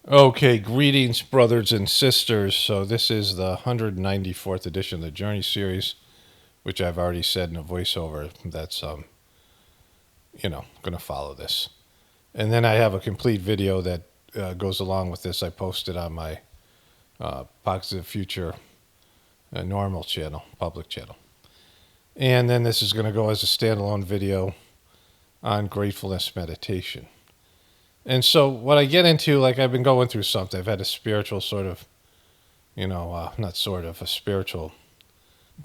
Okay, greetings, brothers and sisters. So, this is the 194th edition of the Journey series, which I've already said in a voiceover that's, going to follow this. And then I have a complete video that goes along with this. I posted on my Positive Future normal channel, public channel. And then this is going to go as a standalone video on gratefulness meditation. And so what I get into, like I've been going through something. I've had a spiritual sort of, not sort of, a spiritual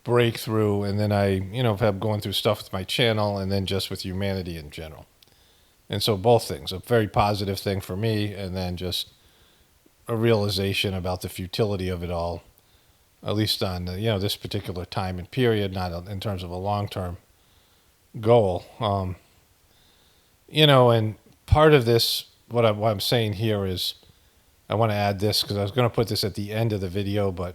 breakthrough. And then have had going through stuff with my channel and then just with humanity in general. And so both things, a very positive thing for me and then just a realization about the futility of it all, at least on, this particular time and period, not in terms of a long-term goal. And part of this, what I'm saying here is, I want to add this because I was going to put this at the end of the video, but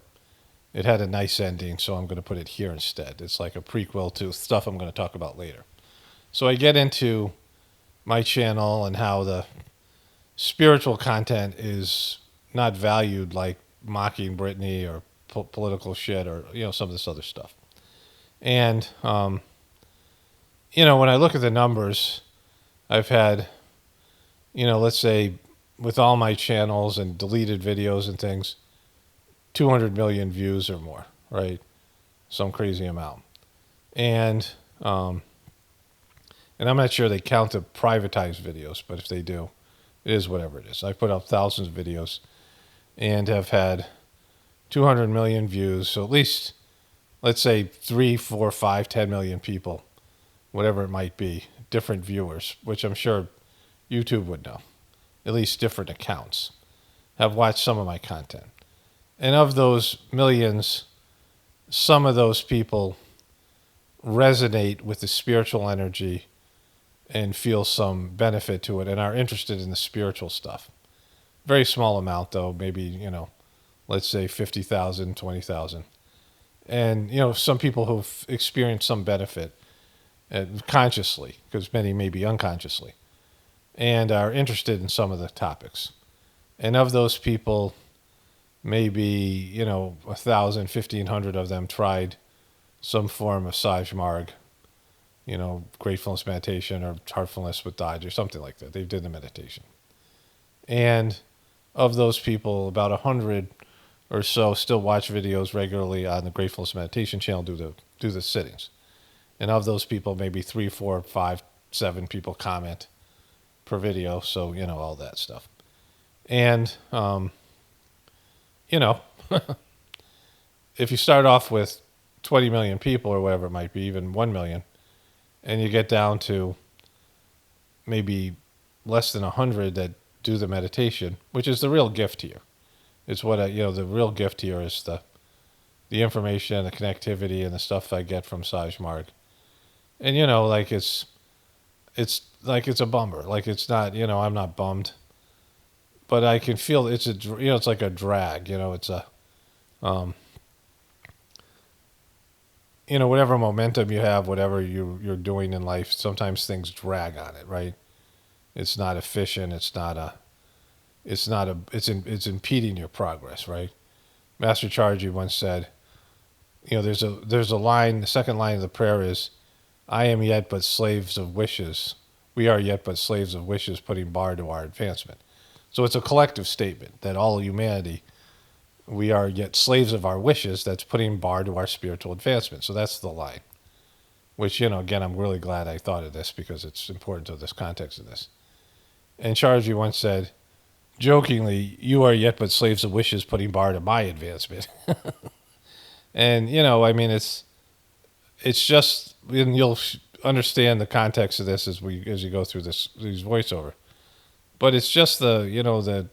it had a nice ending, so I'm going to put it here instead. It's like a prequel to stuff I'm going to talk about later. So I get into my channel and how the spiritual content is not valued, like mocking Britney or political shit or some of this other stuff. And when I look at the numbers, I've had, let's say with all my channels and deleted videos and things, 200 million views or more, right? Some crazy amount. And I'm not sure they count the privatized videos, but if they do, it is whatever it is. I put up thousands of videos and have had 200 million views. So at least, let's say 3, 4, 5, 10 million people, whatever it might be, different viewers, which I'm sure YouTube would know, at least different accounts, have watched some of my content. And of those millions, some of those people resonate with the spiritual energy and feel some benefit to it and are interested in the spiritual stuff. Very small amount, though, maybe, let's say 50,000, 20,000. And, some people who've experienced some benefit consciously, because many may be unconsciously, and are interested in some of the topics. And of those people, maybe, 1,000, 1,500 of them tried some form of Sahaj Marg, gratefulness meditation or heartfulness with Dodge or something like that. They did the meditation. And of those people, about 100 or so still watch videos regularly on the Gratefulness Meditation channel, do the sittings. And of those people, maybe 3, 4, 5, 7 people comment per video. So, all that stuff. And, if you start off with 20 million people or whatever it might be, even 1 million, and you get down to maybe less than 100 that do the meditation, which is the real gift here. It's what the real gift here is the information, the connectivity, and the stuff I get from Sahaj Marg. And like it's like it's a bummer. Like it's not, I'm not bummed, but I can feel it's it's like a drag. It's a whatever momentum you have, whatever you're doing in life, sometimes things drag on it, right? It's not efficient. It's impeding your progress, right? Master Charji once said, there's a line, the second line of the prayer is, I am yet but slaves of wishes. We are yet but slaves of wishes, putting bar to our advancement. So it's a collective statement that all humanity, we are yet slaves of our wishes, that's putting bar to our spiritual advancement. So that's the line, which, again, I'm really glad I thought of this because it's important to this context of this. And Charji once said, jokingly, you are yet but slaves of wishes, putting bar to my advancement. And, it's just, and you'll understand the context of this as you go through these voiceover. But it's just the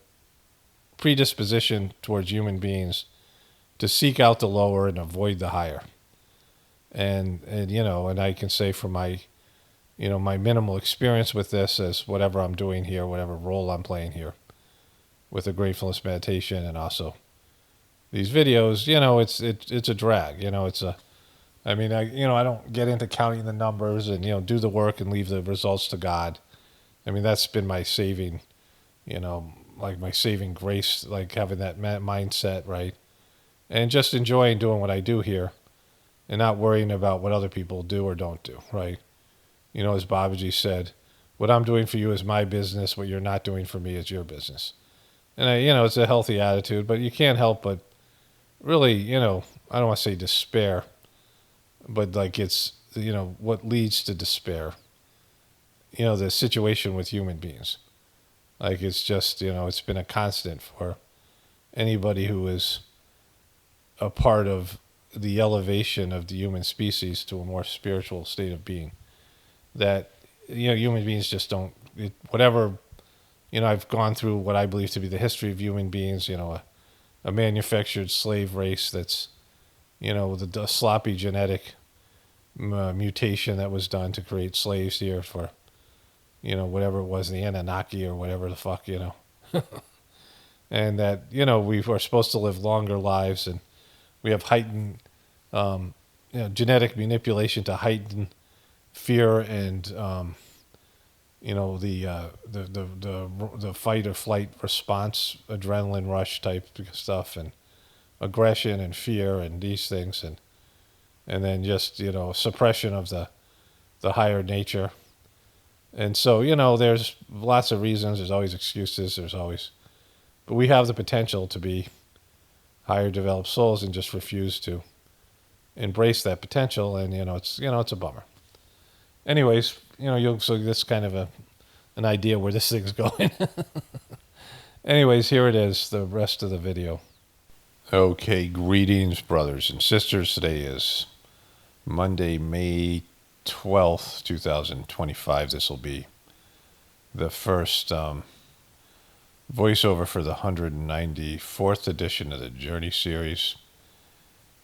predisposition towards human beings to seek out the lower and avoid the higher. And I can say from my my minimal experience with this as whatever I'm doing here, whatever role I'm playing here with the gratefulness meditation and also these videos, it's a drag, I don't get into counting the numbers and, do the work and leave the results to God. That's been my saving, like my saving grace, like having that mindset, right? And just enjoying doing what I do here and not worrying about what other people do or don't do, right? You know, as Babaji said, what I'm doing for you is my business. What you're not doing for me is your business. And, it's a healthy attitude, but you can't help but really, I don't want to say despair, but like it's, what leads to despair, the situation with human beings. Like it's just, it's been a constant for anybody who is a part of the elevation of the human species to a more spiritual state of being. That, human beings just don't, whatever, I've gone through what I believe to be the history of human beings, a manufactured slave race that's, with a sloppy genetic mutation that was done to create slaves here for, whatever it was, the Anunnaki or whatever the fuck, and that, we are supposed to live longer lives, and we have heightened, genetic manipulation to heighten fear and, the fight or flight response, adrenaline rush type stuff, and aggression and fear and these things, and then just, suppression of the higher nature. And so, there's lots of reasons. There's always excuses. But we have the potential to be higher developed souls and just refuse to embrace that potential. And, it's a bummer. Anyways, so that's kind of an idea where this thing's going. Anyways, here it is, the rest of the video. Okay, greetings, brothers and sisters. Today is Monday, May 12th, 2025. This will be the first voiceover for the 194th edition of the Journey series.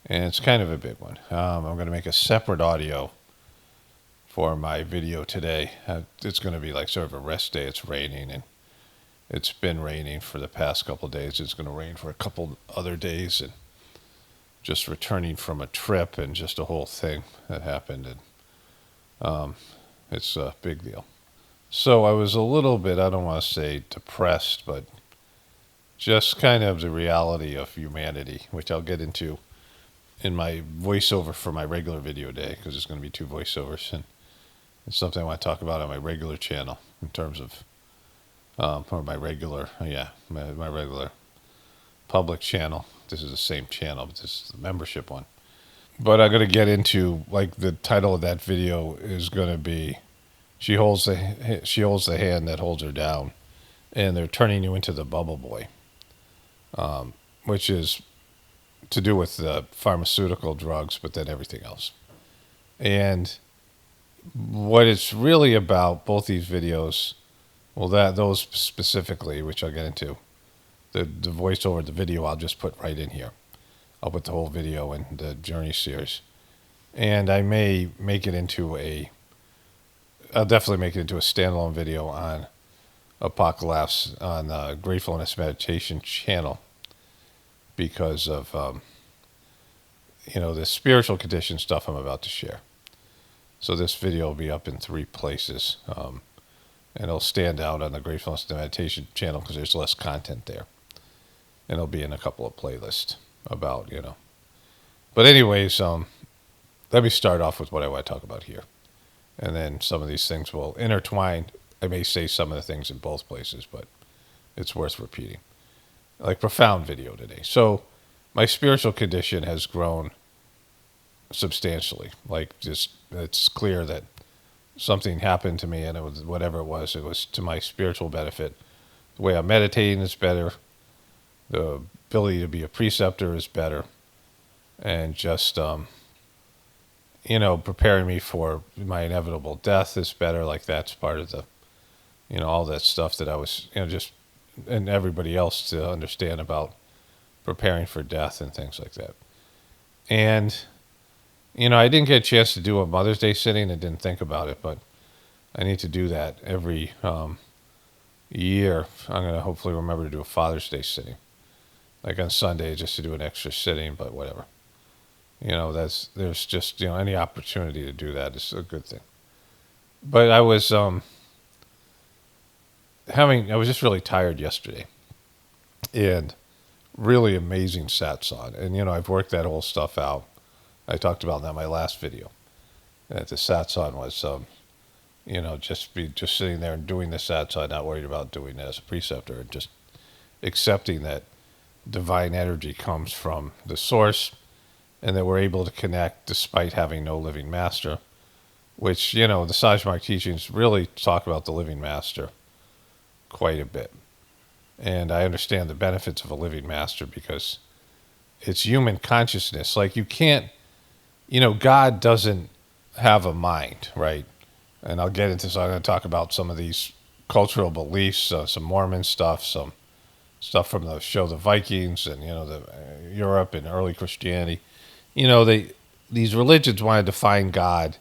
And it's kind of a big one. I'm going to make a separate audio for my video today. It's going to be like sort of a rest day. It's raining, and it's been raining for the past couple of days. It's going to rain for a couple other days, and just returning from a trip and just a whole thing that happened. And it's a big deal. So I was a little bit, I don't want to say depressed, but just kind of the reality of humanity, which I'll get into in my voiceover for my regular video day, because there's going to be 2 voiceovers, and it's something I want to talk about on my regular channel in terms of, or my regular public channel. This is the same channel, but this is the membership one. But I'm going to get into, like, the title of that video is going to be, she holds the hand that holds her down, and they're turning you into the bubble boy, which is to do with the pharmaceutical drugs, but then everything else. And what it's really about, both these videos, well, those specifically, which I'll get into, the voiceover, the video, I'll just put right in here. I'll put the whole video in the Journey series. And I may make it into I'll definitely make it into a standalone video on Apocalaughs on the Gratefullness meditation channel, because of, the spiritual condition stuff I'm about to share. So this video will be up in 3 places, and it'll stand out on the Gratefullness meditation channel because there's less content there. And it'll be in a couple of playlists about, But anyways, let me start off with what I want to talk about here. And then some of these things will intertwine. I may say some of the things in both places, but it's worth repeating. Like, profound video today. So my spiritual condition has grown substantially. Like, just, it's clear that something happened to me, and it was whatever it was to my spiritual benefit. The way I'm meditating is better. The ability to be a preceptor is better. And just, preparing me for my inevitable death is better. Like, that's part of the, all that stuff that I was, just, and everybody else to understand about preparing for death and things like that. And, I didn't get a chance to do a Mother's Day sitting. I didn't think about it, but I need to do that every year. I'm going to hopefully remember to do a Father's Day sitting. Like on Sunday, just to do an extra sitting, but whatever. There's just, any opportunity to do that is a good thing. But I was I was just really tired yesterday. and really amazing satsang. And, I've worked that whole stuff out. I talked about that in my last video. That the satsang was, just sitting there and doing the satsang, not worried about doing it as a preceptor, and just accepting that divine energy comes from the source, and that we're able to connect despite having no living master, which, the Sahaj Marg teachings really talk about the living master quite a bit. And I understand the benefits of a living master because it's human consciousness. Like, you can't, God doesn't have a mind, right? And I'll get into, so I'm going to talk about some of these cultural beliefs, some Mormon stuff, some stuff from the show The Vikings, and, Europe and early Christianity. These religions want to define God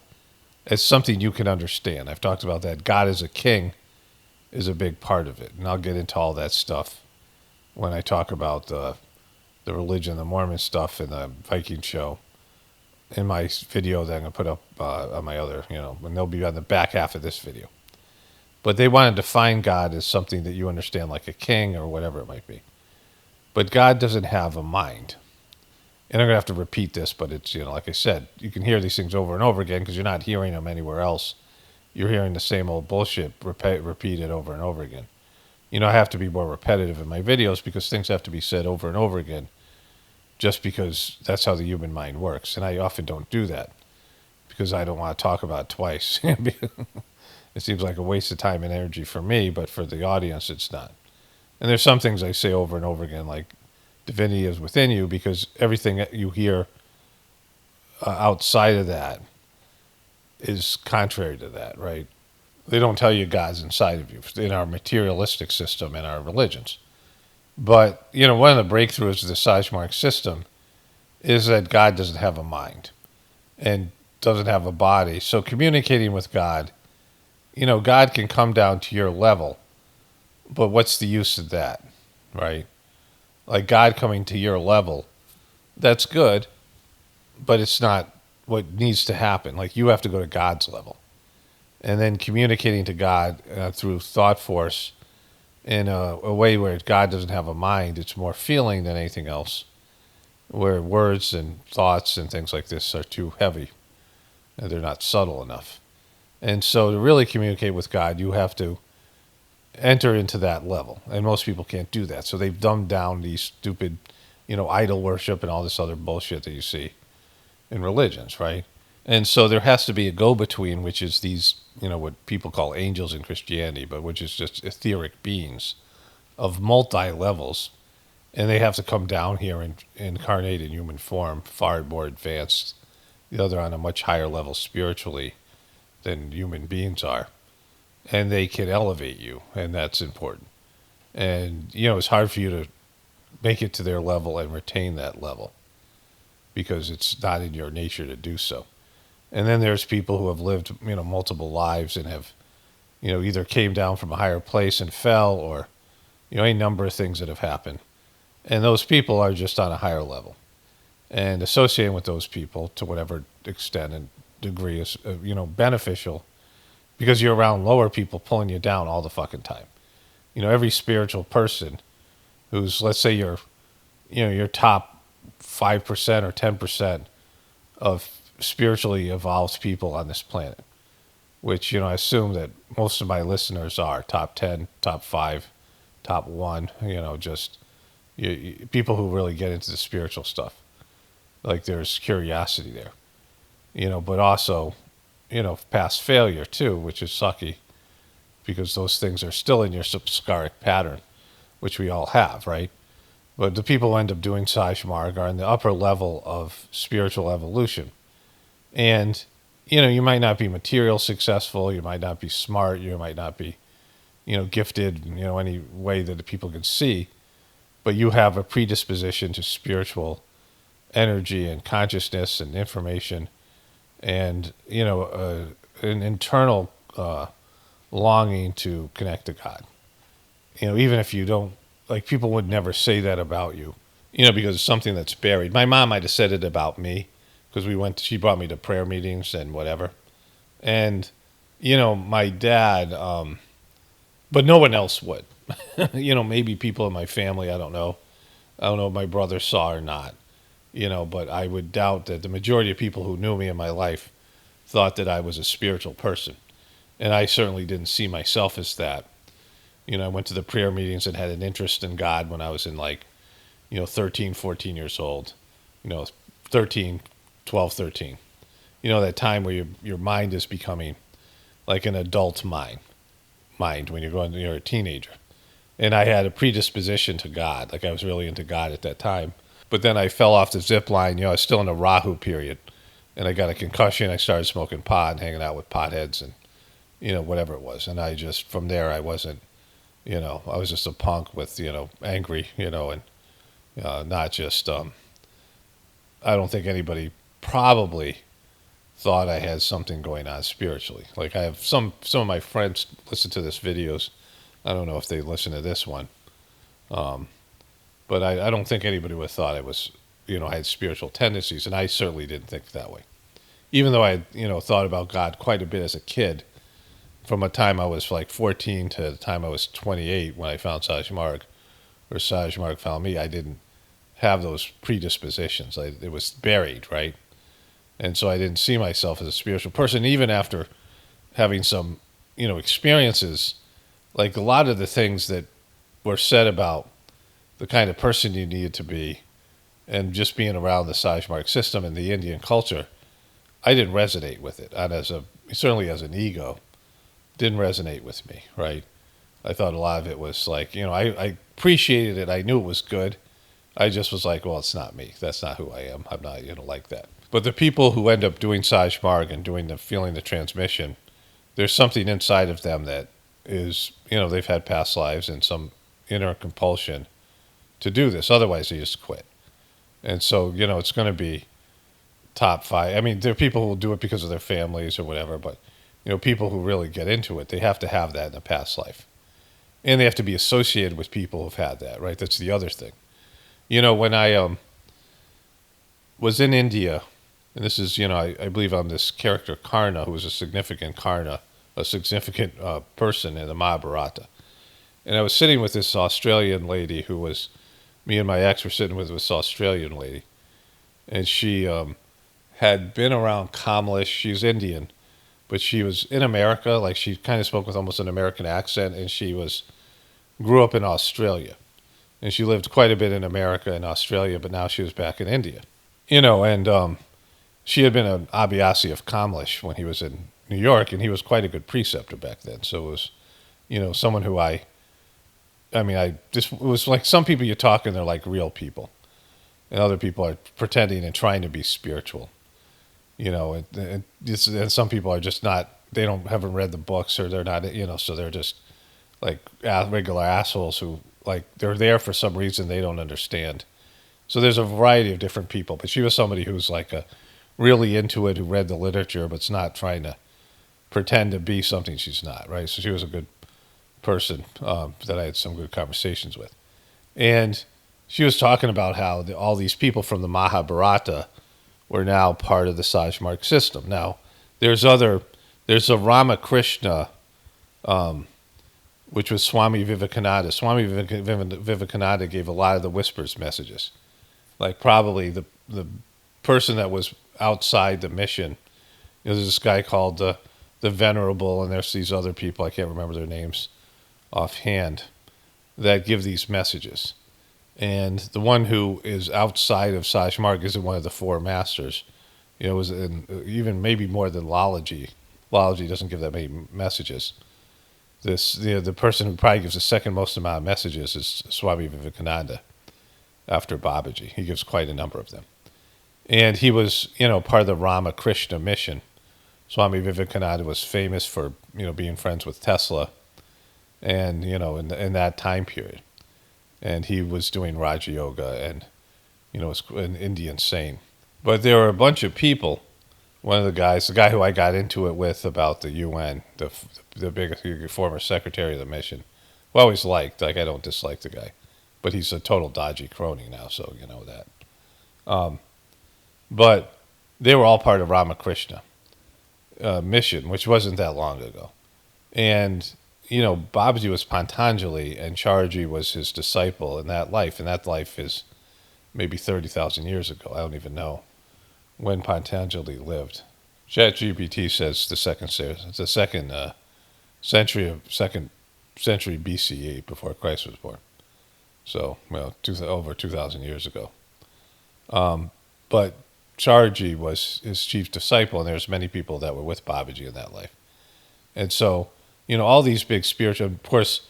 as something you can understand. I've talked about that. God as a king is a big part of it. And I'll get into all that stuff when I talk about the religion, the Mormon stuff, and the Viking show in my video that I'm going to put up on my other, and they'll be on the back half of this video. But they want to define God as something that you understand, like a king or whatever it might be. But God doesn't have a mind. And I'm going to have to repeat this, but it's, like I said, you can hear these things over and over again because you're not hearing them anywhere else. You're hearing the same old bullshit repeated over and over again. I have to be more repetitive in my videos because things have to be said over and over again just because that's how the human mind works. And I often don't do that because I don't want to talk about it twice. It seems like a waste of time and energy for me, but for the audience, it's not. And there's some things I say over and over again, like divinity is within you, because everything that you hear outside of that is contrary to that, right? They don't tell you God's inside of you in our materialistic system and our religions. But, one of the breakthroughs of the Sahaj Marg system is that God doesn't have a mind and doesn't have a body. So communicating with God, God can come down to your level, but what's the use of that, right? Like, God coming to your level, that's good, but it's not what needs to happen. Like, you have to go to God's level. And then communicating to God through thought force in a way where God doesn't have a mind. It's more feeling than anything else, where words and thoughts and things like this are too heavy and they're not subtle enough. And so to really communicate with God, you have to enter into that level. And most people can't do that. So they've dumbed down these stupid, idol worship and all this other bullshit that you see in religions, right? And so there has to be a go-between, which is these, what people call angels in Christianity, but which is just etheric beings of multi-levels. And they have to come down here and incarnate in human form, far more advanced. The other on a much higher level spiritually than human beings are. And they can elevate you, and that's important. And, it's hard for you to make it to their level and retain that level because it's not in your nature to do so. And then there's people who have lived, multiple lives and have, either came down from a higher place and fell, or, any number of things that have happened. And those people are just on a higher level. And associating with those people to whatever extent and degree is, beneficial, because you're around lower people pulling you down all the fucking time. Every spiritual person who's, let's say your top 5% or 10% of spiritually evolved people on this planet, which, I assume that most of my listeners are top 10, top 5, top 1, people who really get into the spiritual stuff. Like, there's curiosity there, but also, past failure too, which is sucky because those things are still in your samskaric pattern, which we all have, right? But the people who end up doing Sahaj Marg are in the upper level of spiritual evolution. And, you might not be material successful, you might not be smart, you might not be, gifted, any way that the people can see, but you have a predisposition to spiritual energy and consciousness and information and, an internal longing to connect to God. Even if you don't, like, people would never say that about you, because it's something that's buried. My mom might have said it about me because she brought me to prayer meetings and whatever. And, my dad, but no one else would. Maybe people in my family, I don't know. I don't know if my brother saw or not, but I would doubt that the majority of people who knew me in my life thought that I was a spiritual person. And I certainly didn't see myself as that. I went to the prayer meetings and had an interest in God when I was in 13, 14 years old, 13, 12, 13. That time where your mind is becoming like an adult mind when you're a teenager. And I had a predisposition to God. Like I was really into God at that time. But then I fell off the zip line. I was still in a Rahu period. And I got a concussion. I started smoking pot and hanging out with potheads and, whatever it was. And I just, from there, I wasn't, I was just a punk with, angry, and not just, I don't think anybody probably thought I had something going on spiritually. Like I have some of my friends listen to this videos. I don't know if they listen to this one. But I don't think anybody would have thought I was, I had spiritual tendencies, and I certainly didn't think that way. Even though I had, thought about God quite a bit as a kid, from a time I was like 14 to the time I was 28 when I found Sahaj Marg, or Sahaj Marg found me, I didn't have those predispositions. It was buried, right? And so I didn't see myself as a spiritual person, even after having some, experiences. Like a lot of the things that were said about the kind of person you needed to be, and just being around the Sahaj Marg system and the Indian culture, I didn't resonate with it. And certainly as an ego, didn't resonate with me, right? I thought a lot of it was like, I appreciated it. I knew it was good. I just was like, well, it's not me. That's not who I am. I'm not, like that. But the people who end up doing Sahaj Marg and feeling the transmission, there's something inside of them that is, they've had past lives and some inner compulsion to do this. Otherwise, they just quit. And so, it's going to be top 5. I mean, there are people who will do it because of their families or whatever, but, people who really get into it, they have to have that in a past life. And they have to be associated with people who've had that, right? That's the other thing. When I was in India, and this is, I believe I'm this character Karna, who was a significant person in the Mahabharata. And I was sitting with this Australian lady who was, me and my ex were sitting with this Australian lady. And she had been around Kamlesh. She's Indian, but she was in America. Like she kind of spoke with almost an American accent, and she grew up in Australia. And she lived quite a bit in America and Australia, but now she was back in India. And she had been an Abhyasi of Kamlesh when he was in New York, and he was quite a good preceptor back then. So it was, someone who it was like some people you talk and they're like real people. And other people are pretending and trying to be spiritual. And some people are just not, haven't read the books, or they're not, so they're just like regular assholes who, like, they're there for some reason they don't understand. So there's a variety of different people, but she was somebody who's like really into it, who read the literature, but's not trying to pretend to be something she's not, right? So she was a good person that I had some good conversations with. And she was talking about how all these people from the Mahabharata were now part of the Sahaj Marg system. Now, there's a Ramakrishna, which was Swami Vivekananda. Swami Vivekananda gave a lot of the whispers messages. Like probably the person that was outside the mission, there's this guy called the Venerable, and there's these other people, I can't remember their names offhand, that give these messages. And the one who is outside of Sahaj Marg isn't one of the 4 masters. It was even maybe more than Lalaji. Lalaji doesn't give that many messages. The person who probably gives the second most amount of messages is Swami Vivekananda, after Babaji. He gives quite a number of them. And he was, part of the Ramakrishna mission. Swami Vivekananda was famous for, being friends with Tesla, and, in that time period. And he was doing Raja Yoga and, was an Indian saint. But there were a bunch of people. One of the guy who I got into it with about the UN, the big former secretary of the mission, who I always liked. Like, I don't dislike the guy. But he's a total dodgy crony now, so you know that. But they were all part of Ramakrishna mission, which wasn't that long ago. And, Babaji was Patanjali and Charji was his disciple in that life. And that life is maybe 30,000 years ago. I don't even know when Patanjali lived. ChatGPT says the second century BCE, before Christ was born. So, over 2,000 years ago. But Charji was his chief disciple, and there's many people that were with Babaji in that life. And so, all these big spiritual, of course,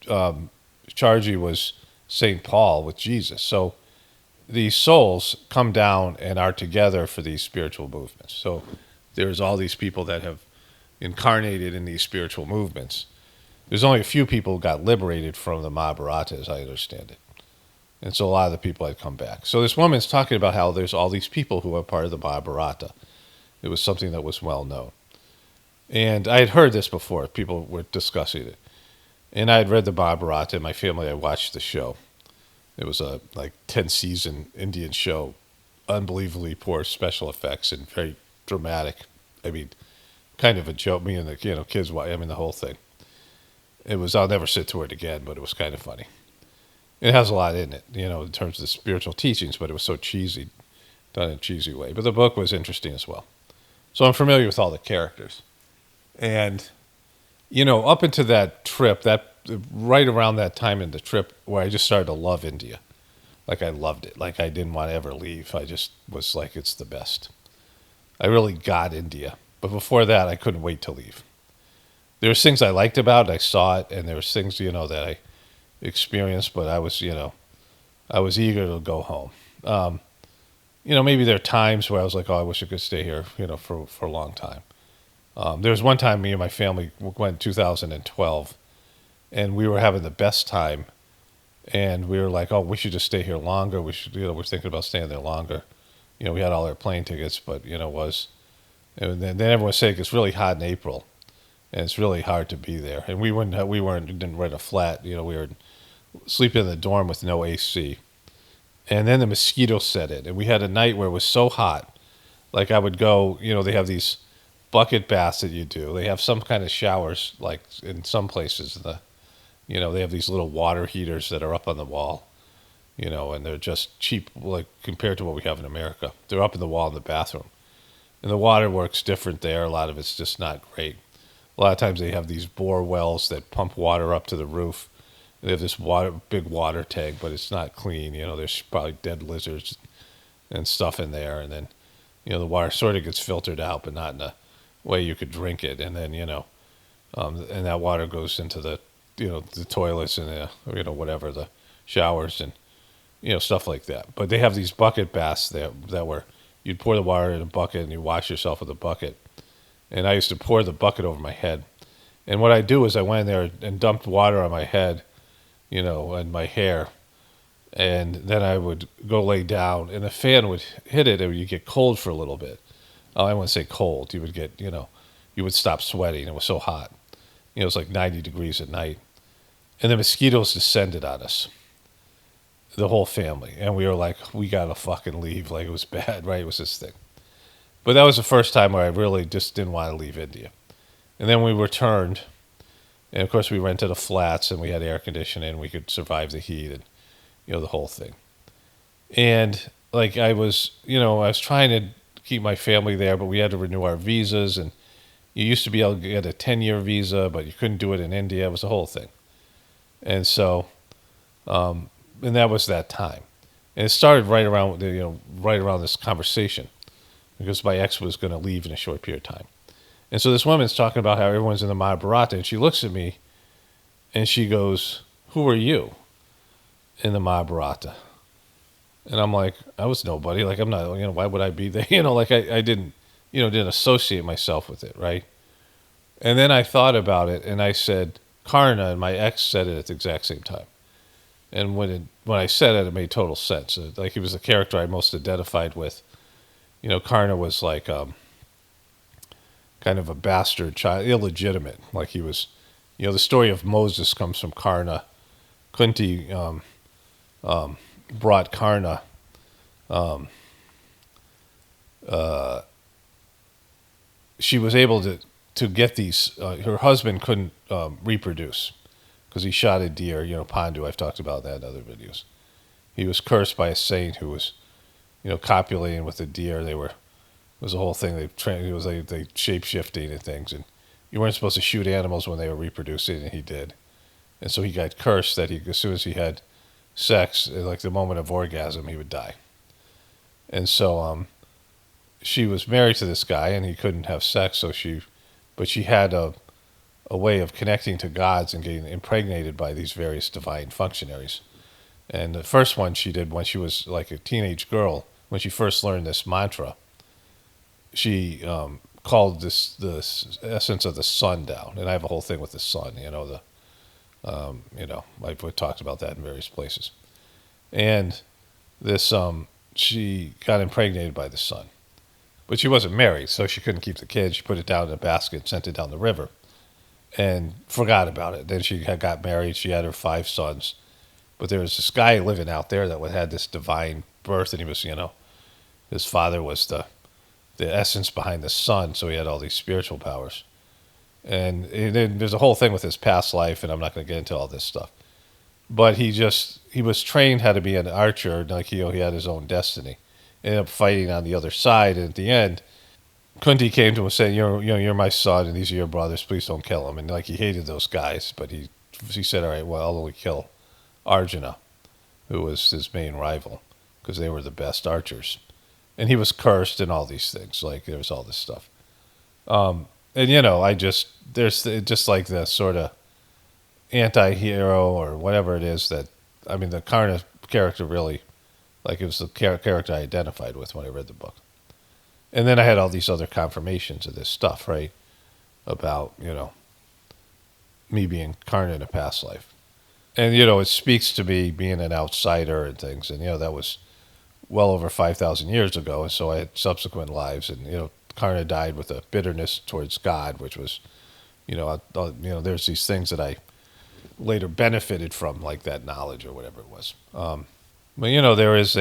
Charji was St. Paul with Jesus. So these souls come down and are together for these spiritual movements. So there's all these people that have incarnated in these spiritual movements. There's only a few people who got liberated from the Mahabharata, as I understand it. And so a lot of the people had come back. So this woman's talking about how there's all these people who are part of the Mahabharata. It was something that was well known. And I had heard this before. People were discussing it. And I had read the Mahabharata. In my family, I watched the show. It was a 10-season Indian show. Unbelievably poor special effects and very dramatic. I mean, kind of a joke. Me and the kids, the whole thing. It was, I'll never sit through it again, but it was kind of funny. It has a lot in it, in terms of the spiritual teachings, but it was so cheesy, done in a cheesy way. But the book was interesting as well. So I'm familiar with all the characters. And, up into that trip, right around that time in the trip where I just started to love India. Like I loved it. Like I didn't want to ever leave. I just was like, it's the best. I really got India. But before that, I couldn't wait to leave. There was things I liked about it. I saw it. And there was things, that I experienced. But I was, I was eager to go home. Maybe there are times where I was like, oh, I wish I could stay here, for a long time. There was one time me and my family went in 2012, and we were having the best time, and we were like, oh, we should just stay here longer. We should, we're thinking about staying there longer. We had all our plane tickets, but, and then everyone was saying it's really hot in April, and it's really hard to be there. And we didn't rent a flat. We were sleeping in the dorm with no AC. And then the mosquitoes set in, and we had a night where it was so hot. Like I would go, they have these bucket baths that you do. They have some kind of showers, like in some places. They have these little water heaters that are up on the wall, and they're just cheap, like compared to what we have in America. They're up in the wall in the bathroom. And the water works different there. A lot of it's just not great. A lot of times they have these bore wells that pump water up to the roof. They have this big water tank, but it's not clean. There's probably dead lizards and stuff in there. And then, the water sort of gets filtered out, but not in a way you could drink it. And then, and that water goes into the, the toilets and the, whatever, the showers and, stuff like that. But they have these bucket baths that were, you'd pour the water in a bucket and you wash yourself with a bucket. And I used to pour the bucket over my head. And what I do is I went in there and dumped water on my head, and my hair. And then I would go lay down and the fan would hit it and you get cold for a little bit. Oh, I wouldn't say cold. You would get, you would stop sweating. It was so hot. It was like 90 degrees at night. And the mosquitoes descended on us, the whole family. And we were like, we got to fucking leave. Like it was bad, right? It was this thing. But that was the first time where I really just didn't want to leave India. And then we returned. And of course we rented a flats and we had air conditioning and we could survive the heat and, the whole thing. And like I was trying to keep my family there, but we had to renew our visas, and you used to be able to get a 10-year visa, but you couldn't do it in India. It was a whole thing. And so, and that was that time. And it started right around this conversation, because my ex was going to leave in a short period of time. And so this woman's talking about how everyone's in the Mahabharata, and she looks at me and she goes, who are you in the Mahabharata? And I'm like, I was nobody. Like, I'm not, why would I be there? Like I didn't associate myself with it, right? And then I thought about it and I said, Karna, and my ex said it at the exact same time. And when I said it, it made total sense. Like he was the character I most identified with. Karna was like kind of a bastard child, illegitimate. Like he was, the story of Moses comes from Karna. Kunti brought Karna she was able to get these, her husband couldn't reproduce because he shot a deer. Pandu. I've talked about that in other videos. He was cursed by a saint who was, copulating with a deer. It was a whole thing. It was like they shape shifting and things, and you weren't supposed to shoot animals when they were reproducing, and he did. And so he got cursed that as soon as he had sex, like the moment of orgasm, he would die. And so she was married to this guy, and he couldn't have sex. But she had a way of connecting to gods and getting impregnated by these various divine functionaries. And the first one she did when she was like a teenage girl, when she first learned this mantra, she called the essence of the sun down. And I have a whole thing with the sun, I've talked about that in various places. And this, she got impregnated by the sun. But she wasn't married, so she couldn't keep the kid. She put it down in a basket and sent it down the river and forgot about it. Then she got married. She had her 5 sons. But there was this guy living out there that had this divine birth, and he was, his father was the essence behind the sun, so he had all these spiritual powers. And then there's a whole thing with his past life, and I'm not going to get into all this stuff. But he was trained how to be an archer, like he had his own destiny. Ended up fighting on the other side, and at the end, Kunti came to him and said, "You're my son, and these are your brothers. Please don't kill them." And like he hated those guys, but he said, "All right, well, I'll only kill Arjuna, who was his main rival, because they were the best archers." And he was cursed and all these things. Like there was all this stuff. And there's just like the sort of anti-hero or whatever it is the Karna character really, like it was the character I identified with when I read the book. And then I had all these other confirmations of this stuff, right? About, me being Karna in a past life. And, it speaks to me being an outsider and things. And, that was well over 5,000 years ago. And so I had subsequent lives. And, Karna died with a bitterness towards God, which was, there's these things that I later benefited from, like that knowledge or whatever it was. But, there is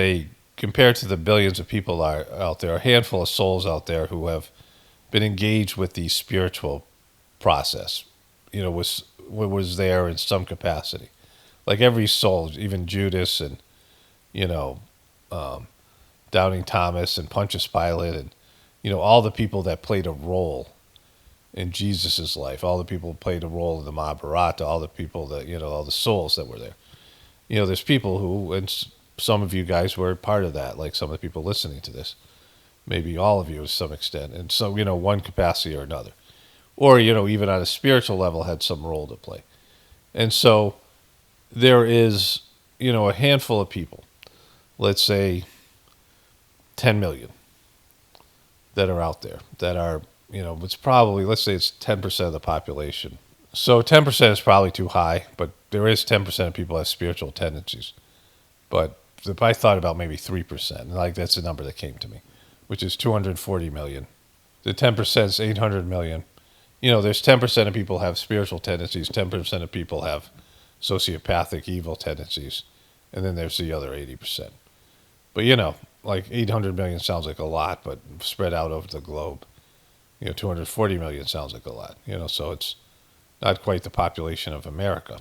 compared to the billions of people out there, a handful of souls out there who have been engaged with the spiritual process, was there in some capacity. Like every soul, even Judas and, Doubting Thomas and Pontius Pilate and, all the people that played a role in Jesus's life, all the people who played a role in the Mahabharata, all the people that, all the souls that were there. There's people who, and some of you guys were part of that, like some of the people listening to this, maybe all of you to some extent. And so, one capacity or another. Or, even on a spiritual level had some role to play. And so there is, a handful of people, let's say 10 million, that are out there, that are, it's probably, let's say it's 10% of the population. So 10% is probably too high, but there is 10% of people have spiritual tendencies. But if I thought about maybe 3%, like that's the number that came to me, which is 240 million. The 10% is 800 million. There's 10% of people have spiritual tendencies, 10% of people have sociopathic evil tendencies, and then there's the other 80%. But, like 800 million sounds like a lot, but spread out over the globe, 240 million sounds like a lot, so it's not quite the population of America.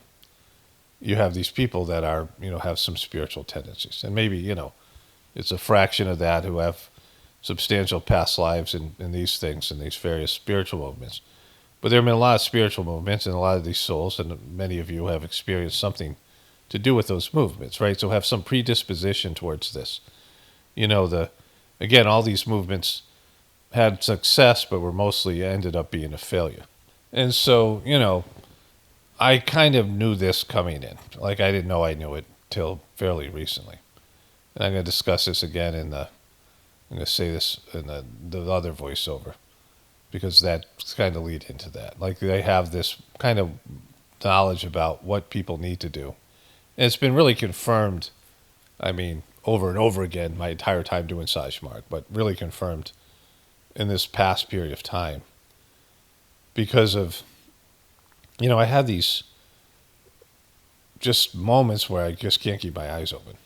You have these people that are, have some spiritual tendencies. And maybe, it's a fraction of that who have substantial past lives in these things, in these various spiritual movements. But there have been a lot of spiritual movements, and a lot of these souls, and many of you have experienced something to do with those movements, right? So have some predisposition towards this. Again, all these movements had success, but were mostly ended up being a failure. And so, I kind of knew this coming in. Like I didn't know I knew it till fairly recently. And I'm going to discuss this again I'm going to say this in the other voiceover, because that's kind of lead into that. Like they have this kind of knowledge about what people need to do. And it's been really confirmed, over and over again my entire time doing Sahaj Marg, but really confirmed in this past period of time. Because of, I have these just moments where I just can't keep my eyes open.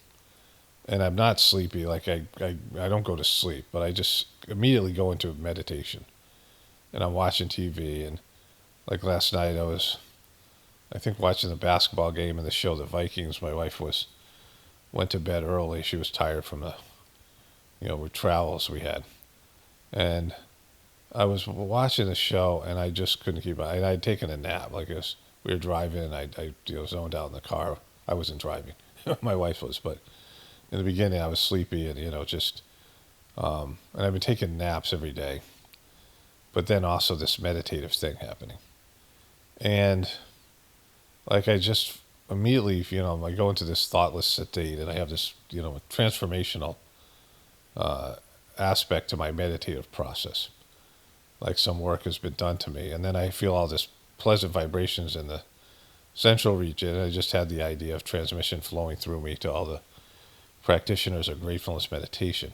And I'm not sleepy, like I don't go to sleep, but I just immediately go into meditation. and I'm watching TV. And like last night, I think, watching the basketball game and the show The Vikings. My wife went to bed early. She was tired from the, with travels we had. And I was watching the show, and I just couldn't keep on. I'd taken a nap. Like we were driving, I zoned out in the car. I wasn't driving. My wife was, but in the beginning I was sleepy and, just, and I've been taking naps every day. But then also this meditative thing happening. And like I just immediately, I go into this thoughtless state, and I have this, transformational aspect to my meditative process. Like some work has been done to me. And then I feel all this pleasant vibrations in the central region. And I just had the idea of transmission flowing through me to all the practitioners of gratefulness meditation.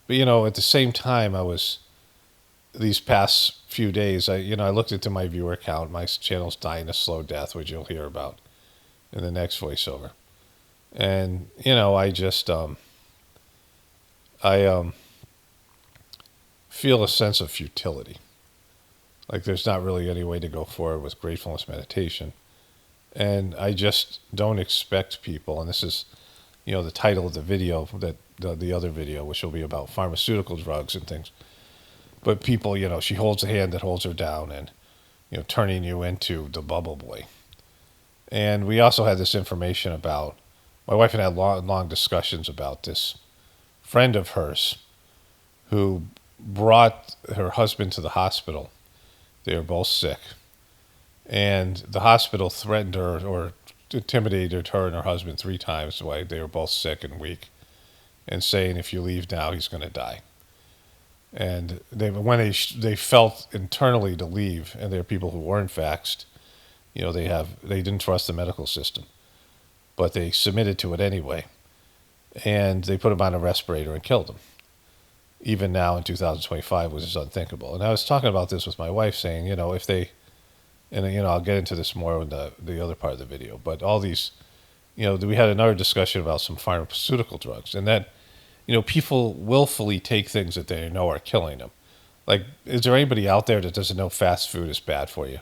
But, at the same time, these past few days, I looked into my viewer count. My channel's dying a slow death, which you'll hear about in the next voiceover. And, I just, I feel a sense of futility. Like there's not really any way to go forward with gratefulness meditation. And I just don't expect people, and this is, the title of the video, that the other video, which will be about pharmaceutical drugs and things. But people, she holds a hand that holds her down and, turning you into the bubble boy. And we also had this information about, my wife and I had long discussions about this friend of hers who brought her husband to the hospital. They were both sick. And the hospital threatened her or intimidated her and her husband 3 times while they were both sick and weak, and saying, if you leave now, he's going to die. And when they felt internally to leave, and there are people who weren't vaxxed, they didn't trust the medical system, but they submitted to it anyway. And they put him on a respirator and killed him. Even now in 2025, which is unthinkable. And I was talking about this with my wife, saying, if they, and I'll get into this more in the other part of the video, but all these, we had another discussion about some pharmaceutical drugs, and that, people willfully take things that they know are killing them. Like, is there anybody out there that doesn't know fast food is bad for you?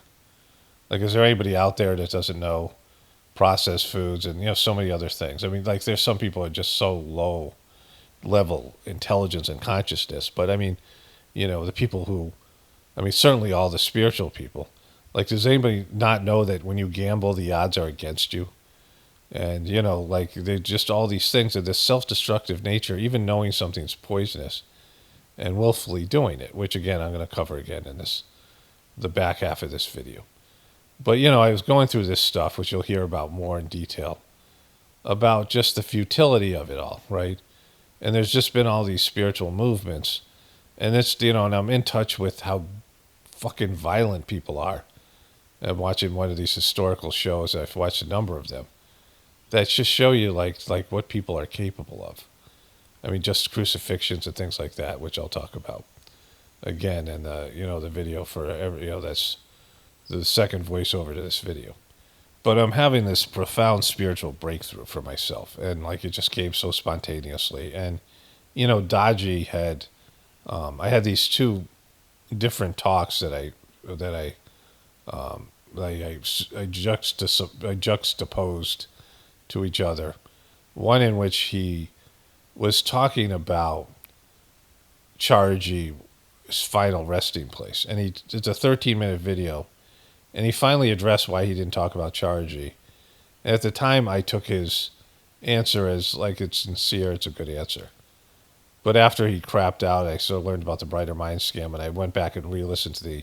Like, is there anybody out there that doesn't know processed foods and, so many other things? I mean, like, there's some people who are just so low level intelligence and consciousness, but I mean, the people who, certainly all the spiritual people, like, does anybody not know that when you gamble, the odds are against you? And, like, they're just all these things of this self-destructive nature, even knowing something's poisonous and willfully doing it, which again, I'm going to cover again in the back half of this video. But, I was going through this stuff, which you'll hear about more in detail, about just the futility of it all, right? And there's just been all these spiritual movements, and it's, and I'm in touch with how fucking violent people are. I'm watching one of these historical shows, I've watched a number of them, that just show you like what people are capable of. Just crucifixions and things like that, which I'll talk about again in the video for every, that's the second voiceover to this video. But I'm having this profound spiritual breakthrough for myself, and like it just came so spontaneously. And Daji had, I had these 2 different talks that I juxtaposed to each other. One in which he was talking about Chargy's final resting place, and it's a 13-minute video. And he finally addressed why he didn't talk about Chargy. And at the time, I took his answer as, like, it's sincere, it's a good answer. But after he crapped out, I sort of learned about the Brighter Mind scam, and I went back and re-listened to the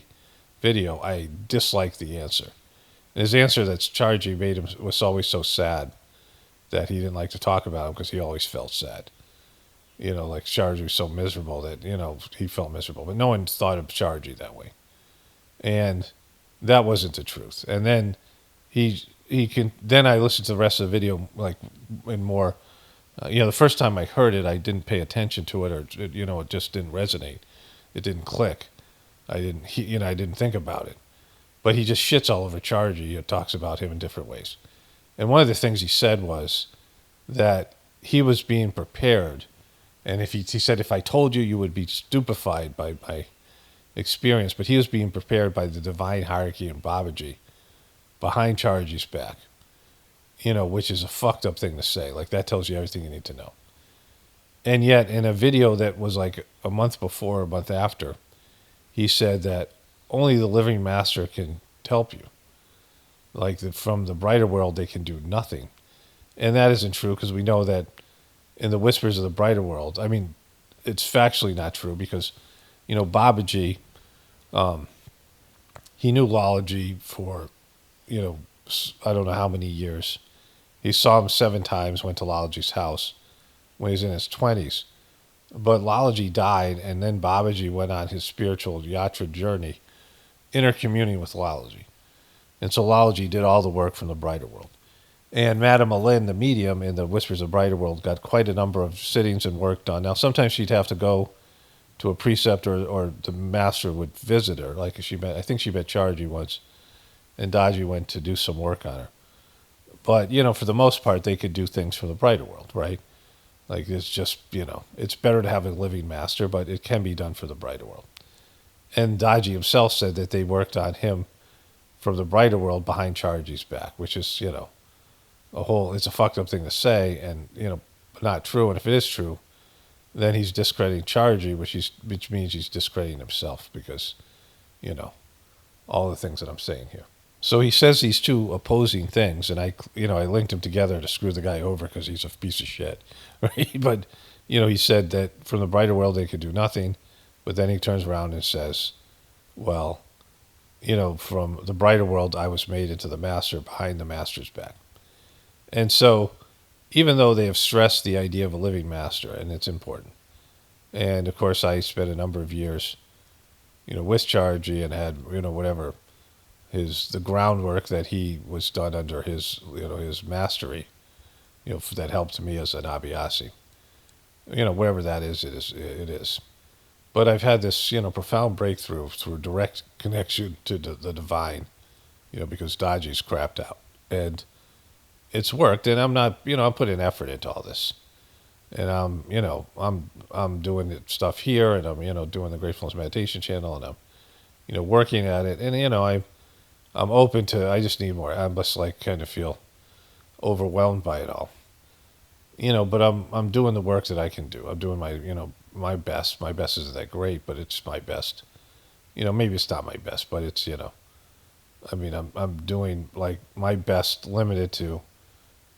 video. I disliked the answer. And his answer that Chargy made him was always so sad that he didn't like to talk about him because he always felt sad. Like Chargy was so miserable that, he felt miserable. But no one thought of Chargy that way. And that wasn't the truth. And then then I listened to the rest of the video, like, in more, the first time I heard it, I didn't pay attention to it, or, it just didn't resonate. It didn't click. I didn't think about it. But he just shits all over Chargy. He talks about him in different ways. And one of the things he said was that he was being prepared. And if he said, if I told you, you would be stupefied by experience, but he was being prepared by the divine hierarchy in Babaji behind Chargie's back, which is a fucked up thing to say. Like, that tells you everything you need to know. And yet, in a video that was like a month before, a month after, he said that only the living master can help you. Like, from the brighter world, they can do nothing. And that isn't true, because we know that in the whispers of the brighter world, I mean, it's factually not true, because, Babaji, he knew Lalaji for, I don't know how many years. He saw him 7 times, went to Lalaji's house when he was in his 20s. But Lalaji died, and then Babaji went on his spiritual yatra journey, intercommuning with Lalaji. And so Lalaji did all the work from the brighter world. And Madame Alin, the medium in the Whispers of Brighter World, got quite a number of sittings and work done. Now, sometimes she'd have to go to a preceptor, or the master would visit her. Like, I think she met Charji once, and Daji went to do some work on her. But, for the most part, they could do things from the brighter world, right? Like, it's just, it's better to have a living master, but it can be done for the brighter world. And Daji himself said that they worked on him from the brighter world behind Charji's back, which is, it's a fucked up thing to say, and, not true. And if it is true, then he's discrediting Charji, which means he's discrediting himself, because, all the things that I'm saying here. So he says these two opposing things, and I linked them together to screw the guy over because he's a piece of shit, right? But, he said that from the brighter world they could do nothing, but then he turns around and says, well, from the brighter world I was made into the master behind the master's back. And so, even though they have stressed the idea of a living master, and it's important, and of course I spent a number of years, with Charji, and had, whatever, the groundwork that he was done under his, his mastery, that helped me as an Abhyasi. Whatever that is, it is. But I've had this, profound breakthrough through direct connection to the divine, because Daji's crapped out. And it's worked, and I'm not, I'm putting effort into all this. And I'm doing stuff here, and I'm, doing the Gratefullness meditation channel, and I'm, working at it. And, I'm open to, I just need more. I'm just kind of feel overwhelmed by it all. But I'm doing the work that I can do. I'm doing my, my best. My best isn't that great, but it's my best. Maybe it's not my best, but it's, I'm doing my best, limited to,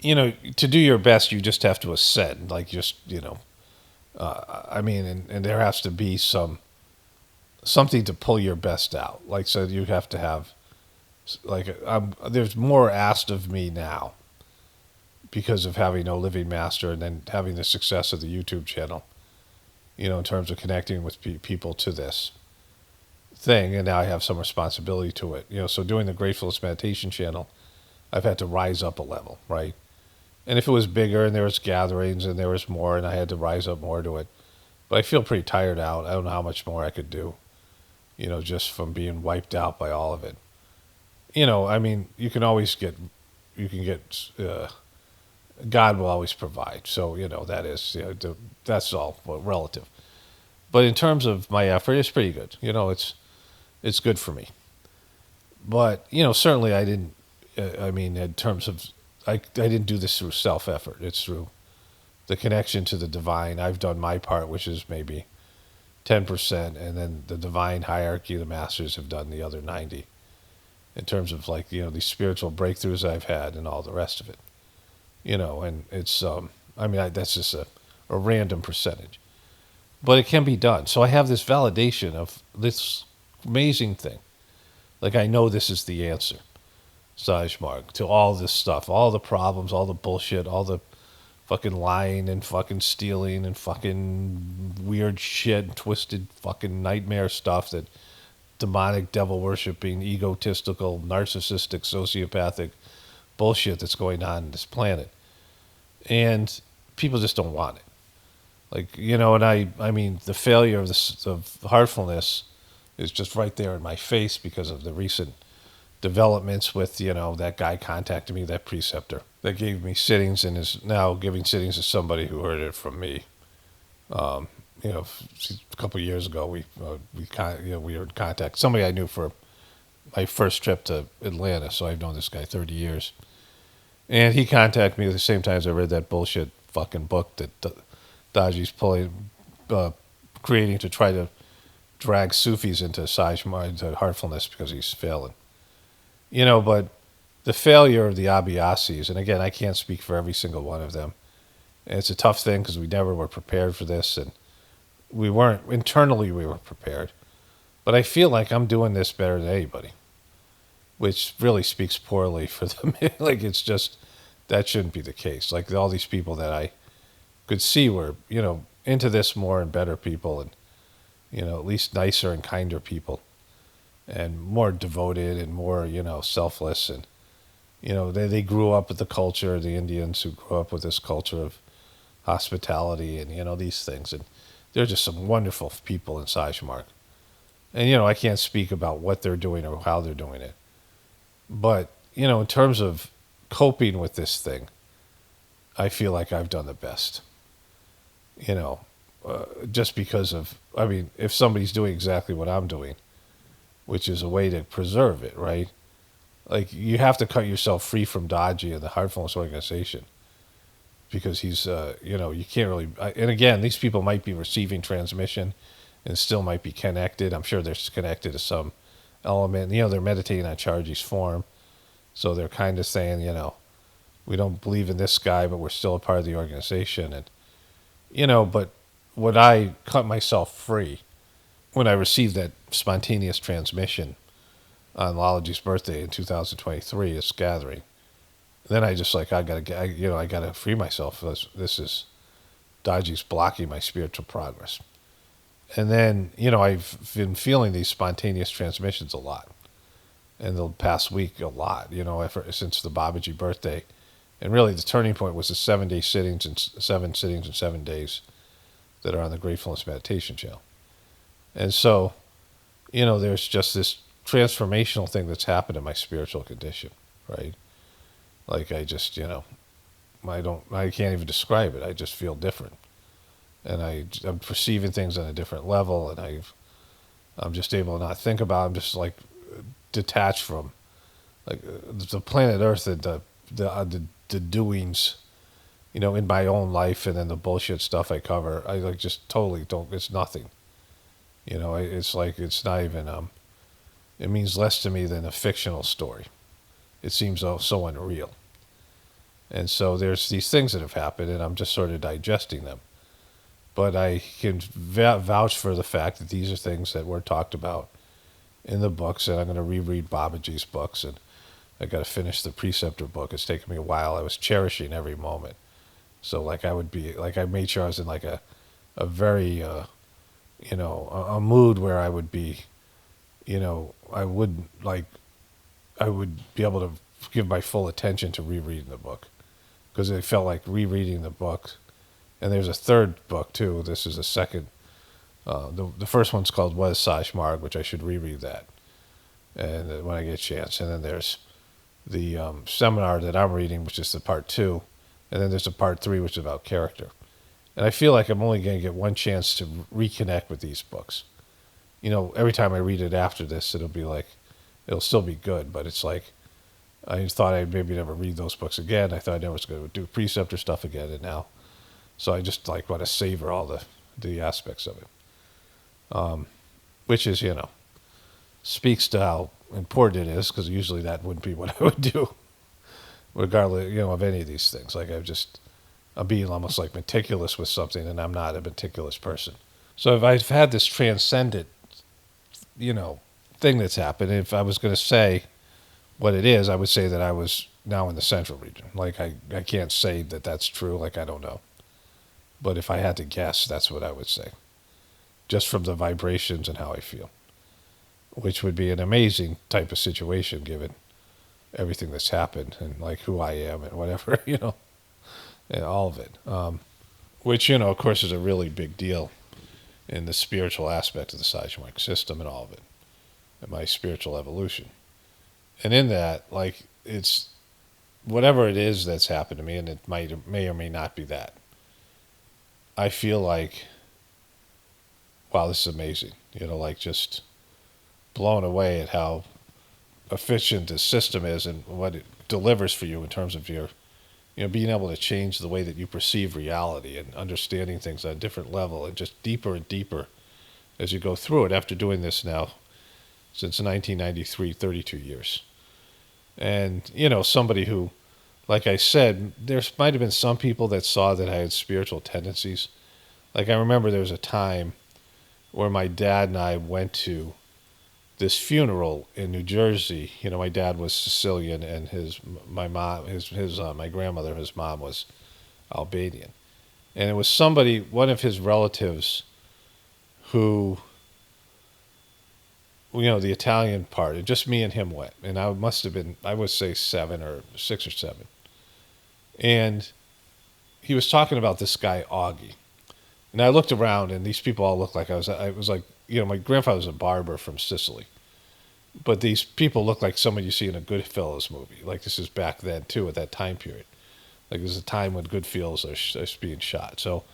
to do your best, you just have to ascend, and there has to be something to pull your best out. So you have to have, there's more asked of me now because of having no living master, and then having the success of the YouTube channel, in terms of connecting with people to this thing. And now I have some responsibility to it, so doing the Gratefullness meditation channel, I've had to rise up a level, right? And if it was bigger and there was gatherings and there was more and I had to rise up more to it, but I feel pretty tired out. I don't know how much more I could do, just from being wiped out by all of it. You can always get, God will always provide. So, that is, that's all relative. But in terms of my effort, it's pretty good. It's good for me. But, certainly I didn't, in terms of, I didn't do this through self-effort. It's through the connection to the divine. I've done my part, which is maybe 10%, and then the divine hierarchy, the masters, have done the other 90%. In terms of these spiritual breakthroughs I've had and all the rest of it. And it's, that's just a random percentage. But it can be done. So I have this validation of this amazing thing. I know this is the answer, Sahaj Marg, to all this stuff, all the problems, all the bullshit, all the fucking lying and fucking stealing and fucking weird shit, twisted fucking nightmare stuff, that demonic, devil worshipping, egotistical, narcissistic, sociopathic bullshit that's going on this planet. And people just don't want it. And the failure of heartfulness is just right there in my face because of the recent developments with, that guy contacted me, that preceptor that gave me sittings and is now giving sittings to somebody who heard it from me. a couple of years ago, we were in contact. Somebody I knew for my first trip to Atlanta, so I've known this guy 30 years. And he contacted me at the same time as I read that bullshit fucking book that Daji's creating to try to drag Sufis into Sahaj Marg, into heartfulness, because he's failing. But the failure of the Abhyasis, and again, I can't speak for every single one of them. And it's a tough thing because we never were prepared for this, and internally we were prepared. But I feel like I'm doing this better than anybody, which really speaks poorly for them. Like, it's just, that shouldn't be the case. Like, all these people that I could see were, into this more and better people, and, at least nicer and kinder people, and more devoted and more, selfless. And, they grew up with the culture, the Indians who grew up with this culture of hospitality and, these things. And they're just some wonderful people in Sahaj Marg. And, I can't speak about what they're doing or how they're doing it. But, in terms of coping with this thing, I feel like I've done the best. Just because of, if somebody's doing exactly what I'm doing, which is a way to preserve it, right? Like, you have to cut yourself free from Daji and the Heartfulness organization, because he's, you can't really, and again, these people might be receiving transmission and still might be connected. I'm sure they're connected to some element. They're meditating on Charji's form. So they're kind of saying, we don't believe in this guy, but we're still a part of the organization. And, but when I cut myself free, when I received that spontaneous transmission on Lalaji's birthday in 2023, this gathering, then I just I gotta free myself. This is, Daji's blocking my spiritual progress. And then, I've been feeling these spontaneous transmissions a lot. In the past week, a lot, since the Babaji birthday. And really the turning point was the 7 sittings in 7 days that are on the Gratefulness Meditation channel. And so, there's just this transformational thing that's happened in my spiritual condition, right? Like, I just, I can't even describe it. I just feel different. And I'm perceiving things on a different level, and I'm just able to not think about. I'm just like detached from, like, the planet Earth and the doings, in my own life, and then the bullshit stuff I cover. I just totally don't. It's nothing. It's like, it's not even. It means less to me than a fictional story. It seems so unreal. And so there's these things that have happened, and I'm just sort of digesting them. But I can vouch for the fact that these are things that were talked about in the books, and I'm going to reread Babaji's books, and I got to finish the Preceptor book. It's taken me a while. I was cherishing every moment. So, I made sure I was in a very, a mood where I would be, I would be able to give my full attention to rereading the book, because it felt like rereading the book. And there's a third book too. This is the second. The first one's called What is Sahaj Marg, which I should reread that, and when I get a chance. And then there's the seminar that I'm reading, which is the part 2, and then there's a part 3, which is about character. And I feel like I'm only going to get one chance to reconnect with these books. Every time I read it after this, it'll still be good, but it's like, I thought I'd maybe never read those books again. I thought I never was going to do Preceptor stuff again, and now. So I just want to savor all the aspects of it, which is, speaks to how important it is, because usually that wouldn't be what I would do, regardless, of any of these things. Like, I'm being almost like meticulous with something, and I'm not a meticulous person. So if I've had this transcendent, thing that's happened, if I was going to say what it is, I would say that I was now in the central region. Like, I can't say that that's true. Like, I don't know. But if I had to guess, that's what I would say, just from the vibrations and how I feel, which would be an amazing type of situation given everything that's happened and who I am and whatever, and all of it, which, of course, is a really big deal in the spiritual aspect of the Sahaj Marg system and all of it, and my spiritual evolution. And in that, it's whatever it is that's happened to me, and it may or may not be that. I feel like wow, this is amazing. Like just blown away at how efficient this system is and what it delivers for you in terms of your, being able to change the way that you perceive reality and understanding things on a different level and just deeper and deeper as you go through it after doing this now since 1993, 32 years. And, somebody who, like I said, there might have been some people that saw that I had spiritual tendencies. Like I remember there was a time where my dad and I went to this funeral in New Jersey. My dad was Sicilian, and my grandmother, his mom was Albanian, and it was one of his relatives, who, the Italian part. Just me and him went, and I must have been, I would say 6 or 7, and he was talking about this guy Augie, and I looked around, and these people all looked like I was like. My grandfather was a barber from Sicily. But these people look like someone you see in a Goodfellas movie. Like this is back then, too, at that time period. Like there's a time when Goodfellas are being shot. So,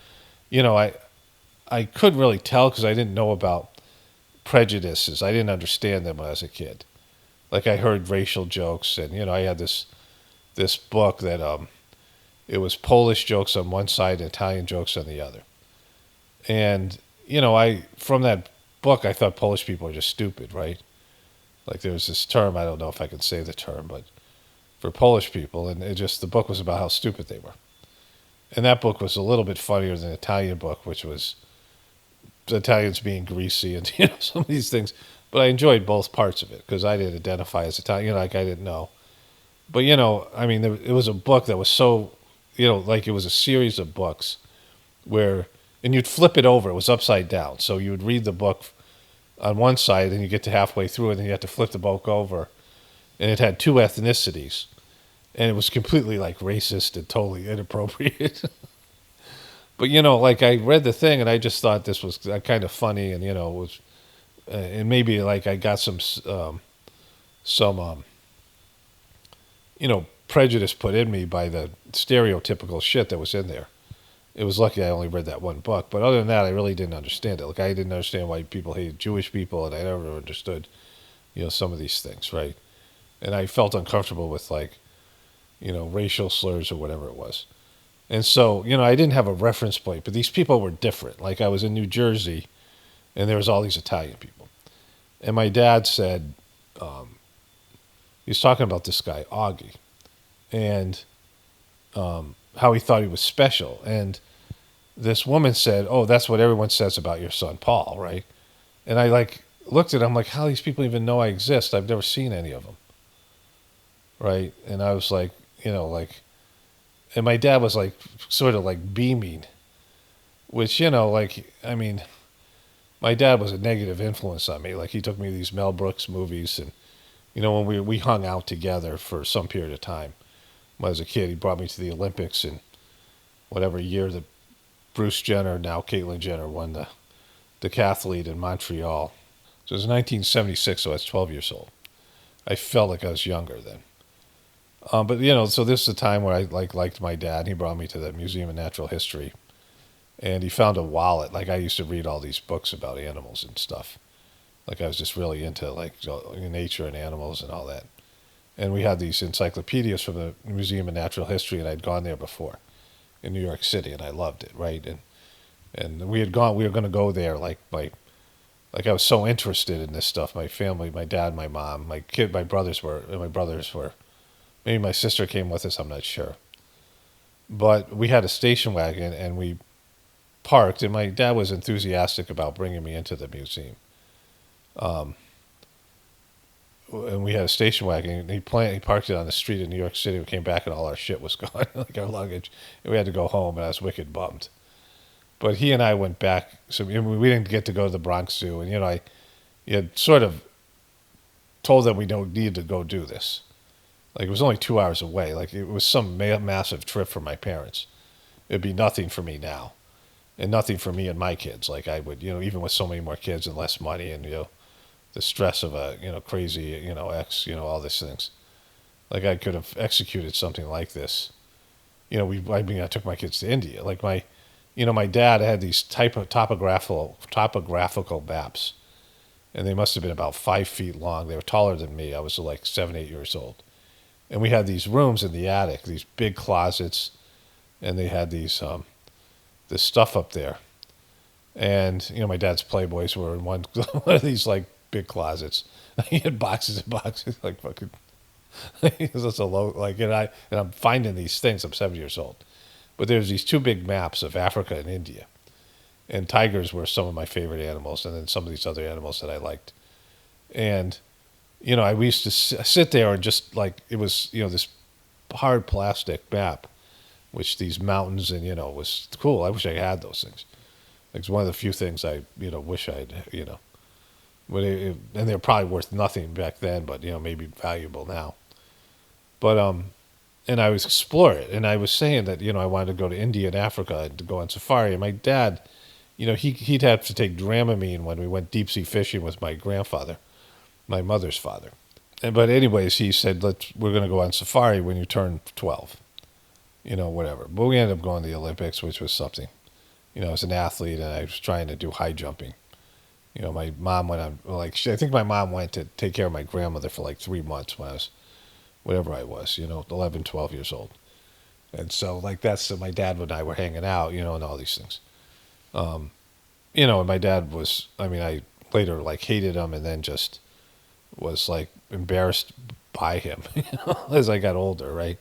I couldn't really tell because I didn't know about prejudices. I didn't understand them when I was a kid. Like I heard racial jokes, and, I had this book that it was Polish jokes on one side and Italian jokes on the other. And, from that book, I thought Polish people are just stupid, right? Like there was this term, I don't know if I can say the term, but for Polish people, and the book was about how stupid they were. And that book was a little bit funnier than the Italian book, which was the Italians being greasy and, some of these things. But I enjoyed both parts of it because I didn't identify as Italian, like I didn't know. But, it was a book that was so, like it was a series of books where, and you'd flip it over. It was upside down. So you would read the book on one side, and you get to halfway through it, and then you have to flip the book over. And it had 2 ethnicities. And it was completely like racist and totally inappropriate. But, like I read the thing, and I just thought this was kind of funny, and, it was, and maybe like I got some prejudice put in me by the stereotypical shit that was in there. It was lucky I only read that one book. But other than that, I really didn't understand it. Like, I didn't understand why people hated Jewish people, and I never understood, some of these things, right? And I felt uncomfortable with, like, racial slurs or whatever it was. And so, I didn't have a reference point, but these people were different. Like, I was in New Jersey, and there was all these Italian people. And my dad said, he was talking about this guy, Augie, and how he thought he was special. And this woman said, oh, that's what everyone says about your son, Paul, right? And I, looked at him like, how do these people even know I exist? I've never seen any of them, right? And I was like, and my dad was sort of beaming, which, my dad was a negative influence on me. Like, he took me to these Mel Brooks movies, and, when we hung out together for some period of time. When I was a kid, he brought me to the Olympics in whatever year that Bruce Jenner, now Caitlyn Jenner, won the decathlete in Montreal. So it was 1976, so I was 12 years old. I felt like I was younger then. But, so this is a time where I liked my dad. He brought me to the Museum of Natural History. And he found a wallet. Like, I used to read all these books about animals and stuff. Like, I was just really into, nature and animals and all that. And we had these encyclopedias from the Museum of Natural History, and I'd gone there before in New York City, and I loved it, right? And we were going to go there, I was so interested in this stuff. My family, my dad, my mom, my brothers were, maybe my sister came with us, I'm not sure. But we had a station wagon, and we parked, and my dad was enthusiastic about bringing me into the museum. And we had a station wagon, and he parked it on the street in New York City. We came back, and all our shit was gone, like our luggage. And we had to go home, and I was wicked bummed. But he and I went back, so we didn't get to go to the Bronx Zoo. And, I had sort of told them we don't need to go do this. Like, it was only 2 hours away. Like, it was some massive trip for my parents. It'd be nothing for me now. And nothing for me and my kids. Like, I would, even with so many more kids and less money and, the stress of a, crazy, ex, all these things. Like, I could have executed something like this. I took my kids to India. Like, my dad had these type of topographical maps, and they must have been about 5 feet long. They were taller than me. I was like 7, 8 years old, and we had these rooms in the attic, these big closets, and they had this stuff up there. And my dad's Playboys were in one one of these like big closets. He had boxes and boxes, like fucking. That's a low like, and I'm finding these things. I'm 7 years old, but there's these two big maps of Africa and India, and tigers were some of my favorite animals, and then some of these other animals that I liked. And we used to sit there and just like it was this hard plastic map, which these mountains and was cool. I wish I had those things. It's one of the few things I wish I'd but and they're probably worth nothing back then, but maybe valuable now. But and I was exploring it, and I was saying that I wanted to go to India and Africa and to go on safari. And my dad, he'd have to take Dramamine when we went deep sea fishing with my grandfather, my mother's father. And but anyways, he said we're going to go on safari when you turn 12, whatever. But we ended up going to the Olympics, which was something. I was an athlete, and I was trying to do high jumping. My mom went on, I think my mom went to take care of my grandmother for like 3 months when I was, whatever I was, 11, 12 years old. And so, like, so my dad and I were hanging out, and all these things. And my dad was, I later, like, hated him and then just was, like, embarrassed by him, as I got older, right?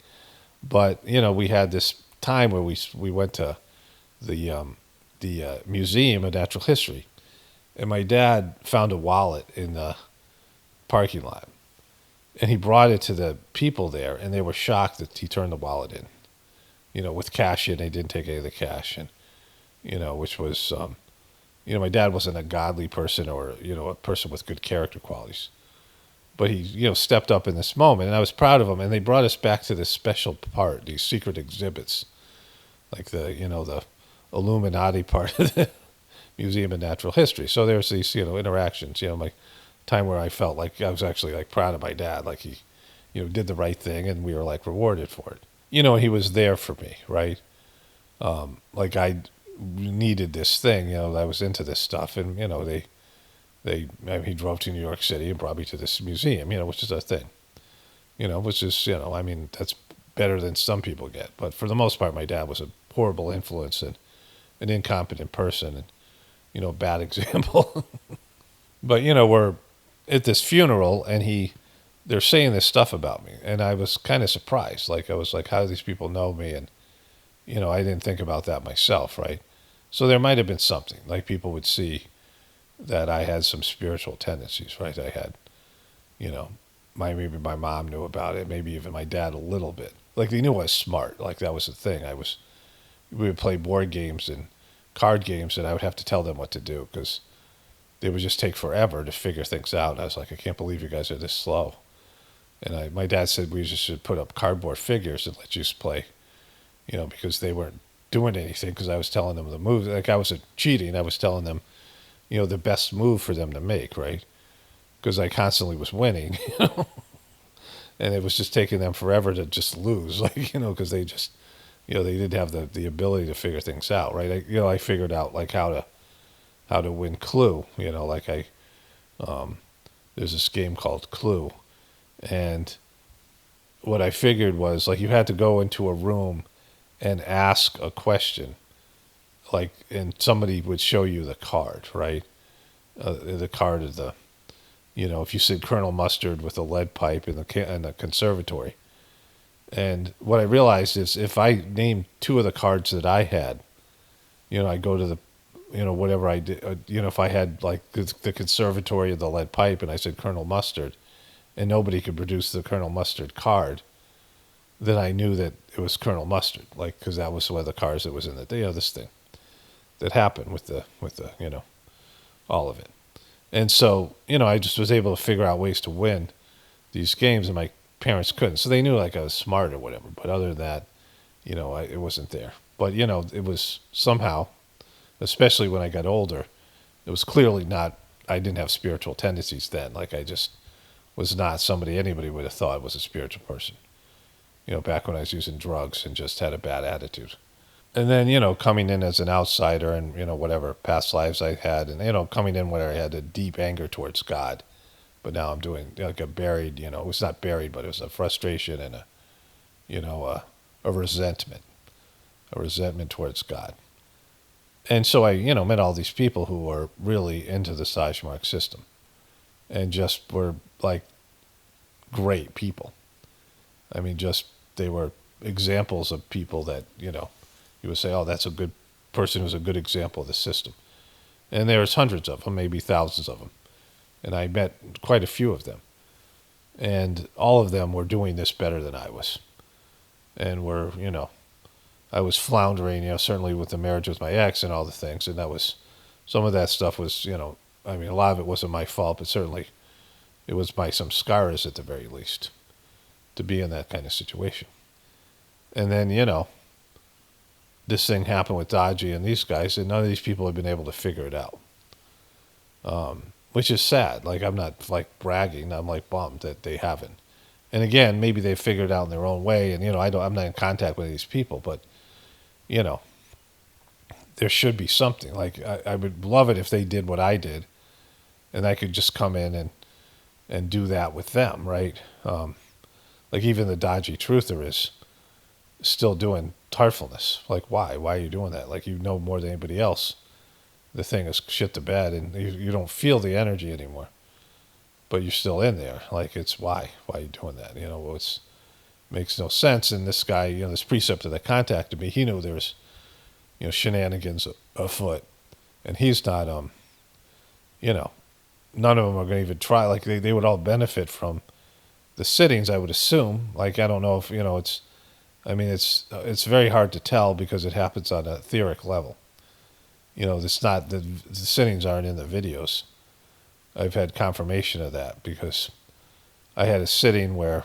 But, we had this time where we went to the Museum of Natural History. And my dad found a wallet in the parking lot. And he brought it to the people there, and they were shocked that he turned the wallet in, with cash in. They didn't take any of the cash. And, which was, my dad wasn't a godly person or, a person with good character qualities. But he, stepped up in this moment, and I was proud of him. And they brought us back to this special part, these secret exhibits, like the Illuminati part of the Museum of Natural History. So there's these, interactions, my time where I felt like I was actually like proud of my dad, like he, did the right thing, and we were like rewarded for it. He was there for me, right? Like I needed this thing, I was into this stuff, and he drove to New York City and brought me to this museum, which is a thing, which is, that's better than some people get. But for the most part, my dad was a horrible influence and an incompetent person, and bad example. But we're at this funeral, and they're saying this stuff about me, and I was kind of surprised. Like I was like, how do these people know me? And I didn't think about that myself, right? So there might have been something, like people would see that I had some spiritual tendencies, right? I had, maybe my mom knew about it, maybe even my dad a little bit. Like they knew I was smart. Like that was the thing. We would play board games and card games, and I would have to tell them what to do because they would just take forever to figure things out. And I was like, I can't believe you guys are this slow. And my dad said we just should put up cardboard figures and let you play, because they weren't doing anything because I was telling them the moves. Like I wasn't cheating. I was telling them, the best move for them to make, right? Because I constantly was winning, and it was just taking them forever to just lose, like, because they just, they didn't have the ability to figure things out, right? I figured out like how to win Clue, like there's this game called Clue, and what I figured was like you had to go into a room and ask a question, like, and somebody would show you the card, right? The card of the, if you said Colonel Mustard with a lead pipe in the conservatory. And what I realized is if I named two of the cards that I had, I go to the, whatever I did, if I had like the conservatory of the lead pipe and I said Colonel Mustard and nobody could produce the Colonel Mustard card, then I knew that it was Colonel Mustard, like, because that was one of the cards that was in the, this thing that happened with the, all of it. And so, I just was able to figure out ways to win these games, and my parents couldn't. So they knew like I was smart or whatever. But other than that, it wasn't there. But, it was somehow, especially when I got older, it was clearly not, I didn't have spiritual tendencies then. Like I just was not somebody anybody would have thought was a spiritual person. Back when I was using drugs and just had a bad attitude. And then, coming in as an outsider and, whatever past lives I had, and, coming in where I had a deep anger towards God. But now I'm doing like a buried, it was not buried, but it was a frustration and a resentment towards God. And so I, met all these people who were really into the Sahaj Marg system and just were like great people. I mean, they were examples of people that, you would say, oh, that's a good person who's a good example of the system. And there's hundreds of them, maybe thousands of them. And I met quite a few of them. And all of them were doing this better than I was. And were, I was floundering, certainly with the marriage with my ex and all the things. And some of that stuff was, a lot of it wasn't my fault, but certainly it was by some scars at the very least to be in that kind of situation. And then, this thing happened with Dodgy and these guys, and none of these people have been able to figure it out. Which is sad. Like, I'm not like bragging. I'm like bummed that they haven't. And again, maybe they figured it out in their own way. And, I'm not in contact with these people, but, there should be something. Like, I would love it if they did what I did and I could just come in and do that with them, right? Like even the Dodgy truther is still doing heartfulness. Like, why? Why are you doing that? Like, you know more than anybody else. The thing is shit to bed, and you don't feel the energy anymore. But you're still in there. Like, it's why? Why are you doing that? It makes no sense. And this guy, this preceptor that contacted me, he knew there was, shenanigans afoot. And he's not, none of them are going to even try. Like, they would all benefit from the sittings, I would assume. Like, I don't know if, it's very hard to tell because it happens on an etheric level. It's not, the sittings aren't in the videos. I've had confirmation of that because I had a sitting where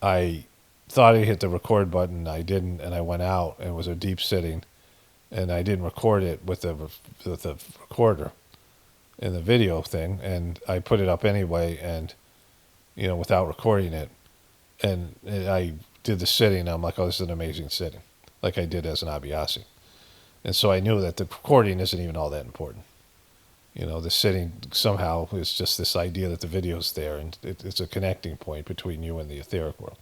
I thought I hit the record button, I didn't, and I went out, and it was a deep sitting, and I didn't record it with the recorder in the video thing, and I put it up anyway, and, without recording it, and I did the sitting, and I'm like, oh, this is an amazing sitting, like I did as an Abhyasi. And so I knew that the recording isn't even all that important. The sitting somehow is just this idea that the video's there, and it's a connecting point between you and the etheric world.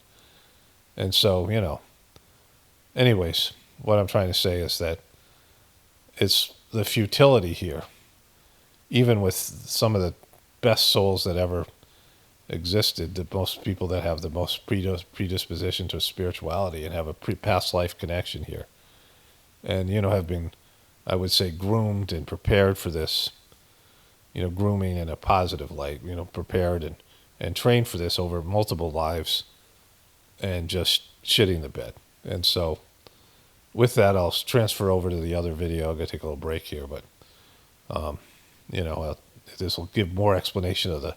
And so, anyways, what I'm trying to say is that it's the futility here, even with some of the best souls that ever existed, the most people that have the most predisposition to spirituality and have a past life connection here. And, have been, I would say, groomed and prepared for this, grooming in a positive light, prepared and trained for this over multiple lives and just shitting the bed. And so with that, I'll transfer over to the other video. I'm going to take a little break here, but, this will give more explanation of the,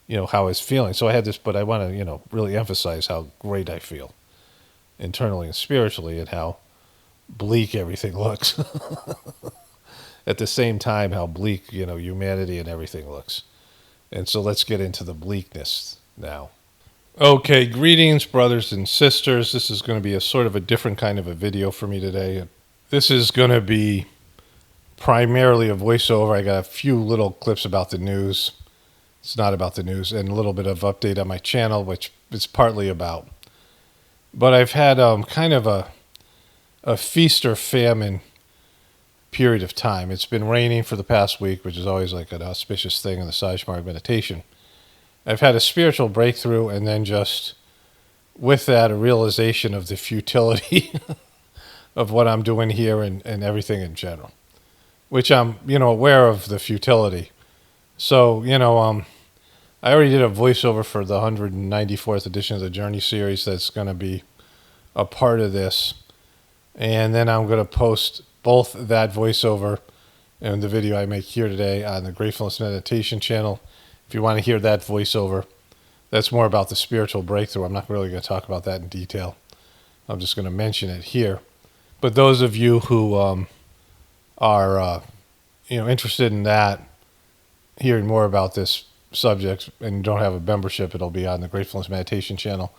how I was feeling. So I had this, but I want to, really emphasize how great I feel internally and spiritually and how bleak everything looks. At the same time, how bleak, humanity and everything looks. And so let's get into the bleakness now. Okay, greetings, brothers and sisters. This is going to be a sort of a different kind of a video for me today. This is going to be primarily a voiceover. I got a few little clips about the news. It's not about the news, and a little bit of update on my channel, which it's partly about. But I've had kind of a feast or famine period of time. It's been raining for the past week, which is always like an auspicious thing in the Sahaj Marg meditation. I've had a spiritual breakthrough, and then just with that, a realization of the futility of what I'm doing here and everything in general, which I'm, aware of the futility. So, I already did a voiceover for the 194th edition of the Journey series that's going to be a part of this. And then I'm going to post both that voiceover and the video I make here today on the Gratefullness meditation channel. If you want to hear that voiceover, that's more about the spiritual breakthrough. I'm not really going to talk about that in detail. I'm just going to mention it here. But those of you who are interested in that, hearing more about this subject, and don't have a membership, it'll be on the Gratefullness meditation channel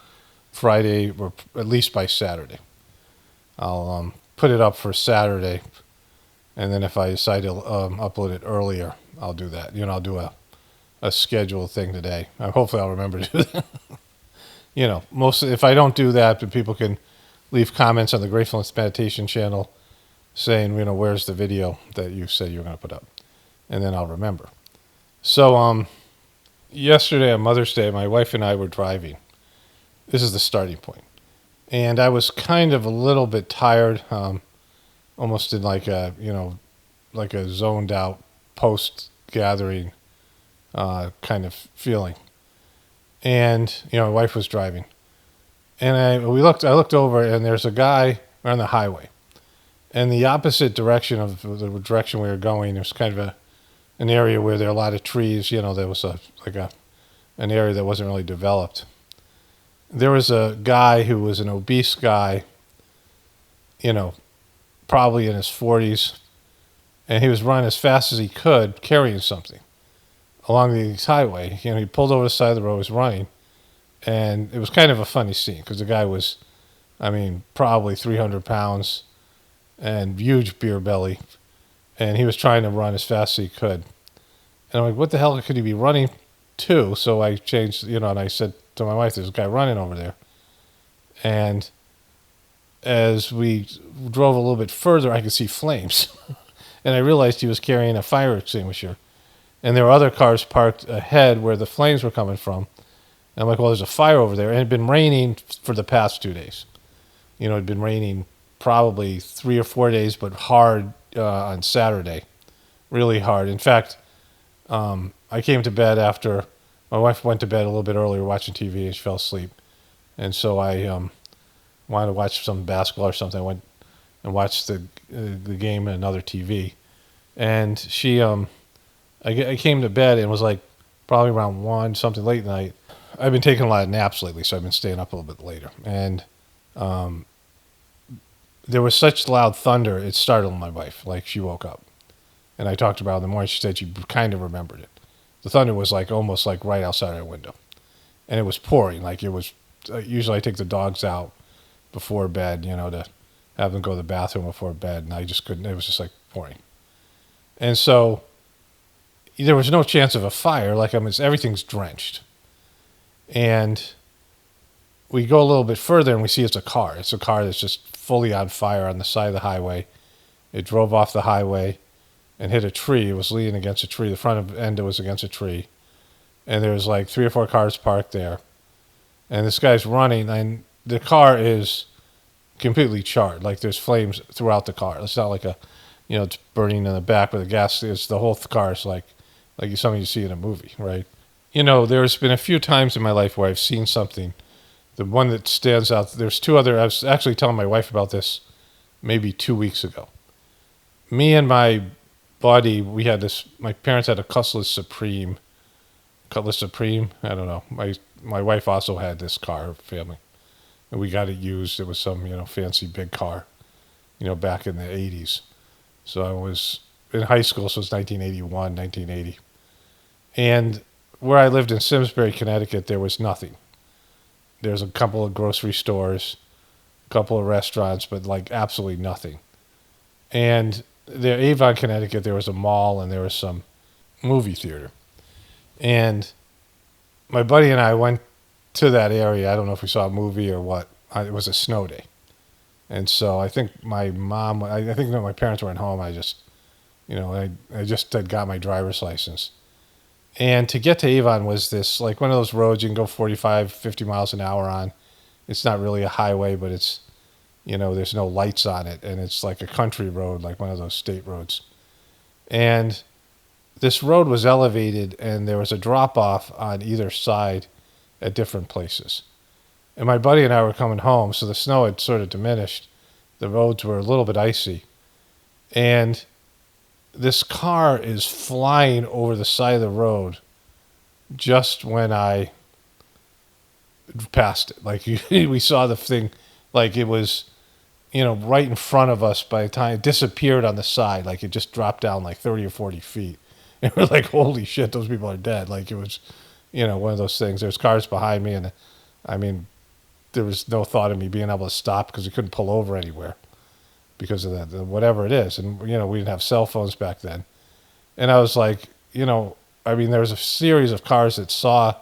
Friday, or at least by Saturday. I'll put it up for Saturday, and then if I decide to upload it earlier, I'll do that. I'll do a scheduled thing today. Hopefully I'll remember to do that. Mostly if I don't do that, then people can leave comments on the Gratefulness Meditation channel saying, where's the video that you said you were going to put up? And then I'll remember. So, yesterday on Mother's Day, my wife and I were driving. This is the starting point. And I was kind of a little bit tired, almost in like a zoned out post-gathering kind of feeling. And, my wife was driving. And I looked over, and there's a guy on the highway. And the opposite direction of the direction we were going, there's kind of an area where there are a lot of trees. There was an area that wasn't really developed. There was a guy who was an obese guy, probably in his 40s, and he was running as fast as he could, carrying something along the highway. He pulled over the side of the road, was running, and it was kind of a funny scene because the guy was, probably 300 pounds and huge beer belly, and he was trying to run as fast as he could. And I'm like, what the hell could he be running to? So I changed, and I said to my wife, there's a guy running over there. And as we drove a little bit further, I could see flames. And I realized he was carrying a fire extinguisher. And there were other cars parked ahead where the flames were coming from. And I'm like, well, there's a fire over there. And it had been raining for the past 2 days. It had been raining probably 3 or 4 days, but hard on Saturday. Really hard. In fact, I came to bed after my wife went to bed a little bit earlier watching TV, and she fell asleep. And so I wanted to watch some basketball or something. I went and watched the game on another TV. And I came to bed and it was like probably around 1, something late night. I've been taking a lot of naps lately, so I've been staying up a little bit later. And there was such loud thunder, it startled my wife. Like, she woke up. And I talked about it in the morning. She said she kind of remembered it. The thunder was almost right outside our window. And it was pouring. Like, it was, usually I take the dogs out before bed, to have them go to the bathroom before bed. And I just couldn't, it was just pouring. And so there was no chance of a fire. Everything's drenched. And we go a little bit further and we see it's a car. It's a car that's just fully on fire on the side of the highway. It drove off the highway and hit a tree. It was leaning against a tree. The front end was against a tree. And there was 3 or 4 cars parked there. And this guy's running, and the car is completely charred. There's flames throughout the car. It's not it's burning in the back, but the whole car is like something you see in a movie, right? There's been a few times in my life where I've seen something. The one that stands out, there's 2 other, I was actually telling my wife about this maybe 2 weeks ago. Me and my buddy, my parents had a Cutlass Supreme, I don't know. My wife also had this car, her family. And we got it used. It was some, fancy big car, back in the 80s. So I was in high school, so it was 1981, 1980. And where I lived in Simsbury, Connecticut, there was nothing. There's a couple of grocery stores, a couple of restaurants, but absolutely nothing. And there, Avon, Connecticut, there was a mall and there was some movie theater. And my buddy and I went to that area. I don't know if we saw a movie or what. It was a snow day. And so I think my mom, I think my parents weren't home. I just had got my driver's license. And to get to Avon was this, one of those roads you can go 45, 50 miles an hour on. It's not really a highway, but it's, there's no lights on it. And it's like a country road, like one of those state roads. And this road was elevated, and there was a drop-off on either side at different places. And my buddy and I were coming home, so the snow had sort of diminished. The roads were a little bit icy. And this car is flying over the side of the road just when I passed it. We saw the thing, it was, right in front of us by the time it disappeared on the side. It just dropped down 30 or 40 feet. And we're like, holy shit, those people are dead. It was, one of those things. There's cars behind me, and there was no thought of me being able to stop because we couldn't pull over anywhere. because of that, whatever it is. And, we didn't have cell phones back then. And I was like, I mean, there was a series of cars that saw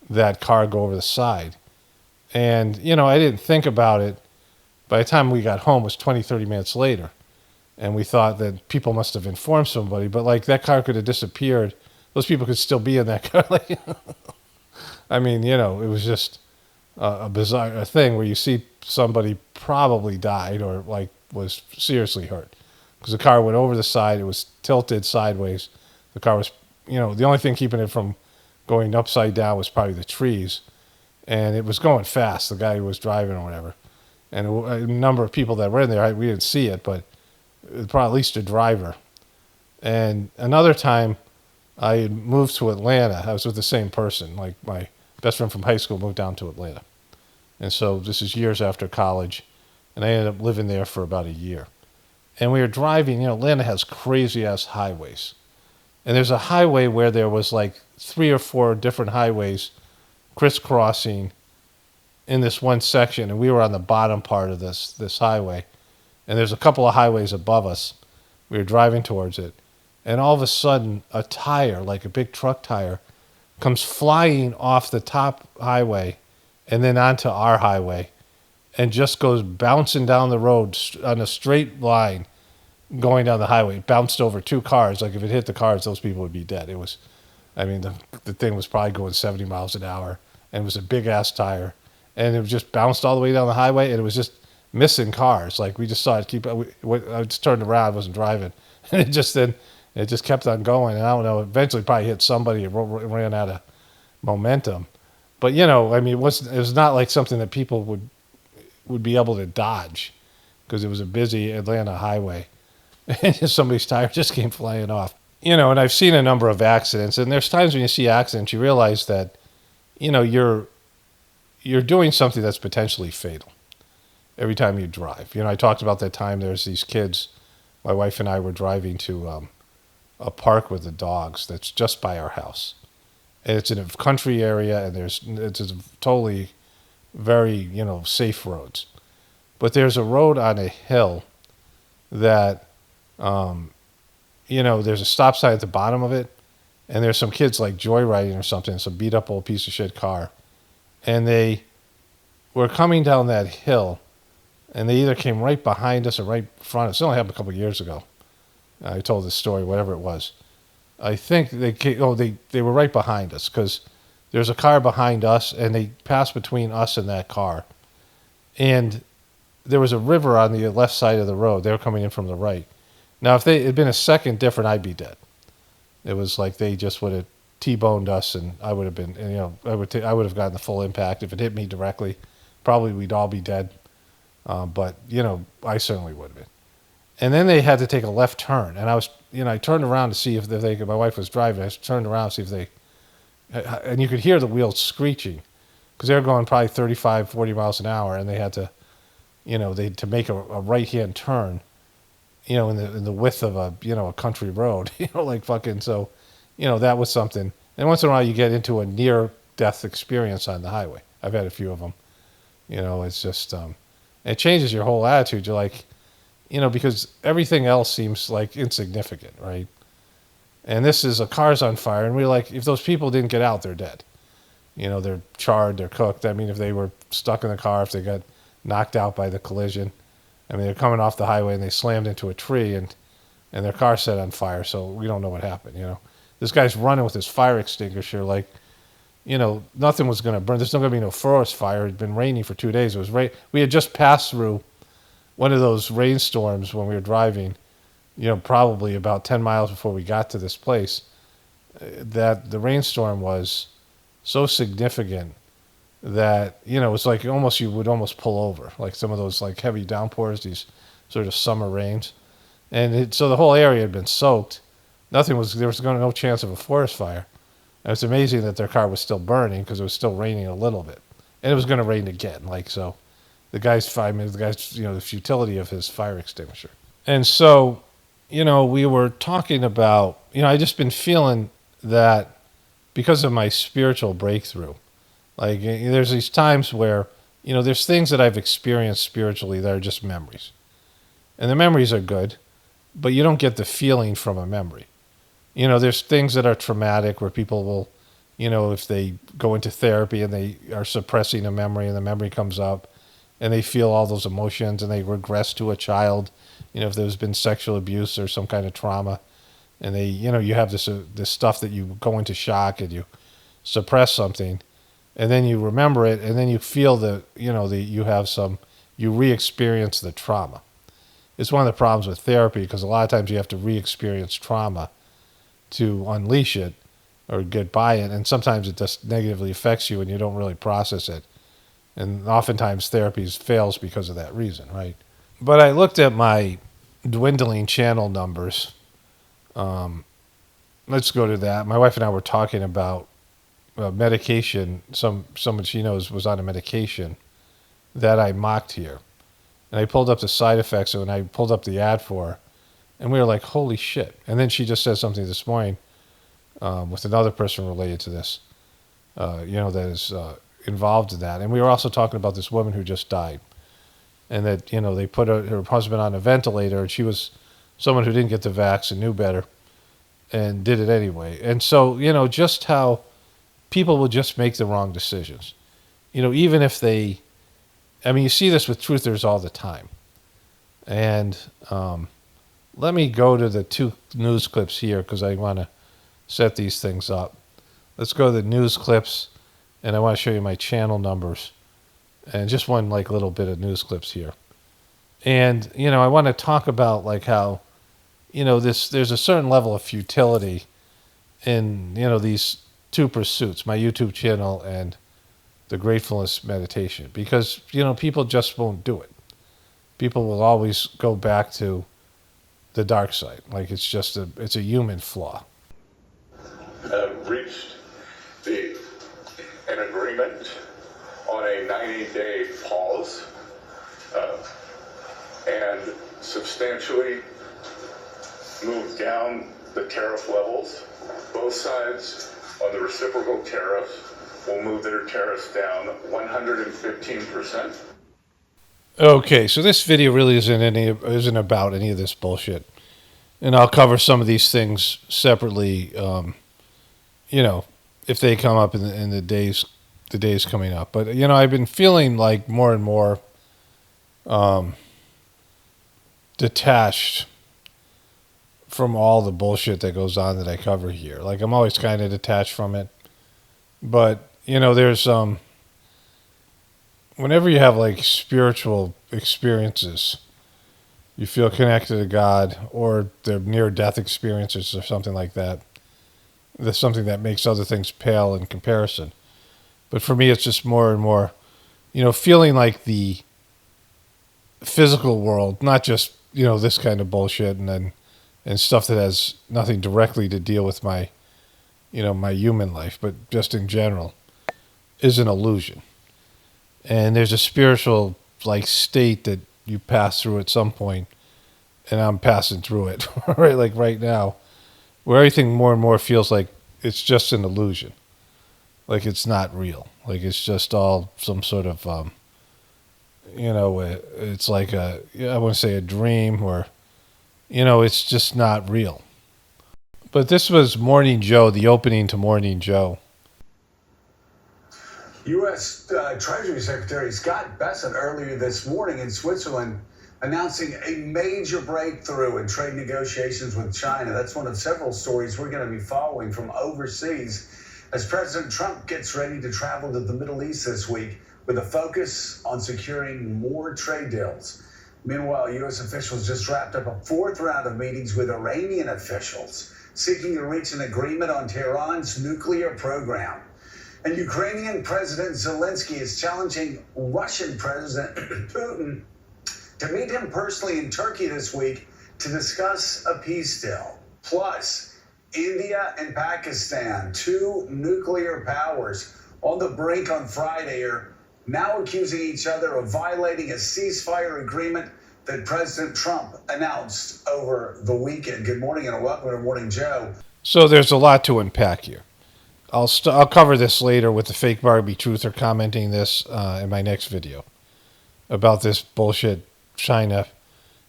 that car go over the side. And, I didn't think about it. By the time we got home, it was 20, 30 minutes later. And we thought that people must have informed somebody. But, like, that car could have disappeared. Those people could still be in that car. Like, I mean, it was just a bizarre thing where you see somebody probably died or, like, was seriously hurt. Because the car went over the side. It was tilted sideways. The car was, the only thing keeping it from going upside down was probably the trees. And it was going fast, the guy who was driving or whatever. And a number of people that were in there, we didn't see it, but probably at least a driver. And another time, I had moved to Atlanta. I was with the same person. Like, my best friend from high school moved down to Atlanta. And so this is years after college. And I ended up living there for about a year. And we were driving, Atlanta has crazy-ass highways. And there's a highway where there was like 3 or 4 different highways crisscrossing in this one section. And we were on the bottom part of this highway. And there's a couple of highways above us. We were driving towards it. And all of a sudden, a tire, like a big truck tire, comes flying off the top highway and then onto our highway and just goes bouncing down the road on a straight line going down the highway. It bounced over 2 cars. Like, if it hit the cars, those people would be dead. It was, I mean, the thing was probably going 70 miles an hour, and it was a big-ass tire. And it just bounced all the way down the highway, and it was just missing cars. Like, we just saw it I just turned around, I wasn't driving. And it just kept on going. And I don't know, eventually probably hit somebody and ran out of momentum. But, I mean, it was not like something that people would be able to dodge because it was a busy Atlanta highway. And somebody's tire just came flying off. And I've seen a number of accidents, and there's times when you see accidents, you realize that, you're doing something that's potentially fatal every time you drive. I talked about that time there's these kids, my wife and I were driving to a park with the dogs that's just by our house. And it's in a country area, and it's a totally very, safe roads. But there's a road on a hill that, there's a stop sign at the bottom of it, and there's some kids like joyriding or something, some beat up old piece of shit car. And they were coming down that hill, and they either came right behind us or right in front of us. It only happened a couple of years ago. I told this story, whatever it was. I think they were right behind us because there's a car behind us, and they passed between us and that car. And there was a river on the left side of the road. They were coming in from the right. Now, if they had been a second different, I'd be dead. It was like they just would have T-boned us, and I would have been, I would have gotten the full impact. If it hit me directly, probably we'd all be dead. But, I certainly would have been. And then they had to take a left turn. And I was, I turned around to see if my wife was driving. I turned around to see if and you could hear the wheels screeching because they were going probably 35, 40 miles an hour. And they had to, to make a right-hand turn, in the width of a country road, like fucking, so, that was something. And once in a while you get into a near-death experience on the highway. I've had a few of them. It's just, it changes your whole attitude. You're like, because everything else seems like insignificant, right? And this is a car's on fire, and we're like, if those people didn't get out, they're dead. They're charred, they're cooked. I mean, if they were stuck in the car, if they got knocked out by the collision, I mean, they're coming off the highway and they slammed into a tree and their car set on fire, so we don't know what happened, This guy's running with his fire extinguisher like, nothing was going to burn. There's not going to be no forest fire. It had been raining for 2 days. It was we had just passed through one of those rainstorms when we were driving, probably about 10 miles before we got to this place, that the rainstorm was so significant that, it's like you would almost pull over, like some of those like heavy downpours, these sort of summer rains. And so the whole area had been soaked. There was no chance of a forest fire. And it's amazing that their car was still burning because it was still raining a little bit. And it was going to rain again. Like, so the guy's the futility of his fire extinguisher. And so, we were talking about, I just been feeling that because of my spiritual breakthrough, like there's these times where, there's things that I've experienced spiritually that are just memories. And the memories are good, but you don't get the feeling from a memory. There's things that are traumatic where people will, if they go into therapy and they are suppressing a memory and the memory comes up and they feel all those emotions and they regress to a child, if there's been sexual abuse or some kind of trauma, and they, you have this stuff that you go into shock and you suppress something, and then you remember it, and then you feel you re-experience the trauma. It's one of the problems with therapy, because a lot of times you have to re-experience trauma to unleash it or get by it, and sometimes it just negatively affects you and you don't really process it. And oftentimes therapy fails because of that reason, right? But I looked at my dwindling channel numbers. Let's go to that. My wife and I were talking about medication. Someone she knows was on a medication that I mocked here. And I pulled up the side effects and I pulled up the ad for her. And we were like, holy shit. And then she just said something this morning with another person related to this, that is involved in that. And we were also talking about this woman who just died. And that, they put her husband on a ventilator, and she was someone who didn't get the vax and knew better and did it anyway. And so, just how people will just make the wrong decisions. Even if you see this with truthers all the time. And let me go to the 2 news clips here because I want to set these things up. Let's go to the news clips, and I want to show you my channel numbers. And just one little bit of news clips here. And, I want to talk about how, there's a certain level of futility in, these 2 pursuits, my YouTube channel and the Gratefullness meditation, because, people just won't do it. People will always go back to the dark side. It's a human flaw. Reached an agreement on a 90-day pause and substantially moved down the tariff levels. Both sides on the reciprocal tariffs will move their tariffs down 115%. Okay, so this video really isn't about any of this bullshit, and I'll cover some of these things separately. If they come up in the days coming up. But I've been feeling more and more detached from all the bullshit that goes on that I cover here. I'm always kind of detached from it, but there's whenever you have spiritual experiences, you feel connected to God, or the near-death experiences or something like that. That's something that makes other things pale in comparison. But for me, it's just more and more, feeling like the physical world, not just, this kind of bullshit and stuff that has nothing directly to deal with my, my human life, but just in general, is an illusion. And there's a spiritual state that you pass through at some point, and I'm passing through it right, right now, where everything more and more feels like it's just an illusion, it's not real, it's just all some sort of it's I want to say a dream, or it's just not real. But this was Morning Joe, the opening to Morning Joe. U.S. Treasury Secretary Scott Bessent earlier this morning in Switzerland announcing a major breakthrough in trade negotiations with China. That's one of several stories we're going to be following from overseas as President Trump gets ready to travel to the Middle East this week with a focus on securing more trade deals. Meanwhile, U.S. officials just wrapped up a 4th round of meetings with Iranian officials seeking to reach an agreement on Tehran's nuclear program. And Ukrainian President Zelensky is challenging Russian President Putin to meet him personally in Turkey this week to discuss a peace deal. Plus, India and Pakistan, 2 nuclear powers on the brink on Friday, are now accusing each other of violating a ceasefire agreement that President Trump announced over the weekend. Good morning and welcome to Morning Joe. So there's a lot to unpack here. I'll cover this later with the fake Barbie truther commenting this in my next video about this bullshit China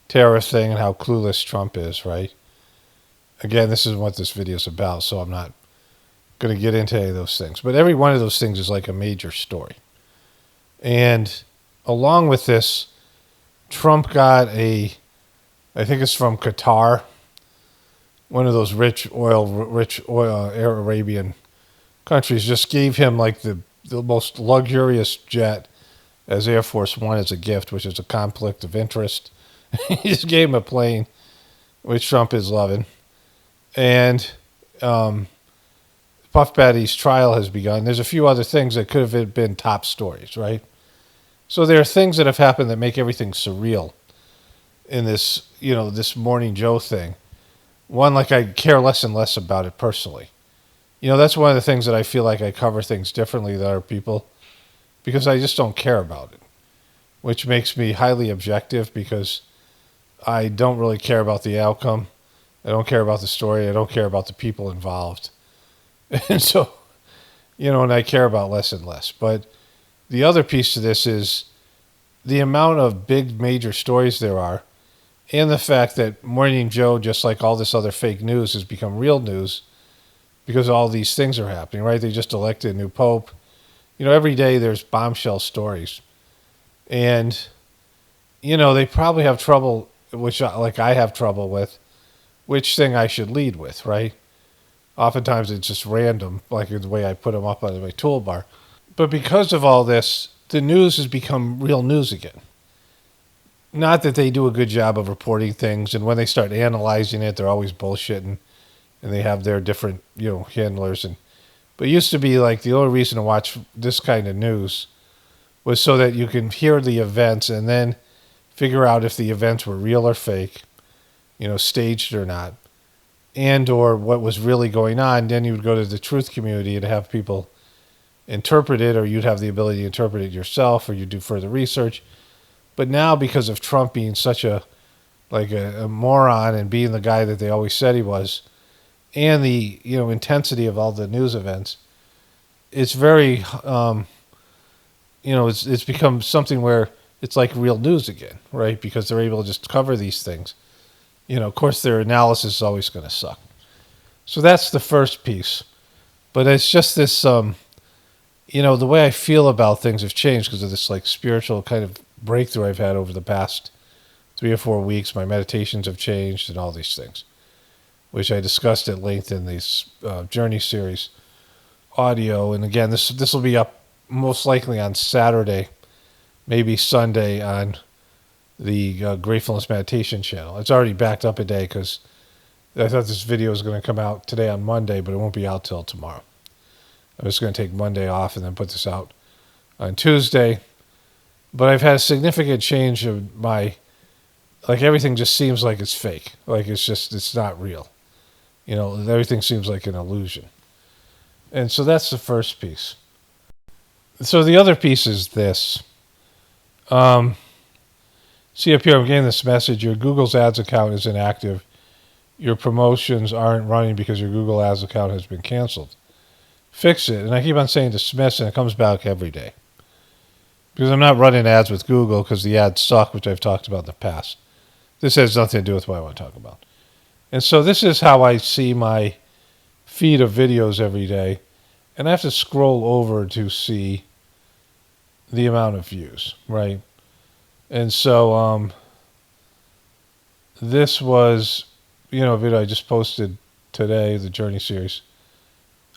terrorist thing and how clueless Trump is, right? Again, this isn't what this video is about, so I'm not going to get into any of those things. But every one of those things is like a major story. And along with this, Trump got I think it's from Qatar, one of those rich oil Arabian countries, just gave him like the most luxurious jet as Air Force One as a gift, which is a conflict of interest. He just gave him a plane, which Trump is loving. And Puff Daddy's trial has begun. There's a few other things that could have been top stories, right? So there are things that have happened that make everything surreal in this, this Morning Joe thing. One, like I care less and less about it personally. That's one of the things that I feel like I cover things differently than other people because I just don't care about it, which makes me highly objective because I don't really care about the outcome. I don't care about the story. I don't care about the people involved. And so, and I care about less and less. But the other piece to this is the amount of big major stories there are and the fact that Morning Joe, just like all this other fake news, has become real news because all these things are happening, right? They just elected a new pope. Every day there's bombshell stories. And, they probably have trouble, which like I have trouble with, which thing I should lead with, right? Oftentimes it's just random, like the way I put them up on my toolbar. But because of all this, the news has become real news again. Not that they do a good job of reporting things, and when they start analyzing it, they're always bullshitting, and they have their different, handlers. But it used to be like the only reason to watch this kind of news was so that you can hear the events and then figure out if the events were real or fake, staged or not, and or what was really going on. Then you would go to the truth community and have people interpret it, or you'd have the ability to interpret it yourself, or you do further research. But now, because of Trump being such a moron and being the guy that they always said he was, and the intensity of all the news events, it's very it's become something where it's like real news again, right? Because they're able to just cover these things. Of course, their analysis is always going to suck. So that's the first piece. But it's just this, the way I feel about things have changed because of this like spiritual kind of breakthrough I've had over the past 3 or 4 weeks. My meditations have changed and all these things, which I discussed at length in this Journey series audio. And again, this will be up most likely on Saturday, maybe Sunday on the Gratefullness meditation channel. It's already backed up a day because I thought this video was going to come out today on Monday, but it won't be out till tomorrow. I'm just going to take Monday off and then put this out on Tuesday. But I've had a significant change of everything just seems like it's fake. Like it's not real. Everything seems like an illusion. And so that's the first piece. So the other piece is this. See up here, I'm getting this message. Your Google's ads account is inactive. Your promotions aren't running because your Google ads account has been canceled. Fix it. And I keep on saying dismiss, and it comes back every day. Because I'm not running ads with Google because the ads suck, which I've talked about in the past. This has nothing to do with what I want to talk about. And so this is how I see my feed of videos every day. And I have to scroll over to see the amount of views, right? And so this was, a video I just posted today, the Journey series.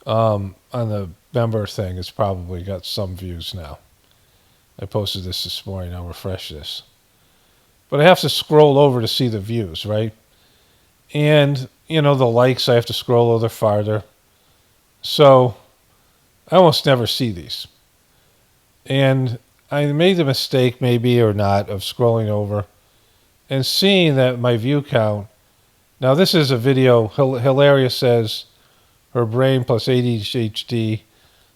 On the member thing, it's probably got some views now. I posted this morning. I'll refresh this. But I have to scroll over to see the views, right? And, the likes, I have to scroll over farther. So I almost never see these. And I made the mistake, maybe or not, of scrolling over and seeing that my view count. Now, this is a video. Hilaria says her brain plus ADHD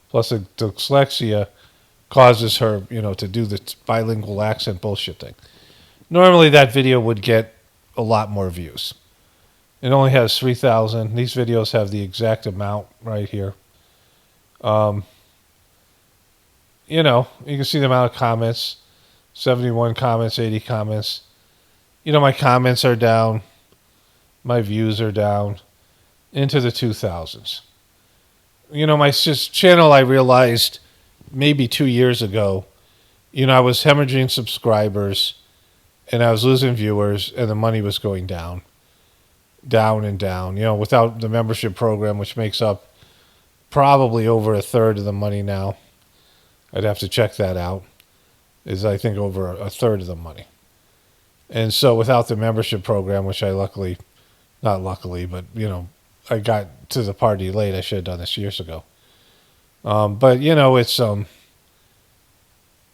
plus a dyslexia causes her, to do the bilingual accent bullshit thing. Normally, that video would get a lot more views. It only has 3,000. These videos have the exact amount right here. You can see the amount of comments. 71 comments, 80 comments. my comments are down, my views are down into the 2000s. My channel, I realized maybe 2 years ago, I was hemorrhaging subscribers and I was losing viewers and the money was going down, down and down. Without the membership program, which makes up probably over a third of the money now. I'd have to check that out. Is I think over a third of the money. And so without the membership program, which I not luckily, but I got to the party late. I should have done this years ago. But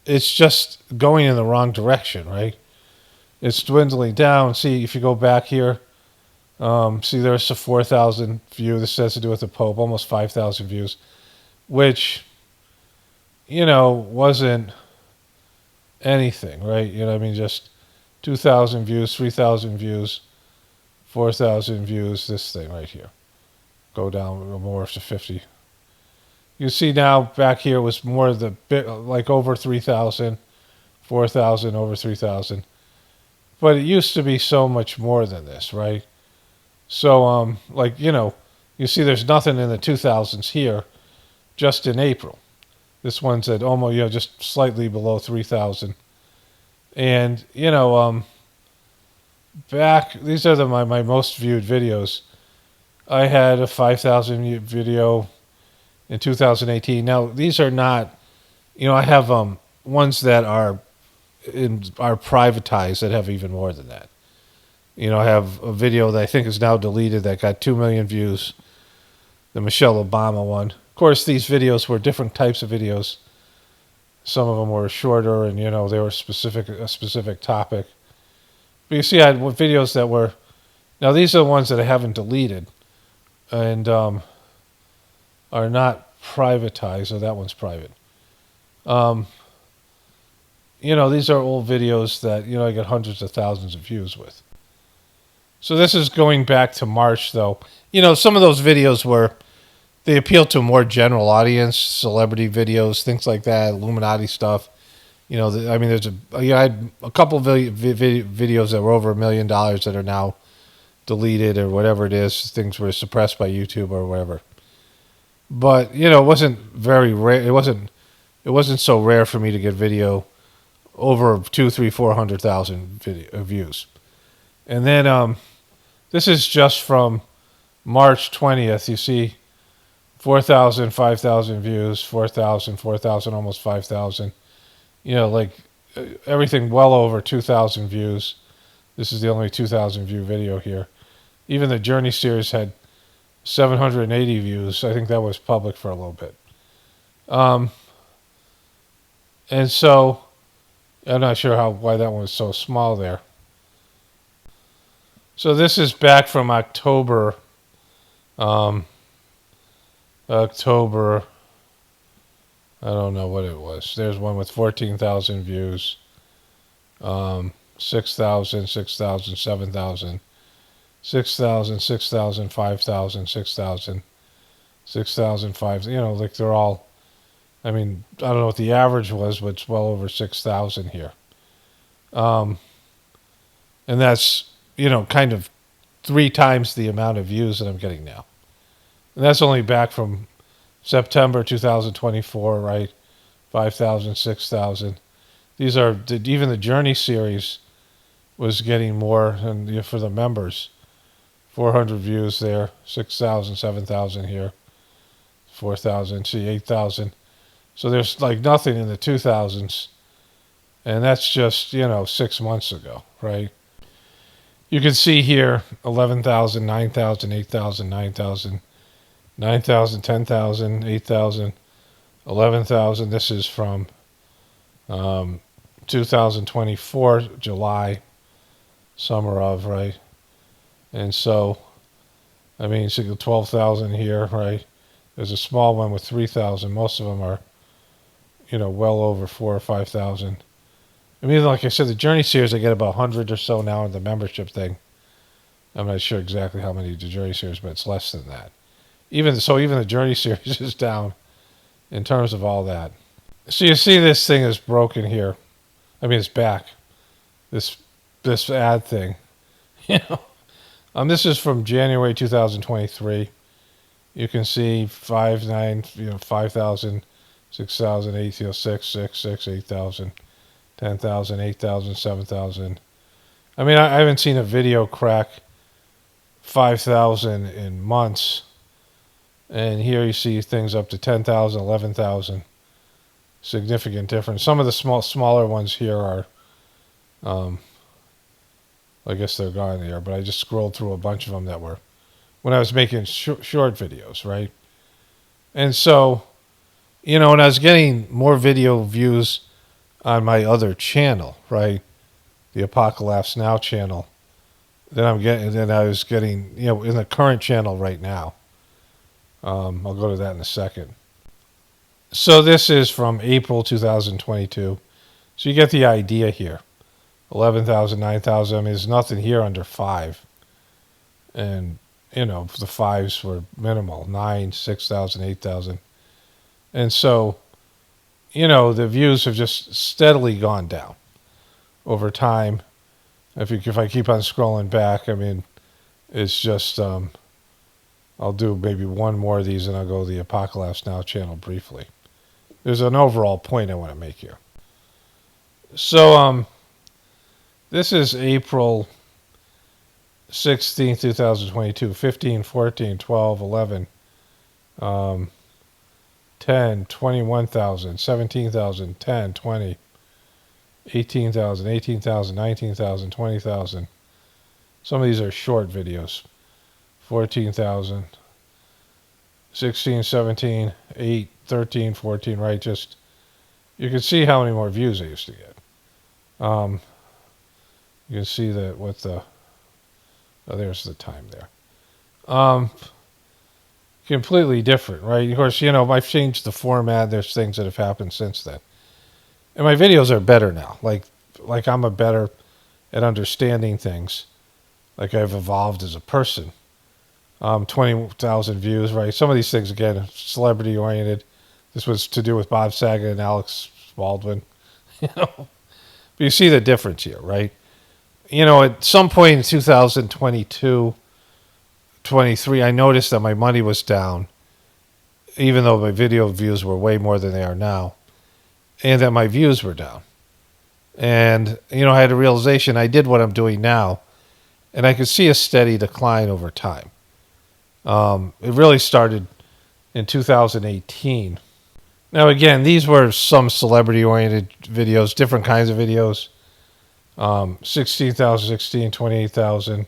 it's just going in the wrong direction, right? It's dwindling down. See, if you go back here, see there's a 4,000 view. This has to do with the Pope, almost 5,000 views, which, wasn't anything, right? Just 2,000 views, 3,000 views, 4,000 views, this thing right here. Go down more to 50. You see now back here was more of the like over 3,000, 4,000, over 3,000. But it used to be so much more than this, right? So, you see there's nothing in the 2000s here, just in April. This one's at almost, just slightly below 3,000. And, back, these are my most viewed videos. I had a 5,000 video in 2018. Now, these are not, I have ones that are privatized that have even more than that. I have a video that I think is now deleted that got 2 million views, the Michelle Obama one. Of course, these videos were different types of videos. Some of them were shorter and, they were a specific topic. But you see, I had videos that were, now these are the ones that I haven't deleted and are not privatized. So that one's private. These are old videos that, I get hundreds of thousands of views with. So this is going back to March, though. Some of those videos they appeal to a more general audience, celebrity videos, things like that, Illuminati stuff. There's I had a couple of videos that were over $1 million that are now deleted or whatever it is. Things were suppressed by YouTube or whatever. But, it wasn't very rare. It wasn't so rare for me to get video over 200,000, 300,000, 400,000 views. And then this is just from March 20th. You see 4,000, 5,000 views, 4,000, 4,000, almost 5,000. Everything well over 2,000 views. This is the only 2,000 view video here. Even the Journey series had 780 views. I think that was public for a little bit. And so, I'm not sure why that one was so small there. So this is back from October. I don't know what it was. There's one with 14,000 views. 6,000, 6,000, 7,000, 6,000, 6,000, 5,000, 6,000, 6,000, 5,000. They're all, I don't know what the average was, but it's well over 6,000 here. And that's, kind of 3 times the amount of views that I'm getting now. And that's only back from September 2024, right? 5,000, 6,000. These are, even the Journey series was getting more, and for the members, 400 views there, 6,000, 7,000 here, 4,000, see 8,000. So there's nothing in the 2000s, and that's just, 6 months ago, right? You can see here 11,000, 9,000, 8,000, 9,000, 9,000, 10,000, 8,000, 11,000. This is from 2024, July, summer of, right? And so, so 12,000 here, right? There's a small one with 3,000. Most of them are, well over 4,000 or 5,000. Like I said, the Journey series, I get about 100 or so now in the membership thing. I'm not sure exactly how many the Journey series, but it's less than that. Even the Journey series is down in terms of all that. So you see this thing is broken here. It's back. This this ad thing. You know, this is from January 2023. You can see 5, 9, 5,000, 6,000, 8, 6, 6, 6, 8,000, 10,000, 8,000, 7,000. I mean, I haven't seen a video crack 5,000 in months. And here you see things up to 10,000, 11,000. Significant difference. Some of the smaller ones here are, I guess they're gone there, but I just scrolled through a bunch of them that were when I was making short videos, right? And so, when I was getting more video views on my other channel, right, the Apocalaughs Now channel, than I was getting, in the current channel right now. I'll go to that in a second. So this is from April 2022. So you get the idea here. 11,000, 9,000. I mean, there's nothing here under 5. And, the 5s were minimal. 9, 6,000, 8,000. And so, the views have just steadily gone down over time. If I keep on scrolling back, I mean, it's just, I'll do maybe one more of these and I'll go to the Apocalaughs Now channel briefly. There's an overall point I want to make here. So, this is April 16, 2022, 15, 14, 12, 11, 10, 21,000, 17,000, 10, 20, 18,000, 18,000, 19,000, 20,000. Some of these are short videos. 14,000, 16, 17, 8, 13, 14, right? Just, you can see how many more views I used to get. You can see that there's the time there. Completely different, right? Of course, I've changed the format. There's things that have happened since then. And my videos are better now. Like I'm better at understanding things. Like I've evolved as a person. 20,000 views, right? Some of these things, again, celebrity oriented. This was to do with Bob Saget and Alex Baldwin. But you see the difference here, right? At some point in 2022, 23, I noticed that my money was down, even though my video views were way more than they are now, and that my views were down. And, I had a realization I did what I'm doing now, and I could see a steady decline over time. It really started in 2018. Now, again, these were some celebrity-oriented videos, different kinds of videos. 16,000, 16, 28,000,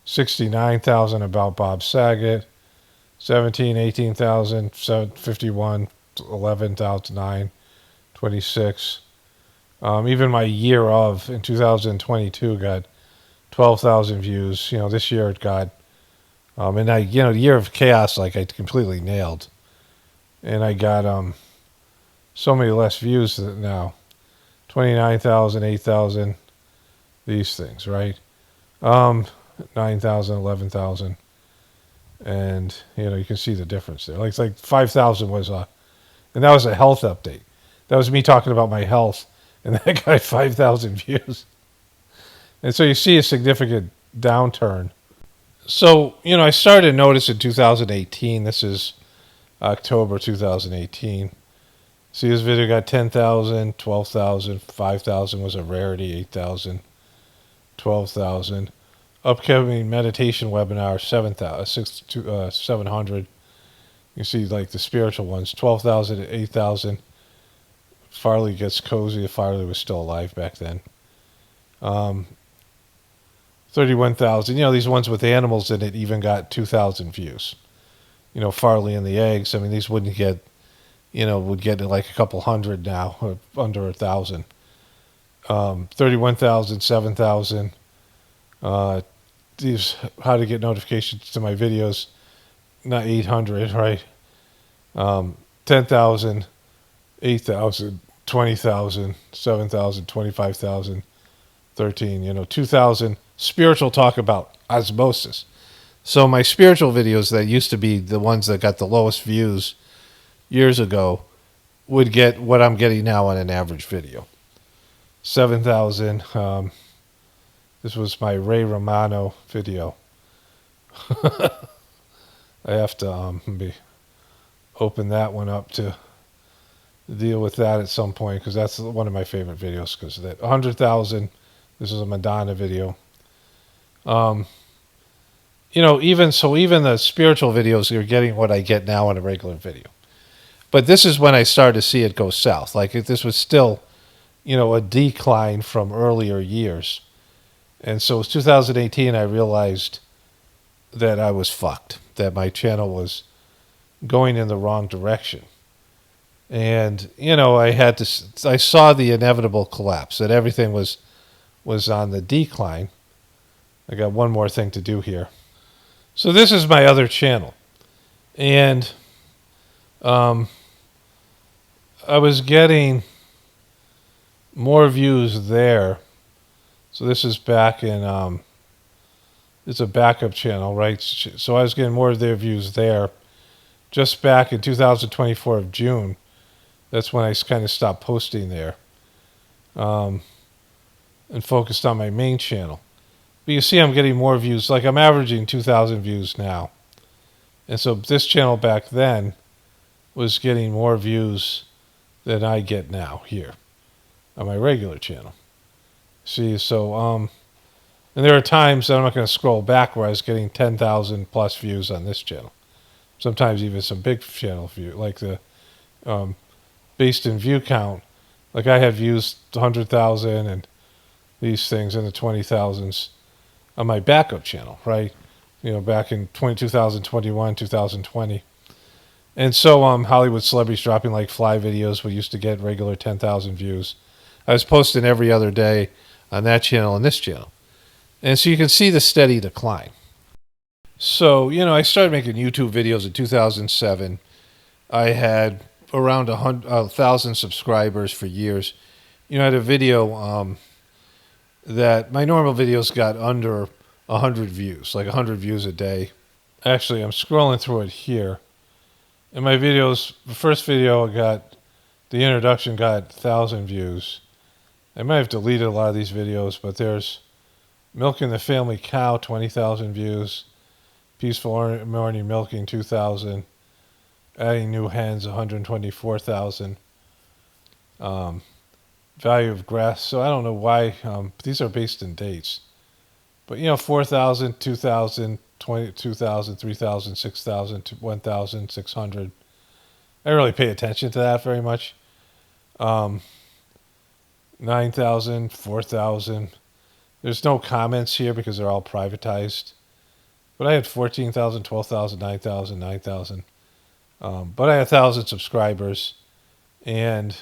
69,000 about Bob Saget, 17, 18,000, 51, 11,000, 9, 26. Even my year of, in 2022, got 12,000 views. This year it got, and the year of chaos, I completely nailed. And I got so many less views now. 29,000, 8,000, these things, right? 9,000, 11,000. And, you can see the difference there. Like 5,000 was and that was a health update. That was me talking about my health, and that got 5,000 views. And so you see a significant downturn. So, I started to notice in 2018, this is October 2018. See, this video got 10,000, 12,000, 5,000 was a rarity, 8,000, 12,000. Upcoming meditation webinar, 700. You see, the spiritual ones, 12,000, 8,000. Farley gets cozy. Farley was still alive back then. 31,000. These ones with animals in it even got 2,000 views. Farley and the eggs. I mean, these wouldn't get, would get like a couple hundred now, or under 1,000. 31,000, 7,000. These how to get notifications to my videos, not 800, right? 10,000, 8,000, 20,000, 7,000, 25,000, 13, 2,000. Spiritual talk about osmosis. So my spiritual videos that used to be the ones that got the lowest views years ago would get what I'm getting now on an average video. 7,000. This was my Ray Romano video. I have to maybe open that one up to deal with that at some point, because that's one of my favorite videos, because that 100,000, this is a Madonna video. Even the spiritual videos, you're getting what I get now in a regular video. But this is when I started to see it go south. Like, this was still, a decline from earlier years. And so it was 2018, I realized that I was fucked, that my channel was going in the wrong direction. And, I saw the inevitable collapse, that everything was on the decline. I got one more thing to do here. So this is my other channel. And I was getting more views there. So this is back in, it's a backup channel, right? So I was getting more of their views there. Just back in 2024 of June, that's when I kind of stopped posting there, and focused on my main channel. But you see I'm getting more views. Like, I'm averaging 2,000 views now. And so this channel back then was getting more views than I get now here on my regular channel. See, so, and there are times that I'm not going to scroll back where I was getting 10,000 plus views on this channel. Sometimes even some big channel view, like the, based in view count. Like, I had views 100,000 and these things in the 20,000s on my backup channel, right? Back in 2021, 2020. And so Hollywood celebrities dropping like fly videos, we used to get regular 10,000 views. I was posting every other day on that channel and this channel. And so you can see the steady decline. So, I started making YouTube videos in 2007. I had around 1,000 subscribers for years. I had a video that my normal videos got under 100 views, like 100 views a day. Actually, I'm scrolling through it here. In my videos, the first video the introduction got 1,000 views. I might have deleted a lot of these videos, but there's Milking the Family Cow, 20,000 views. Peaceful Morning Milking, 2,000. Adding New Hens, 124,000. Value of Grass. So I don't know why. These are based in dates. But, 4,000, 2,000, 2,000, 3,000, 6,000, 1,600. I don't really pay attention to that very much. 9,000, 4,000. There's no comments here because they're all privatized. But I had 14,000, 12,000, 9,000, 9,000. But I had 1,000 subscribers. And,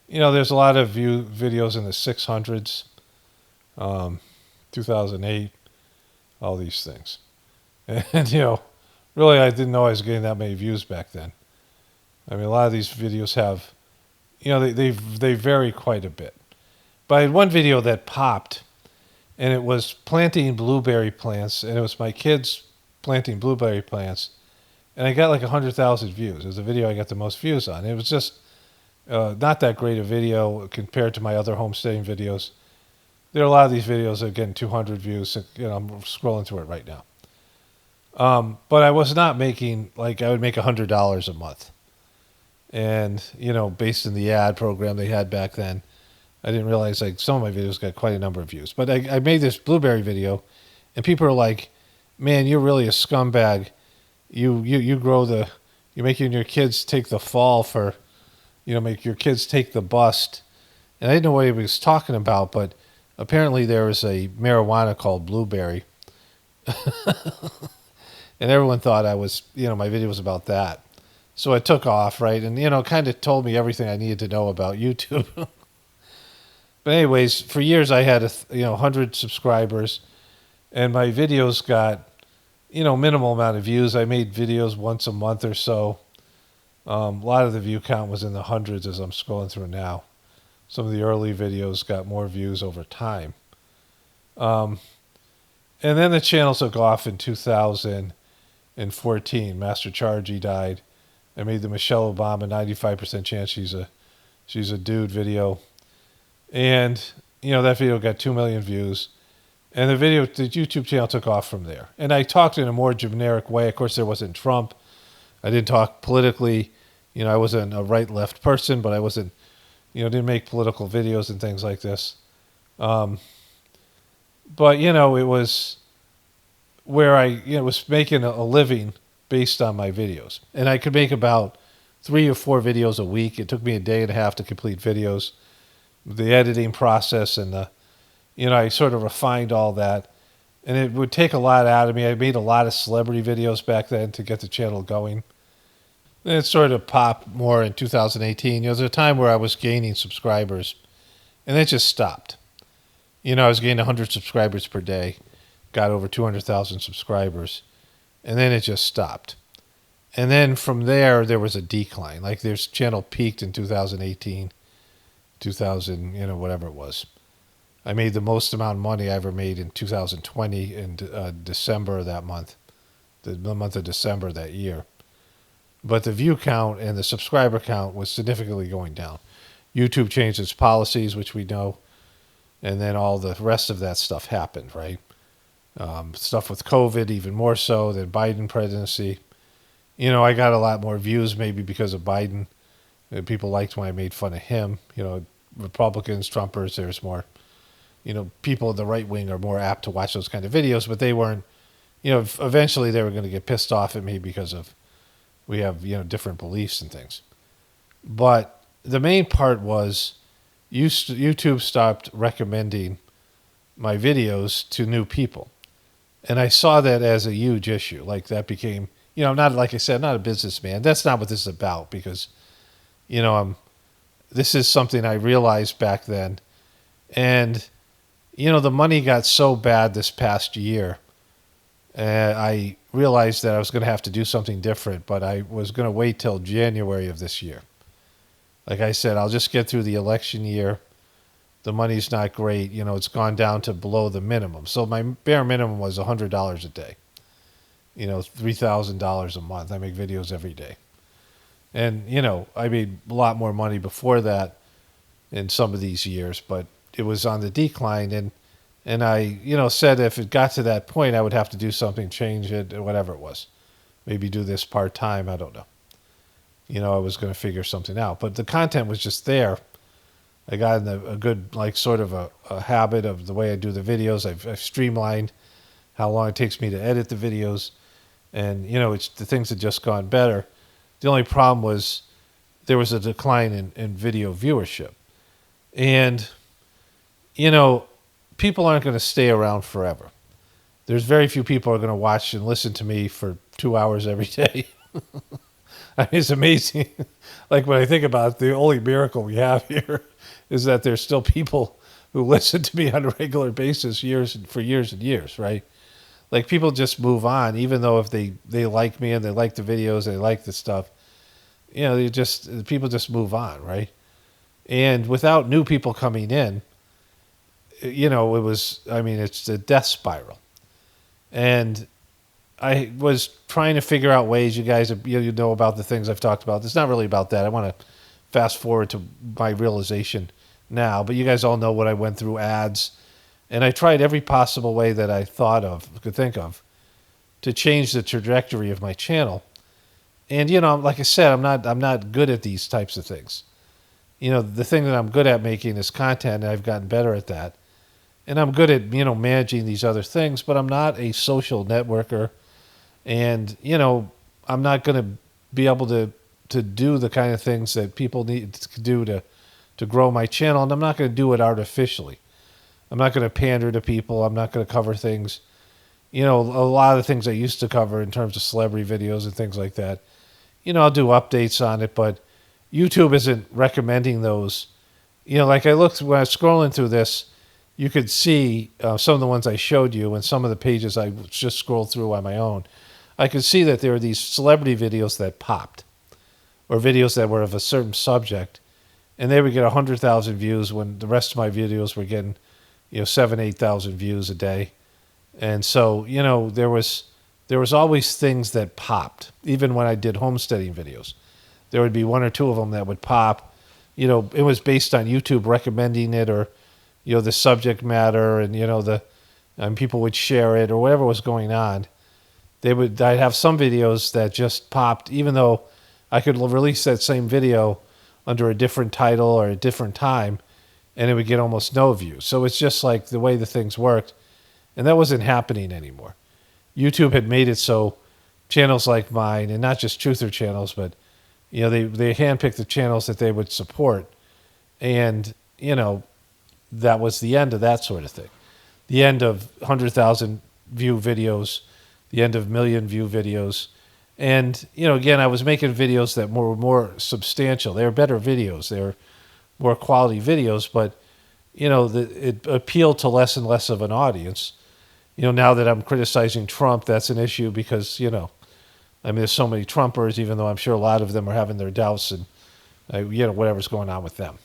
there's a lot of videos in the 600s. 2008. All these things. And, really I didn't know I was getting that many views back then. I mean, a lot of these videos have, they vary quite a bit. But I had one video that popped, and it was planting blueberry plants, and it was my kids planting blueberry plants, and I got like 100,000 views. It was the video I got the most views on. It was just not that great a video compared to my other homesteading videos. There are a lot of these videos that are getting 200 views. I'm scrolling through it right now. But I was not making, I would make $100 a month. And, based on the ad program they had back then, I didn't realize, some of my videos got quite a number of views. But I made this blueberry video, and people are like, man, you're really a scumbag. You're making your kids take the fall for, make your kids take the bust. And I didn't know what he was talking about, but apparently there was a marijuana called blueberry. And everyone thought I was, my video was about that. So I took off, right? And, kind of told me everything I needed to know about YouTube. But anyways, for years I had 100 subscribers, and my videos got, minimal amount of views. I made videos once a month or so. A lot of the view count was in the hundreds as I'm scrolling through now. Some of the early videos got more views over time. And then the channel took off in 2014. Master Chargy died. I made the Michelle Obama 95% chance she's a dude video. And, that video got 2 million views. And the YouTube channel took off from there. And I talked in a more generic way. Of course, there wasn't Trump. I didn't talk politically. I wasn't a right-left person, but I wasn't, didn't make political videos and things like this. But, it was where I was making a living based on my videos. And I could make about 3 or 4 videos a week. It took me a day and a half to complete videos. The editing process and I sort of refined all that. And it would take a lot out of me. I made a lot of celebrity videos back then to get the channel going. And it sort of popped more in 2018. There was a time where I was gaining subscribers, and it just stopped. I was gaining 100 subscribers per day, got over 200,000 subscribers, and then it just stopped. And then from there was a decline. Like this channel peaked in 2018, 2000, whatever it was. I made the most amount of money I ever made in 2020 in December of that month, the month of December that year. But the view count and the subscriber count was significantly going down. YouTube changed its policies, which we know, and then all the rest of that stuff happened, right? Stuff with COVID, even more so than Biden presidency. I got a lot more views maybe because of Biden. People liked when I made fun of him. Republicans, Trumpers, there's more, people in the right wing are more apt to watch those kind of videos, but they weren't, eventually they were going to get pissed off at me because of, we have, different beliefs and things. But the main part was YouTube stopped recommending my videos to new people. And I saw that as a huge issue. Like that became, not, like I said, not a businessman. That's not what this is about because, this is something I realized back then. And, the money got so bad this past year. I realized that I was going to have to do something different, but I was going to wait till January of this year. Like I said, I'll just get through the election year. The money's not great. It's gone down to below the minimum. So my bare minimum was $100 a day. $3,000 a month. I make videos every day. And, I made a lot more money before that in some of these years, but it was on the decline. And I, said if it got to that point, I would have to do something, change it, or whatever it was. Maybe do this part-time. I don't know. I was going to figure something out. But the content was just there. I got in a good, sort of a habit of the way I do the videos. I've streamlined how long it takes me to edit the videos. And, it's the things have just gone better. The only problem was there was a decline in video viewership. And, people aren't going to stay around forever. There's very few people who are going to watch and listen to me for 2 hours every day. I mean, it's amazing. Like when I think about it, the only miracle we have here is that there's still people who listen to me on a regular basis for years and years, right? Like people just move on, even though if they like me and they like the videos, they like the stuff, people just move on, right? And without new people coming in, it's the death spiral. And I was trying to figure out ways, you guys, know about the things I've talked about. It's not really about that. I want to fast forward to my realization now, but you guys all know what I went through, ads. And I tried every possible way that I could think of to change the trajectory of my channel. And, like I said, I'm not good at these types of things. The thing that I'm good at making is content, and I've gotten better at that. And I'm good at, managing these other things, but I'm not a social networker. And, I'm not going to be able to do the kind of things that people need to do to grow my channel. And I'm not going to do it artificially. I'm not going to pander to people. I'm not going to cover things. A lot of the things I used to cover in terms of celebrity videos and things like that. I'll do updates on it, but YouTube isn't recommending those. Like I looked when I was scrolling through this, you could see some of the ones I showed you and some of the pages I just scrolled through on my own. I could see that there were these celebrity videos that popped, or videos that were of a certain subject, and they would get 100,000 views when the rest of my videos were getting 7,000-8,000 views a day. And so there was always things that popped. Even when I did homesteading videos, there would be 1 or 2 of them that would pop. It was based on YouTube recommending it, or the subject matter, and and people would share it or whatever was going on. I'd have some videos that just popped, even though I could release that same video under a different title or a different time, and it would get almost no views. So it's just like the way the things worked, and that wasn't happening anymore. YouTube had made it so channels like mine, and not just truther channels, but they handpicked the channels that they would support, and that was the end of that sort of thing. The end of 100,000 view videos, the end of million view videos. And, again, I was making videos that were more substantial. They were better videos. They were more quality videos, but, it appealed to less and less of an audience. Now that I'm criticizing Trump, that's an issue because, there's so many Trumpers, even though I'm sure a lot of them are having their doubts and, whatever's going on with them.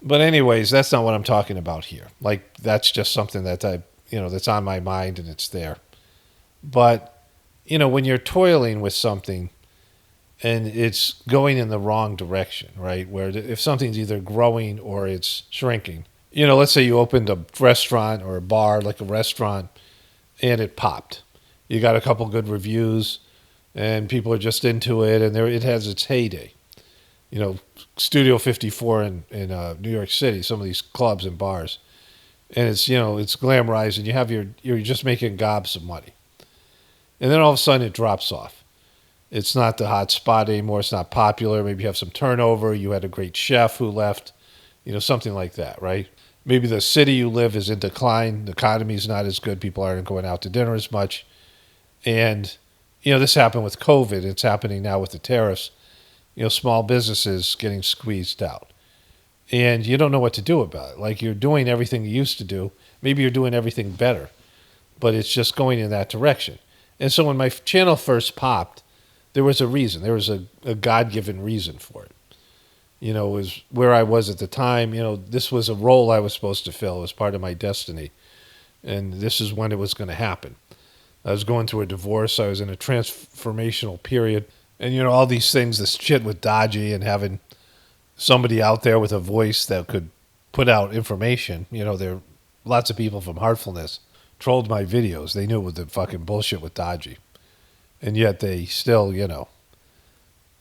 But anyways, that's not what I'm talking about here. Like, that's just something that that's on my mind and it's there. But, when you're toiling with something and it's going in the wrong direction, right? Where if something's either growing or it's shrinking, let's say you opened a restaurant or a bar, like a restaurant, and it popped. You got a couple good reviews and people are just into it, and it has its heyday. Studio 54 in New York City, some of these clubs and bars, and it's it's glamorized, and you're just making gobs of money, and then all of a sudden it drops off. It's not the hot spot anymore. It's not popular. Maybe you have some turnover. You had a great chef who left, something like that, right? Maybe the city you live is in decline. The economy's not as good. People aren't going out to dinner as much, and this happened with COVID. It's happening now with the tariffs. Small businesses getting squeezed out. And you don't know what to do about it. Like, you're doing everything you used to do. Maybe you're doing everything better, but it's just going in that direction. And so when my channel first popped, there was a reason. There was a God-given reason for it. It was where I was at the time. This was a role I was supposed to fill. It was part of my destiny. And this is when it was going to happen. I was going through a divorce. I was in a transformational period. And, all these things, this shit with Dodgy and having somebody out there with a voice that could put out information. There are lots of people from Heartfulness trolled my videos. They knew it was the fucking bullshit with Dodgy. And yet they still, they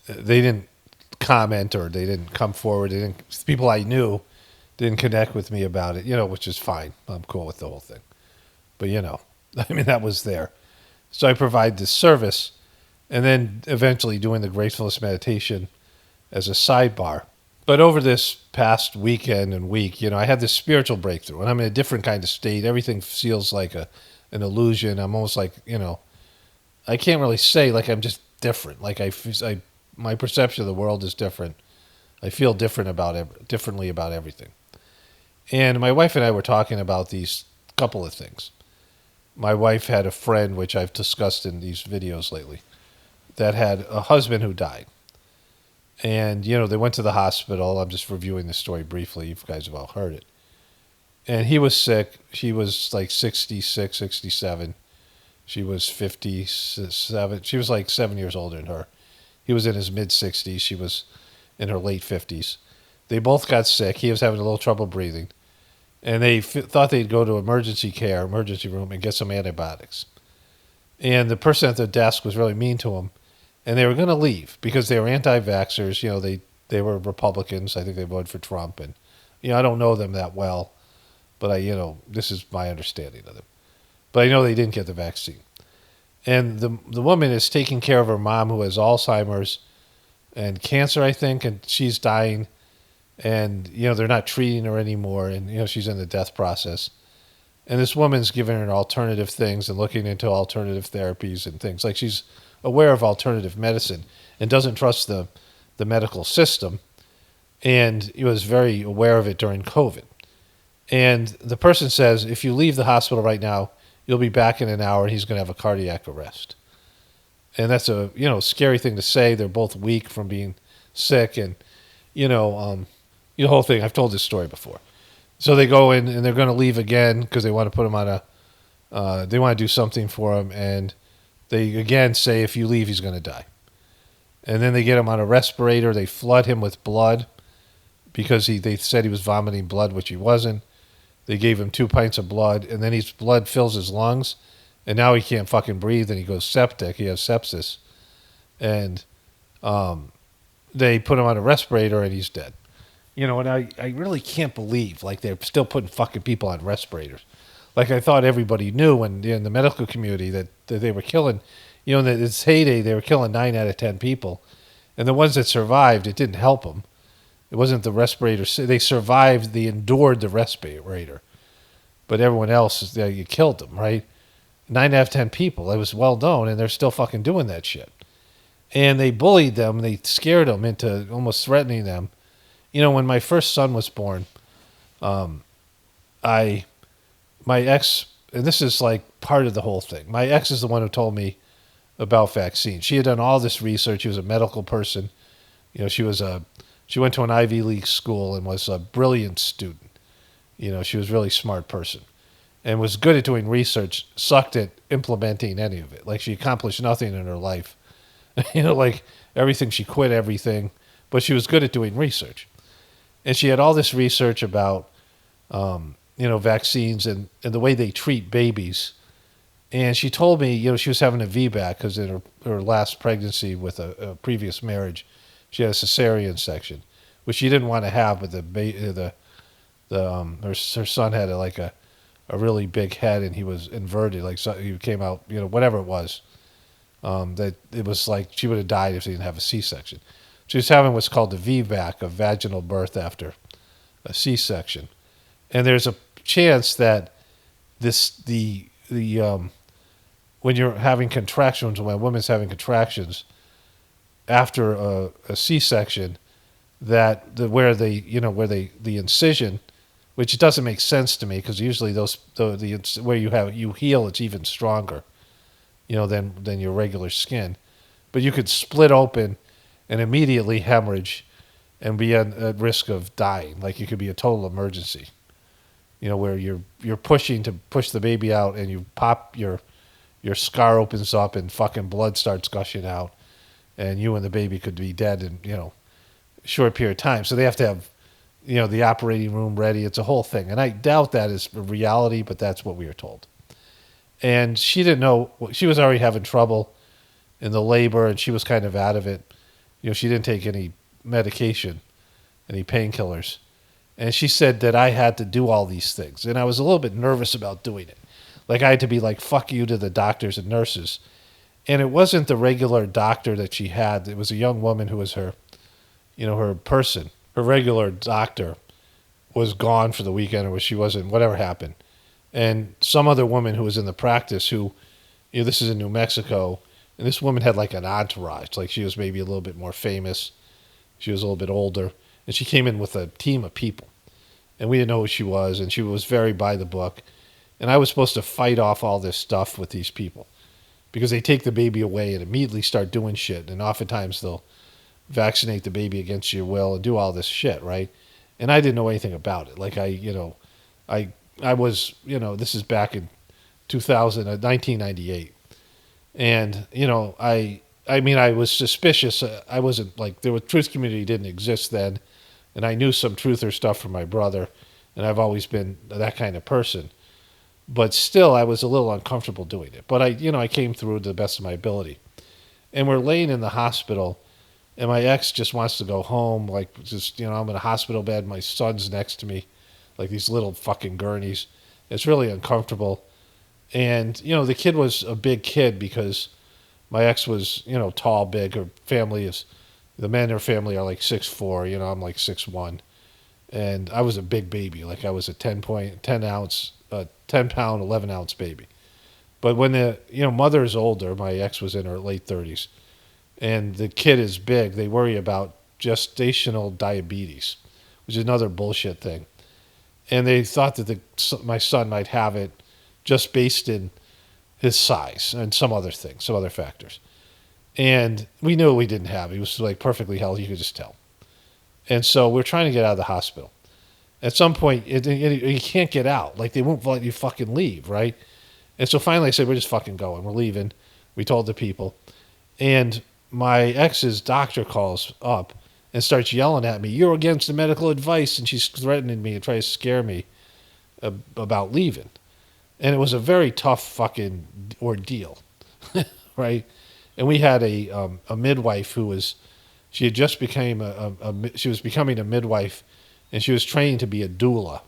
didn't comment or they didn't come forward. People I knew didn't connect with me about it, which is fine. I'm cool with the whole thing. But, that was there. So I provide this service. And then eventually doing the Gratefullness meditation as a sidebar. But over this past weekend and week, I had this spiritual breakthrough. And I'm in a different kind of state. Everything feels like an illusion. I'm almost like, I can't really say, like, I'm just different. Like, my perception of the world is different. I feel differently about everything. And my wife and I were talking about these couple of things. My wife had a friend, which I've discussed in these videos lately, that had a husband who died. And, they went to the hospital. I'm just reviewing the story briefly. You guys have all heard it. And he was sick. She was like 66, 67. She was 57. She was like 7 years older than her. He was in his mid-60s. She was in her late 50s. They both got sick. He was having a little trouble breathing. And they thought they'd go to emergency room, and get some antibiotics. And the person at the desk was really mean to him. And they were going to leave because they were anti-vaxxers. They were Republicans. I think they voted for Trump. And, I don't know them that well. But this is my understanding of them. But I know they didn't get the vaccine. And the woman is taking care of her mom who has Alzheimer's and cancer, I think. And she's dying. And, they're not treating her anymore. And, she's in the death process. And this woman's giving her alternative things and looking into alternative therapies and things. Like, she's aware of alternative medicine and doesn't trust the medical system. And he was very aware of it during COVID. And the person says, if you leave the hospital right now, you'll be back in an hour and he's going to have a cardiac arrest. And that's a, scary thing to say. They're both weak from being sick. And, the whole thing, I've told this story before. So they go in and they're going to leave again because they want to put him on they want to do something for him. And they again say, if you leave, he's going to die. And then they get him on a respirator. They flood him with blood because they said he was vomiting blood, which he wasn't. They gave him 2 pints of blood, and then his blood fills his lungs, and now he can't fucking breathe, and he goes septic. He has sepsis. And they put him on a respirator, and he's dead. And I really can't believe, like, they're still putting fucking people on respirators. Like, I thought everybody knew when in the medical community that they were killing, in its heyday, they were killing 9 out of 10 people. And the ones that survived, it didn't help them. It wasn't the respirator. They survived. They endured the respirator. But everyone else, you killed them, right? 9 out of 10 people. It was well known, and they're still fucking doing that shit. And they bullied them. They scared them into almost threatening them. When my first son was born, my ex, and this is like part of the whole thing. My ex is the one who told me about vaccines. She had done all this research. She was a medical person. She went to an Ivy League school and was a brilliant student. She was a really smart person and was good at doing research, sucked at implementing any of it. Like, she accomplished nothing in her life. Like everything, she quit everything, but she was good at doing research. And she had all this research about, vaccines and the way they treat babies. And she told me, she was having a VBAC because in her last pregnancy with a previous marriage, she had a cesarean section, which she didn't want to have, but her son had a really big head and he was inverted, like, so he came out, whatever it was. That it was like she would have died if she didn't have a C-section. She was having what's called the VBAC, a vaginal birth after a C-section, and there's a chance that when you're having contractions, when a woman's having contractions after a C-section, that where the incision, which doesn't make sense to me because usually where you heal, it's even stronger, than your regular skin, but you could split open and immediately hemorrhage and be at risk of dying. Like, it could be a total emergency, where you're pushing to push the baby out and you pop your scar opens up and fucking blood starts gushing out, and you and the baby could be dead in a short period of time. So they have to have the operating room ready. It's a whole thing, and I doubt that is reality, but that's what we were told. And she didn't know. She was already having trouble in the labor, and she was kind of out of it. She didn't take any medication, any painkillers. And she said that I had to do all these things. And I was a little bit nervous about doing it. Like, I had to be like, fuck you to the doctors and nurses. And it wasn't the regular doctor that she had. It was a young woman who was her person. Her regular doctor was gone for the weekend, or she wasn't, whatever happened. And some other woman who was in the practice who, this is in New Mexico, and this woman had like an entourage. Like, she was maybe a little bit more famous. She was a little bit older. And she came in with a team of people. And we didn't know who she was, and she was very by the book. And I was supposed to fight off all this stuff with these people because they take the baby away and immediately start doing shit. And oftentimes they'll vaccinate the baby against your will and do all this shit, right? And I didn't know anything about it. Like, I was, this is back in 1998. And, I was suspicious. I wasn't like, the truth community didn't exist then. And I knew some truther stuff from my brother. And I've always been that kind of person. But still, I was a little uncomfortable doing it. But I came through to the best of my ability. And we're laying in the hospital. And my ex just wants to go home. Like, just, I'm in a hospital bed. My son's next to me. Like these little fucking gurneys. It's really uncomfortable. And, the kid was a big kid because my ex was, tall, big. Her family is, the men in her family are like 6'4", I'm like 6'1". And I was a big baby. Like, I was a 10 pound, 11 ounce baby. But when the, mother is older, my ex was in her late 30s, and the kid is big, they worry about gestational diabetes, which is another bullshit thing. And they thought that my son might have it just based in his size and some other things, some other factors. And we knew we didn't have it. He was like perfectly healthy. You could just tell. And so we're trying to get out of the hospital. At some point, you can't get out. Like, they won't let you fucking leave, right? And so finally I said, we're just fucking going. We're leaving. We told the people. And my ex's doctor calls up and starts yelling at me, "You're against the medical advice." And she's threatening me and trying to scare me. about leaving. And it was a very tough fucking ordeal, right? And we had a midwife who was, she had just became she was becoming a midwife, and she was training to be a doula.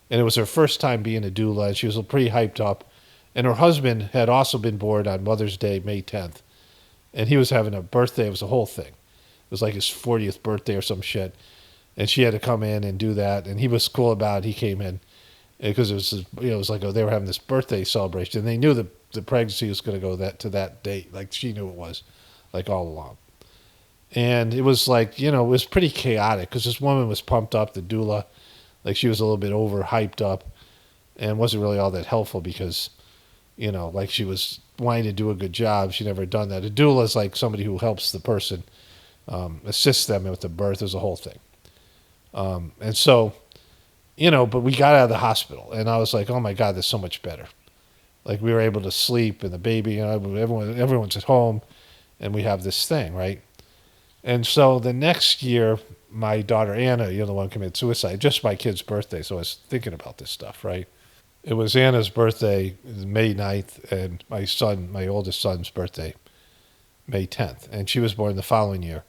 And it was her first time being a doula, and she was pretty hyped up. And her husband had also been born on Mother's Day, May 10th. And he was having a birthday. It was a whole thing. It was like his 40th birthday or some shit. And she had to come in and do that. And he was cool about it. He came in because it was, it was like they were having this birthday celebration. And they knew the pregnancy was going to go to that date. Like she knew it was, like all along. And it was like, it was pretty chaotic because this woman was pumped up, the doula. Like she was a little bit overhyped up and wasn't really all that helpful because, like she was wanting to do a good job. She never done that. A doula is like somebody who helps the person, assists them with the birth. There's a whole thing. And so, but we got out of the hospital and I was like, oh my God, this is so much better. Like we were able to sleep and the baby, everyone's at home and we have this thing, right? And so the next year, my daughter Anna, the one who committed suicide, just my kid's birthday. So I was thinking about this stuff, right? It was Anna's birthday, May 9th, and my oldest son's birthday, May 10th. And she was born the following year.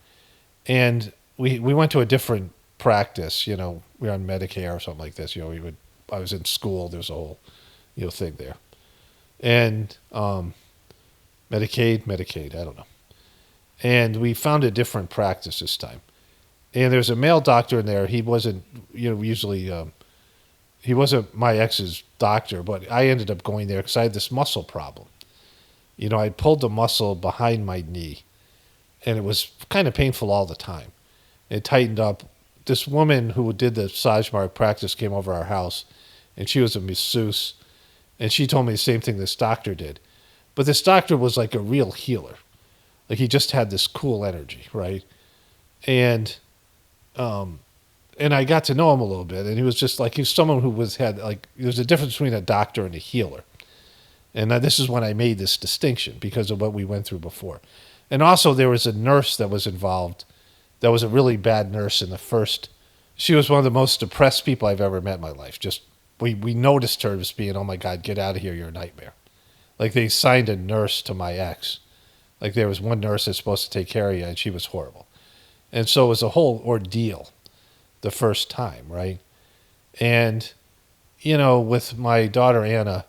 And we went to a different practice, we were on Medicare or something like this. I was in school, there was a whole, thing there. And Medicaid, I don't know. And we found a different practice this time. And there's a male doctor in there. He wasn't, usually, he wasn't my ex's doctor, but I ended up going there because I had this muscle problem. I pulled the muscle behind my knee, and it was kind of painful all the time. It tightened up. This woman who did the Sahaj Marg practice came over our house, and she was a masseuse, and she told me the same thing this doctor did. But this doctor was like a real healer. Like he just had this cool energy, right? And I got to know him a little bit, and he was just like, he was someone who there's a difference between a doctor and a healer. And this is when I made this distinction because of what we went through before. And also there was a nurse that was involved that was a really bad nurse in the first. She was one of the most depressed people I've ever met in my life. Just, we noticed her as being, oh my God, get out of here, you're a nightmare. Like they signed a nurse to my ex. Like there was one nurse that's supposed to take care of you, and she was horrible. And so it was a whole ordeal the first time, right? And, with my daughter Anna,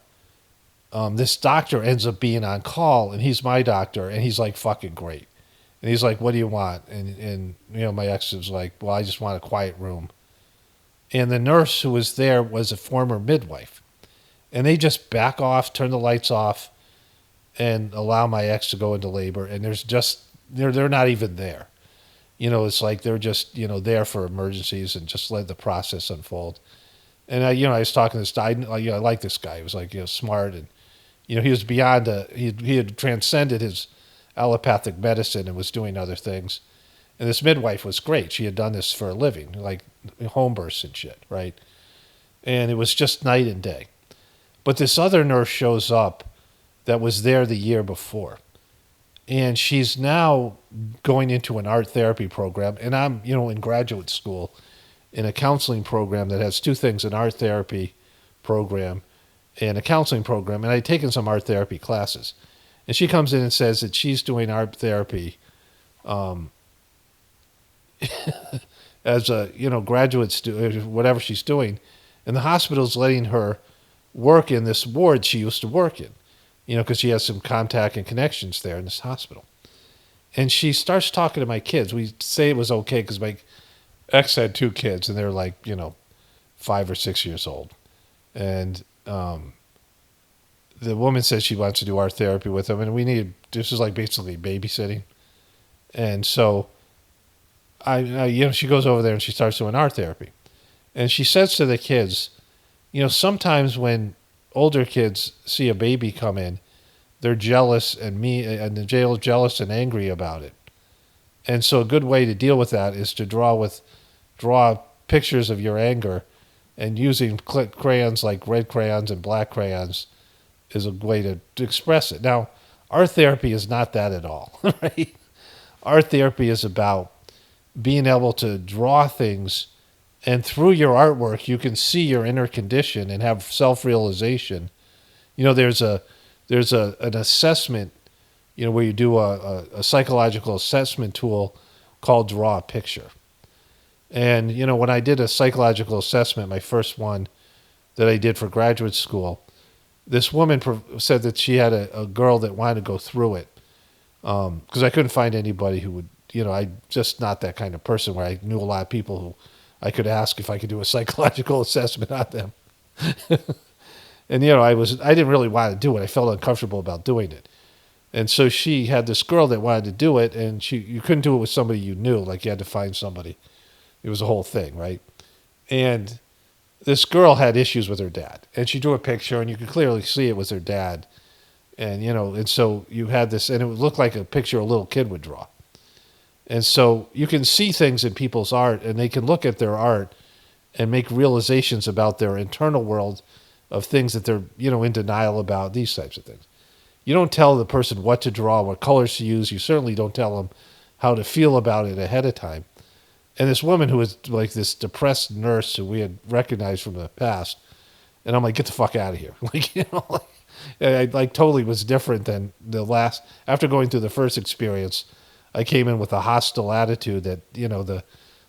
this doctor ends up being on call, and he's my doctor, and he's like fucking great. And he's like, what do you want? And my ex was like, well, I just want a quiet room. And the nurse who was there was a former midwife. And they just back off, turn the lights off, and allow my ex to go into labor. And they're not even there. It's like they're just, there for emergencies and just let the process unfold. And I was talking to this guy, I like this guy. He was like, smart. And, he was beyond, he had transcended his allopathic medicine and was doing other things. And this midwife was great. She had done this for a living, like home births and shit, right? And it was just night and day. But this other nurse shows up that was there the year before. And she's now going into an art therapy program. And I'm, in graduate school in a counseling program that has two things, an art therapy program and a counseling program. And I'd taken some art therapy classes. And she comes in and says that she's doing art therapy as a, graduate student, whatever she's doing. And the hospital's letting her work in this ward she used to work in. Because she has some contact and connections there in this hospital. And she starts talking to my kids. We say it was okay because my ex had two kids, and they're like, 5 or 6 years old. And the woman says she wants to do art therapy with them, and this is like basically babysitting. And so she goes over there and she starts doing art therapy. And she says to the kids, sometimes when older kids see a baby come in, they're jealous and they're jealous and angry about it. And so a good way to deal with that is to draw pictures of your anger, and using crayons like red crayons and black crayons is a way to express it. Now, art therapy is not that at all, right? Art therapy is about being able to draw things And through your artwork, you can see your inner condition and have self-realization. There's an assessment, where you do a psychological assessment tool called Draw a Picture. And, when I did a psychological assessment, my first one that I did for graduate school, this woman said that she had a girl that wanted to go through it. Because I couldn't find anybody who would, I'm just not that kind of person where I knew a lot of people who I could ask if I could do a psychological assessment on them. And, I didn't really want to do it. I felt uncomfortable about doing it. And so she had this girl that wanted to do it, and you couldn't do it with somebody you knew. Like, you had to find somebody. It was a whole thing, right? And this girl had issues with her dad. And she drew a picture, and you could clearly see it was her dad. And, and so you had this, and it would look like a picture a little kid would draw. And so you can see things in people's art, and they can look at their art and make realizations about their internal world of things that they're, in denial about, these types of things. You don't tell the person what to draw, what colors to use. You certainly don't tell them how to feel about it ahead of time. And this woman who was like this depressed nurse who we had recognized from the past, and I'm like, get the fuck out of here. I totally was different than the last. After going through the first experience, I came in with a hostile attitude that,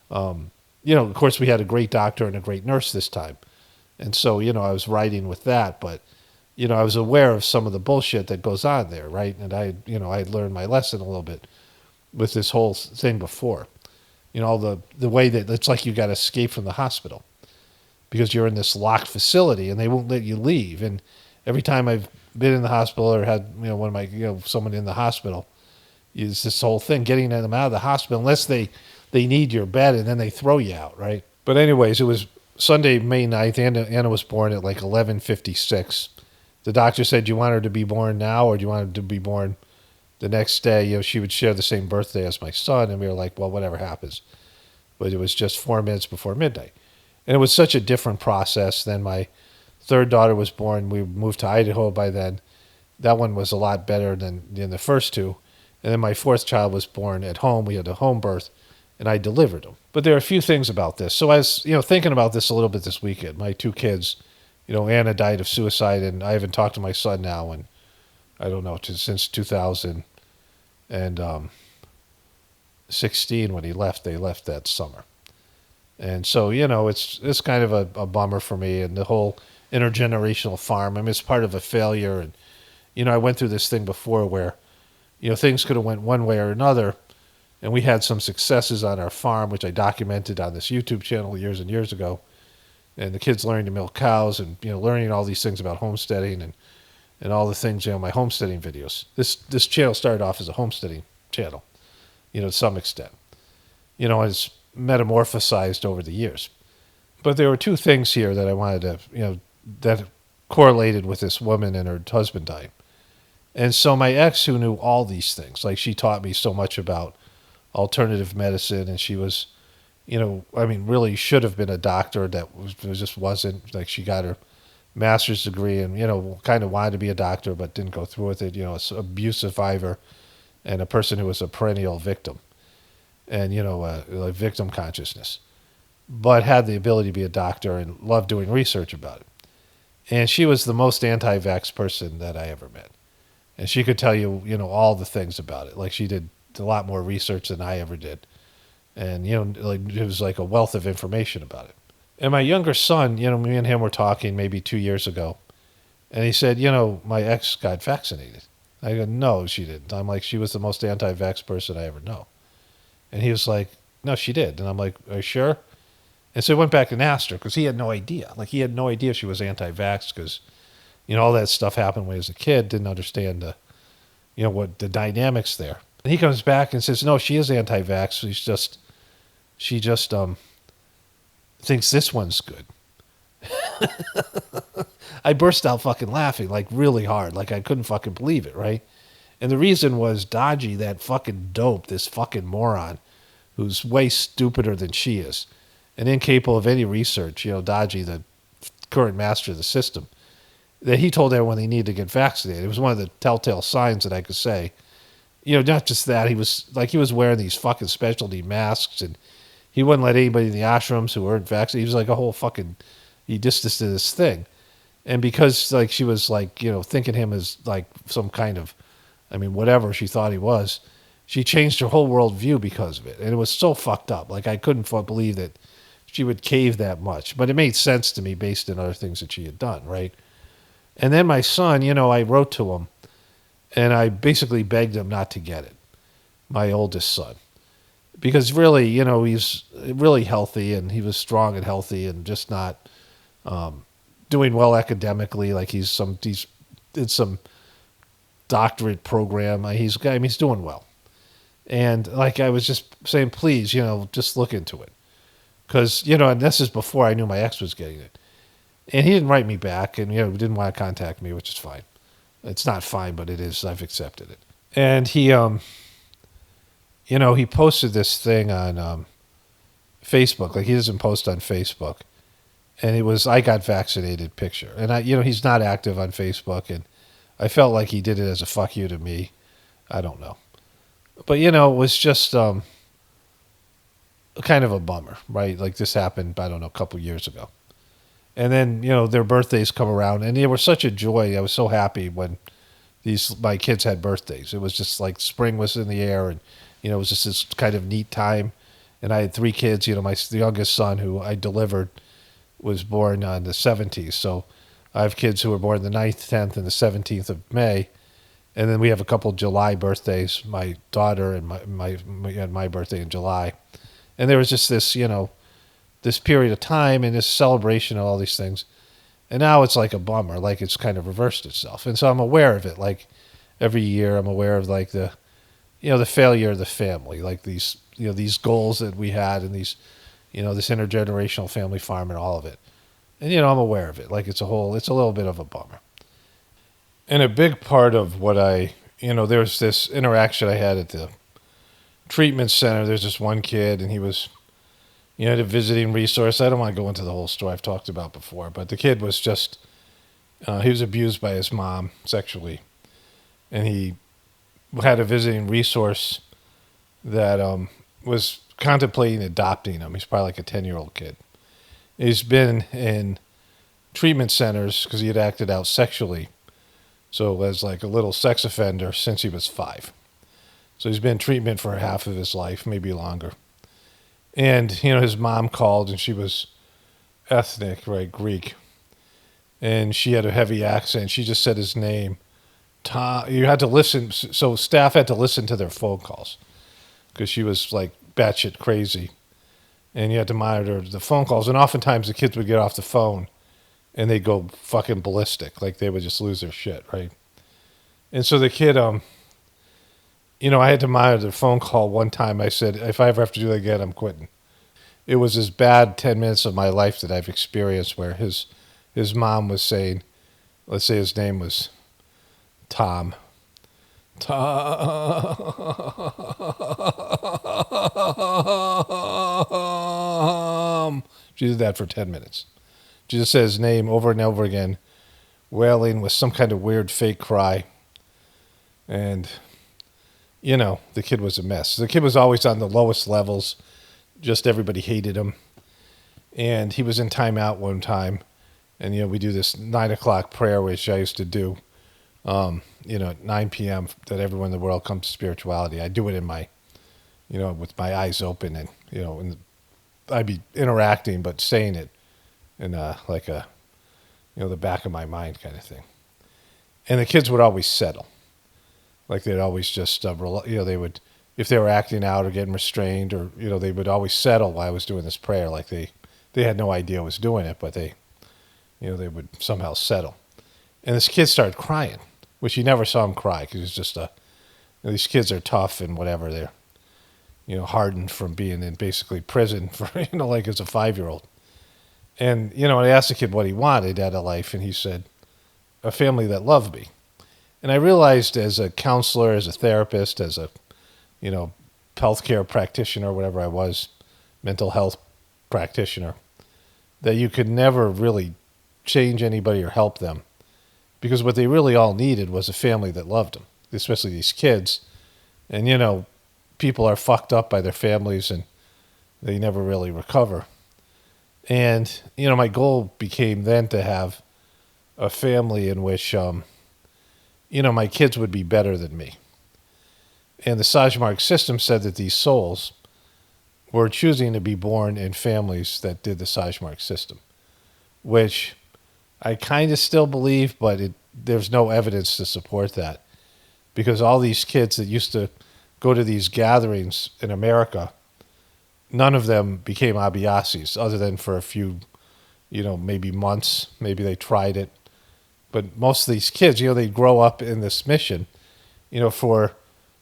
of course we had a great doctor and a great nurse this time. And so, I was riding with that, but, I was aware of some of the bullshit that goes on there, right? And I learned my lesson a little bit with this whole thing before. The way that it's like you got to escape from the hospital because you're in this locked facility and they won't let you leave. And every time I've been in the hospital or had, one of my, someone in the hospital, is this whole thing, getting them out of the hospital, unless they need your bed and then they throw you out, right? But anyways, it was Sunday, May 9th. Anna was born at like 11:56. The doctor said, do you want her to be born now or do you want her to be born the next day? She would share the same birthday as my son. And we were like, well, whatever happens. But it was just 4 minutes before midnight. And it was such a different process. Then my third daughter was born. We moved to Idaho by then. That one was a lot better than the first two. And then my fourth child was born at home. We had a home birth, and I delivered him. But there are a few things about this. So I was, thinking about this a little bit this weekend. My two kids, Anna died of suicide, and I haven't talked to my son now, and I don't know, since 2016 when he left. They left that summer. And so, it's kind of a bummer for me, and the whole intergenerational farm. I mean, it's part of a failure. And, I went through this thing before where, things could have went one way or another. And we had some successes on our farm, which I documented on this YouTube channel years and years ago. And the kids learning to milk cows and, learning all these things about homesteading and all the things, my homesteading videos. This channel started off as a homesteading channel, to some extent. It's metamorphosized over the years. But there were two things here that I wanted to, that correlated with this woman and her husband dying. And so my ex, who knew all these things, like she taught me so much about alternative medicine, and she was, really should have been a doctor that just wasn't. Like, she got her master's degree and, kind of wanted to be a doctor but didn't go through with it. An abuse survivor and a person who was a perennial victim and, like victim consciousness, but had the ability to be a doctor and loved doing research about it. And she was the most anti-vax person that I ever met. And she could tell you, all the things about it. Like, she did a lot more research than I ever did. And, it was like a wealth of information about it. And my younger son, me and him were talking maybe 2 years ago. And he said, my ex got vaccinated. I go, no, she didn't. I'm like, she was the most anti-vax person I ever know. And he was like, no, she did. And I'm like, are you sure? And so I went back and asked her because he had no idea. Like, he had no idea she was anti-vax because, all that stuff happened when he was a kid, didn't understand what the dynamics there. And he comes back and says, no, she is anti-vax. She just thinks this one's good. I burst out fucking laughing, like really hard. Like, I couldn't fucking believe it, right? And the reason was Dodgy, that fucking dope, this fucking moron, who's way stupider than she is and incapable of any research, Dodgy, the current master of the system, that he told everyone they needed to get vaccinated. It was one of the telltale signs that I could say. Not just that, he was wearing these fucking specialty masks, and He wouldn't let anybody in the ashrams who weren't vaccinated. He was like a whole fucking, he just did this thing. And because like she was like, thinking him as like some kind of, whatever she thought he was, she changed her whole worldview because of it. And it was so fucked up. Like I couldn't believe that she would cave that much. But it made sense to me based on other things that she had done, right? And then my son, I wrote to him and I basically begged him not to get it, my oldest son. Because really, he's really healthy and he was strong and healthy and just not doing well academically. Like he's did some doctorate program. He's doing well. And like I was just saying, please, just look into it. Because, and this is before I knew my ex was getting it. And he didn't write me back and, didn't want to contact me, which is fine. It's not fine, but it is. I've accepted it. And he, he posted this thing on Facebook. Like he doesn't post on Facebook. And it was, I got vaccinated picture. And he's not active on Facebook. And I felt like he did it as a fuck you to me. I don't know. But, it was just kind of a bummer, right? Like this happened, I don't know, a couple years ago. And then, their birthdays come around. And they were such a joy. I was so happy when my kids had birthdays. It was just like spring was in the air. And, it was just this kind of neat time. And I had 3 kids. The youngest son who I delivered was born on the 17th. So I have kids who were born the 9th, 10th, and the 17th of May. And then we have a couple of July birthdays, my daughter and my birthday in July. And there was just this, this period of time and this celebration of all these things. And now it's like a bummer, like it's kind of reversed itself. And so I'm aware of it. Like every year I'm aware of like the failure of the family, like these, these goals that we had and these, this intergenerational family farm and all of it. And, I'm aware of it. Like it's a little bit of a bummer. And a big part of what there's this interaction I had at the treatment center. There's this one kid and he was, the visiting resource. I don't want to go into the whole story I've talked about before, but the kid was just, he was abused by his mom sexually. And he had a visiting resource that was contemplating adopting him. He's probably like a 10-year-old kid. He's been in treatment centers because he had acted out sexually. So as like a little sex offender since he was 5. So he's been in treatment for half of his life, maybe longer. And, his mom called and she was ethnic, right, Greek. And she had a heavy accent. She just said his name. Tom, you had to listen. So staff had to listen to their phone calls because she was like batshit crazy. And you had to monitor the phone calls. And oftentimes the kids would get off the phone and they'd go fucking ballistic. Like they would just lose their shit, right? And so the kid, I had to monitor the phone call one time. I said, if I ever have to do that again, I'm quitting. It was as bad 10 minutes of my life that I've experienced where his mom was saying, let's say his name was Tom. Tom. She did that for 10 minutes. She just said his name over and over again, wailing with some kind of weird fake cry. And, the kid was a mess. The kid was always on the lowest levels. Just everybody hated him. And he was in timeout one time. And, we do this 9 o'clock prayer, which I used to do, at 9 p.m. that everyone in the world comes to spirituality. I do it in my, with my eyes open and, and I'd be interacting, but saying it in like a, the back of my mind kind of thing. And the kids would always settle. Like they'd always just, they would, if they were acting out or getting restrained or, they would always settle while I was doing this prayer. Like they had no idea I was doing it, but they would somehow settle. And this kid started crying, which you never saw him cry because he's just these kids are tough and whatever. They're, hardened from being in basically prison for, like as a 5-year-old. And, I asked the kid what he wanted out of life, and he said, a family that loved me. And I realized as a counselor, as a therapist, as a, healthcare practitioner, whatever I was, mental health practitioner, that you could never really change anybody or help them because what they really all needed was a family that loved them, especially these kids. And, people are fucked up by their families and, they never really recover. And, my goal became then to have a family in which, my kids would be better than me. And the Sahaj Marg system said that these souls were choosing to be born in families that did the Sahaj Marg system, which I kind of still believe, but there's no evidence to support that. Because all these kids that used to go to these gatherings in America, none of them became Abhyasis, other than for a few, maybe months. Maybe they tried it. But most of these kids, they grow up in this mission,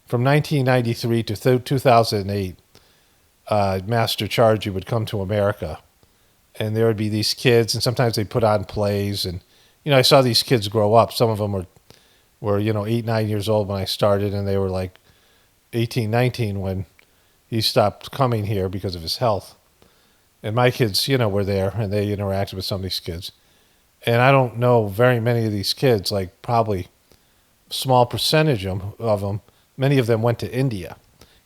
from 1993 to 2008, Master Chargy would come to America, and there would be these kids, and sometimes they put on plays, and I saw these kids grow up. Some of them were 8, 9 years old when I started, and they were like 18, 19 when he stopped coming here because of his health. And my kids, were there, and they interacted with some of these kids. And I don't know very many of these kids, like probably a small percentage of them. Many of them went to India.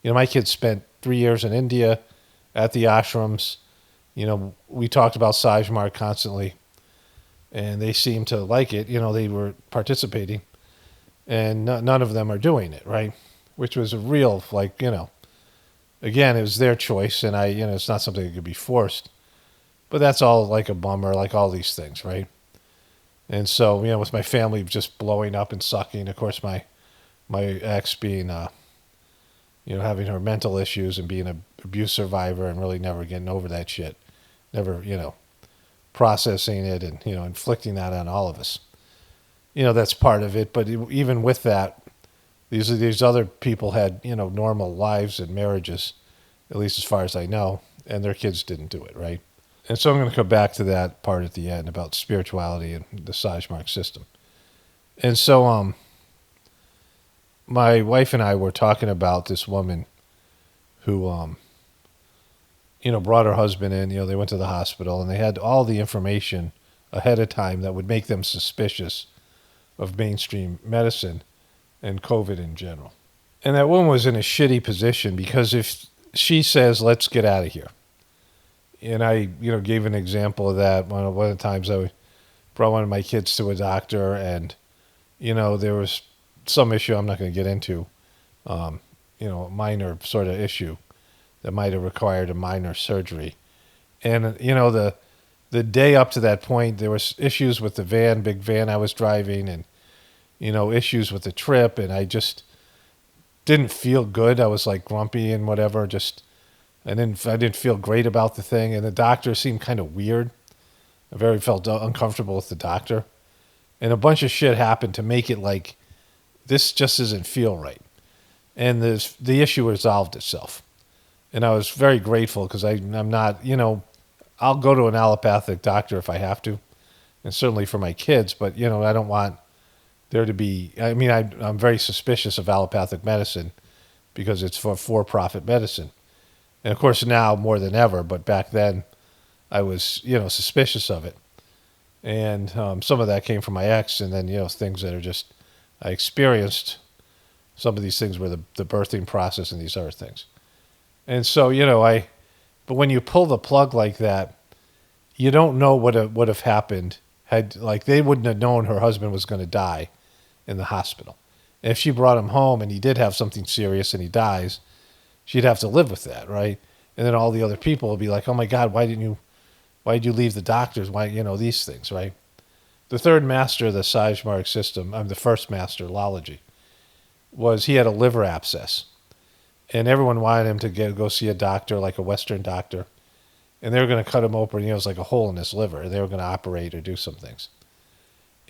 My kids spent 3 years in India at the ashrams. We talked about Sahaj Marg constantly, and they seemed to like it. They were participating, and none of them are doing it, right? Which was a real, again, it was their choice, and it's not something that could be forced. But that's all like a bummer, like all these things, right? And so, with my family just blowing up and sucking, of course, my ex being, having her mental issues and being an abuse survivor and really never getting over that shit, never, processing it and, inflicting that on all of us. That's part of it. But even with that, these other people had, normal lives and marriages, at least as far as I know, and their kids didn't do it, right? And so I'm going to come back to that part at the end about spirituality and the Sahaj Marg system. And so my wife and I were talking about this woman who, brought her husband in. They went to the hospital, and they had all the information ahead of time that would make them suspicious of mainstream medicine and COVID in general. And that woman was in a shitty position because if she says, let's get out of here, and I, gave an example of that. One of the times I brought one of my kids to a doctor, and, there was some issue I'm not going to get into, a minor sort of issue that might have required a minor surgery. And, the day up to that point, there was issues with the big van I was driving, and, issues with the trip, and I just didn't feel good. I was like grumpy and whatever, I didn't feel great about the thing, and the doctor seemed kind of weird. I felt uncomfortable with the doctor. And a bunch of shit happened to make it like, this just doesn't feel right. And the issue resolved itself. And I was very grateful because I'm not, I'll go to an allopathic doctor if I have to, and certainly for my kids, but, I don't want there to be, I'm very suspicious of allopathic medicine because it's for-profit medicine. And of course now more than ever, but back then I was, suspicious of it. And some of that came from my ex, and then, things that are just, I experienced some of these things were the birthing process and these other things. And so, but when you pull the plug like that, you don't know what would have happened they wouldn't have known her husband was going to die in the hospital. And if she brought him home and he did have something serious and he dies, she'd have to live with that, right? And then all the other people would be like, oh my God, why did you leave the doctors? Why, these things, right? The third master of the Sahaj Marg system, the first master, Lalaji, he had a liver abscess. And everyone wanted him to go see a doctor, like a Western doctor. And they were going to cut him open, it was like a hole in his liver. And they were going to operate or do some things.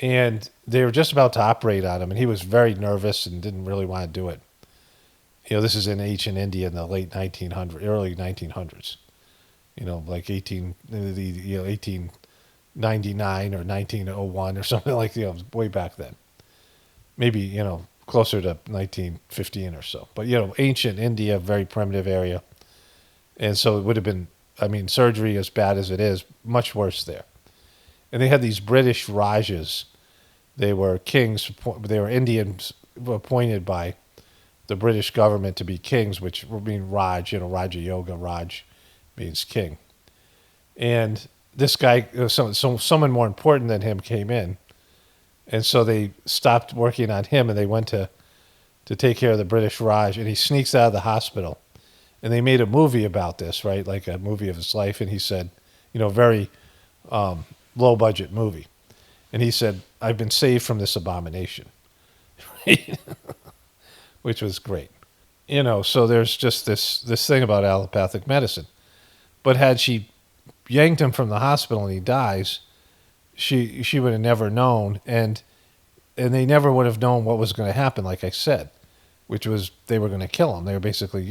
And they were just about to operate on him, and he was very nervous and didn't really want to do it. This is in ancient India in the early 1900s. Like 1899 or 1901 or something like way back then. Maybe, closer to 1915 or so. But, ancient India, very primitive area. And so it would have been, surgery as bad as it is, much worse there. And they had these British Rajas. They were kings, they were Indians appointed by the British government to be kings, which would mean Raj, Raja Yoga, Raj means king. And this guy, someone more important than him came in. And so they stopped working on him and they went to take care of the British Raj. And he sneaks out of the hospital. And they made a movie about this, right? Like a movie of his life. And he said, very low budget movie. And he said, I've been saved from this abomination. Which was great. So there's just this thing about allopathic medicine. But had she yanked him from the hospital and he dies, she would have never known, and they never would have known what was going to happen, like I said, which was they were going to kill him. They were basically,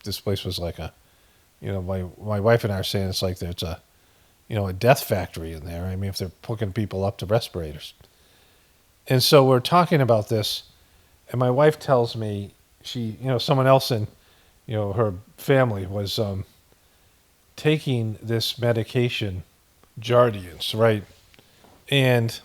this place was like a, my wife and I are saying it's like there's a death factory in there. I mean, if they're hooking people up to respirators. And so we're talking about this, and my wife tells me someone else in, her family was taking this medication, Jardiance, right? And,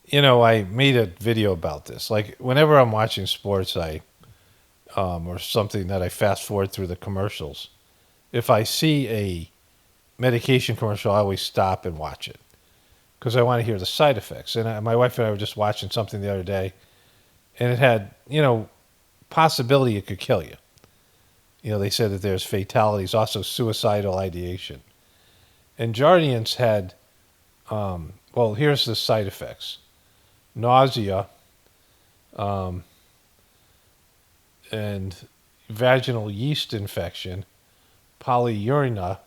I made a video about this. Like, whenever I'm watching sports, or something that I fast forward through the commercials, if I see a medication commercial, I always stop and watch it because I want to hear the side effects. And my wife and I were just watching something the other day, and it had, possibility it could kill you. They said that there's fatalities, also suicidal ideation. And Jardiance had, here's the side effects. Nausea, and vaginal yeast infection, polyuria,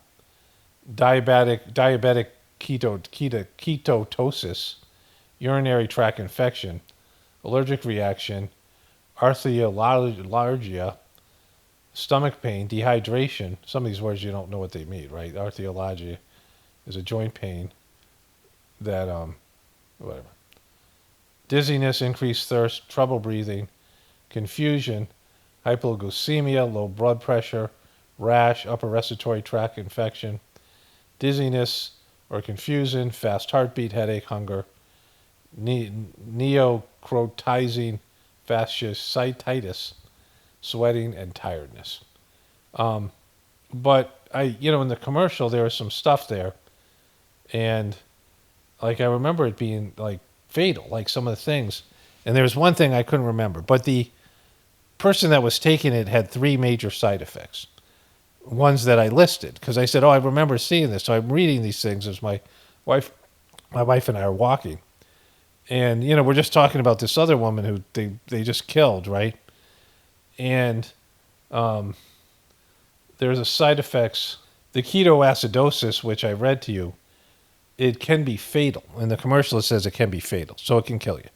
diabetic ketotosis, urinary tract infection, allergic reaction, arthralgia, stomach pain, dehydration. Some of these words you don't know what they mean, right? Arthralgia is a joint pain that, whatever. Dizziness, increased thirst, trouble breathing, confusion, hypoglycemia, low blood pressure, rash, upper respiratory tract infection, dizziness or confusion, fast heartbeat, headache, hunger, neocrotizing fasciitis, sweating, and tiredness. But in the commercial, there was some stuff there, and I remember it being fatal, like some of the things. And there was one thing I couldn't remember, but the person that was taking it had 3 major side effects. Ones that I listed, because I said, I remember seeing this. So I'm reading these things as my wife and I are walking. And, we're just talking about this other woman who they just killed, right? And there's a side effects. The ketoacidosis, which I read to you, it can be fatal. In the commercial, it says it can be fatal, so it can kill you.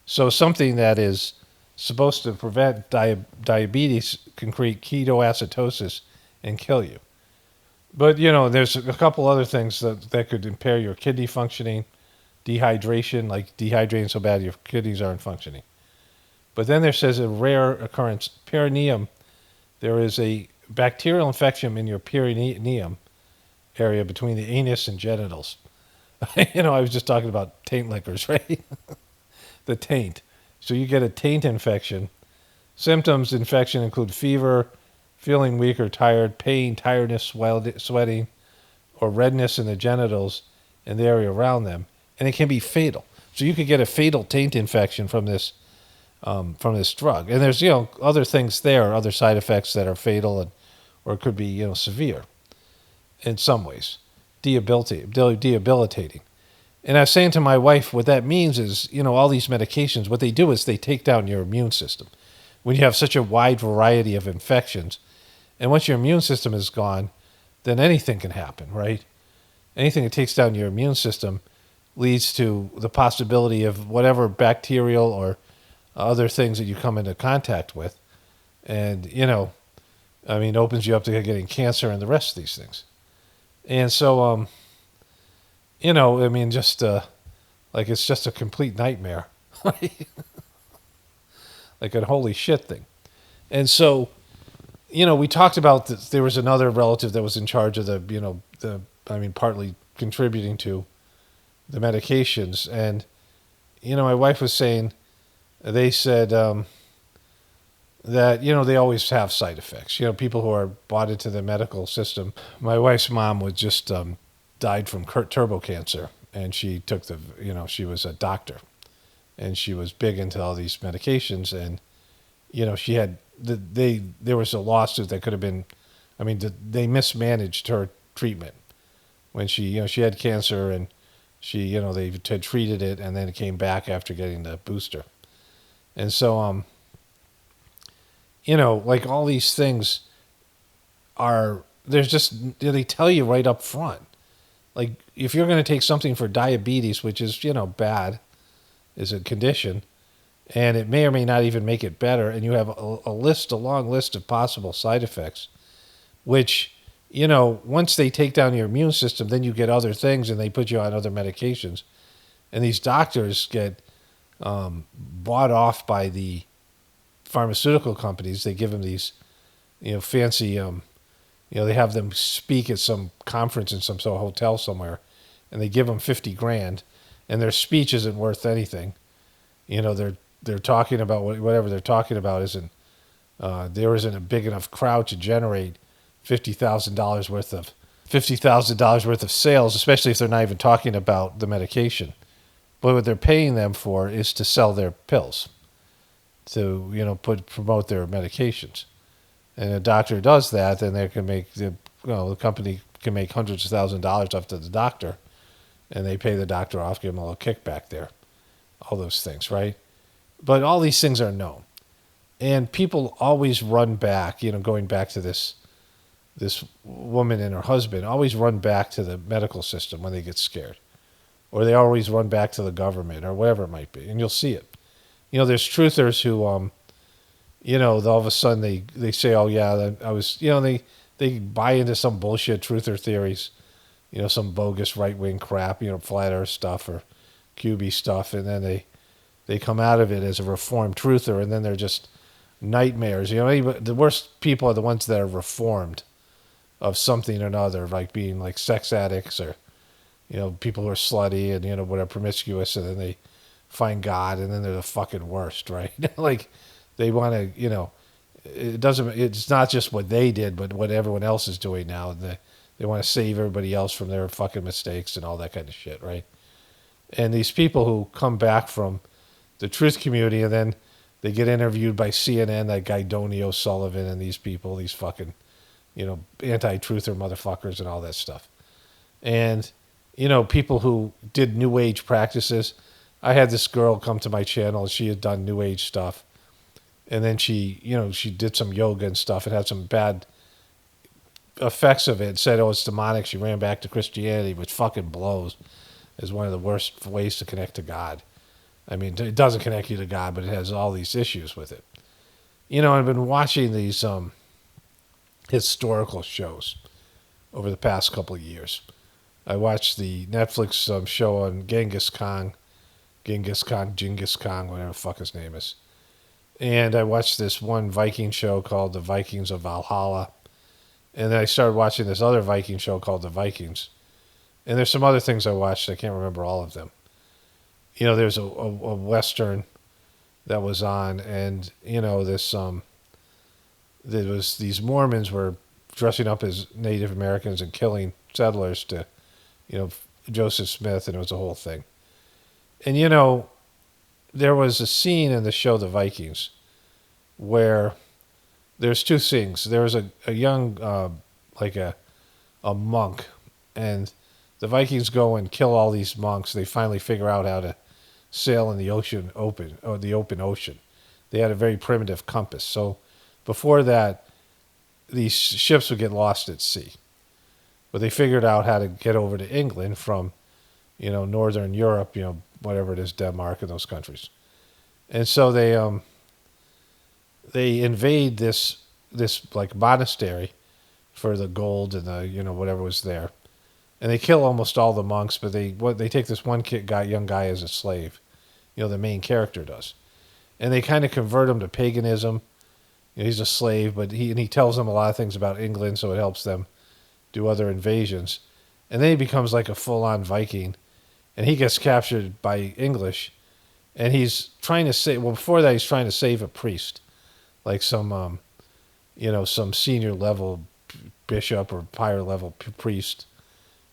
So something that is supposed to prevent diabetes can create ketoacidosis and kill you. But, there's a couple other things that could impair your kidney functioning, dehydration, like dehydrating so bad your kidneys aren't functioning. But then there says a rare occurrence, perineum. There is a bacterial infection in your perineum area between the anus and genitals. I was just talking about taint lickers, right? The taint. So you get a taint infection. Symptoms infection include fever, feeling weak or tired, pain, tiredness, sweating, or redness in the genitals and the area around them. And it can be fatal. So you could get a fatal taint infection from this drug. And there's, other things there, other side effects that are fatal or it could be, severe in some ways, debilitating. And I was saying to my wife, what that means is, all these medications, what they do is they take down your immune system. When you have such a wide variety of infections, and once your immune system is gone, then anything can happen, right? Anything that takes down your immune system leads to the possibility of whatever bacterial or other things that you come into contact with. And, opens you up to getting cancer and the rest of these things. And so, just it's just a complete nightmare. Like a holy shit thing. And so, we talked about this. There was another relative that was in charge of partly contributing to the medications. And, my wife was saying, they said, that, they always have side effects. People who are bought into the medical system. My wife's mom was just died from turbo cancer, and she took she was a doctor, and she was big into all these medications, and she had there was a lawsuit that could have been, they mismanaged her treatment when she had cancer, and they had treated it, and then it came back after getting the booster, and so like all these things there's just, they tell you right up front. Like, if you're going to take something for diabetes, which is, bad, is a condition, and it may or may not even make it better, and you have a long list of possible side effects, which, once they take down your immune system, then you get other things, and they put you on other medications. And these doctors get bought off by the pharmaceutical companies. They give them these, fancy, they have them speak at some conference in some sort of hotel somewhere, and they give them $50,000, and their speech isn't worth anything. They're talking about whatever they're talking about isn't, there isn't a big enough crowd to generate $50,000 worth of sales, especially if they're not even talking about the medication. But what they're paying them for is to sell their pills, to promote their medications. And a doctor does that, then they can make the company can make hundreds of thousands of dollars off to the doctor, and they pay the doctor off, give them a little kickback there, all those things, right? But all these things are known, and people always run back. Going back to this woman and her husband, always run back to the medical system when they get scared, or they always run back to the government or whatever it might be, and you'll see it. There's truthers who, all of a sudden they say, oh yeah, I was, they buy into some bullshit truther theories, some bogus right-wing crap, flat earth stuff or QB stuff, and then they come out of it as a reformed truther, and then they're just nightmares. The worst people are the ones that are reformed of something or another, like being like sex addicts or, people who are slutty and, whatever, promiscuous, and then they find God, and then they're the fucking worst, right? Like, they want to, it's not just what they did, but what everyone else is doing now. They want to save everybody else from their fucking mistakes and all that kind of shit, right? And these people who come back from the truth community, and then they get interviewed by CNN, that guy Donny O'Sullivan, and these people, these fucking, anti-truther motherfuckers and all that stuff. And, people who did New Age practices. I had this girl come to my channel, and she had done New Age stuff. And then she did some yoga and stuff and had some bad effects of it. Said, oh, it's demonic. She ran back to Christianity, which fucking blows. Is one of the worst ways to connect to God. It doesn't connect you to God, but it has all these issues with it. I've been watching these historical shows over the past couple of years. I watched the Netflix show on Genghis Khan, whatever the fuck his name is. And I watched this one Viking show called The Vikings of Valhalla. And then I started watching this other Viking show called The Vikings. And there's some other things I watched. I can't remember all of them. There's a Western that was on, and, there was these Mormons were dressing up as Native Americans and killing settlers to, Joseph Smith, and it was a whole thing. And, there was a scene in the show The Vikings where there's two things. There was a young, a monk, and the Vikings go and kill all these monks. They finally figure out how to sail in the open ocean. They had a very primitive compass. So before that, these ships would get lost at sea. But they figured out how to get over to England from, Northern Europe, whatever it is, Denmark and those countries. And so they invade this like monastery for the gold and the, whatever was there. And they kill almost all the monks, but they take this one young guy as a slave. The main character does. And they kind of convert him to paganism. He's a slave, but he tells them a lot of things about England, so it helps them do other invasions. And then he becomes like a full-on Viking. And he gets captured by English. And he's trying to save, before that, he's trying to save a priest like some some senior level bishop or higher level priest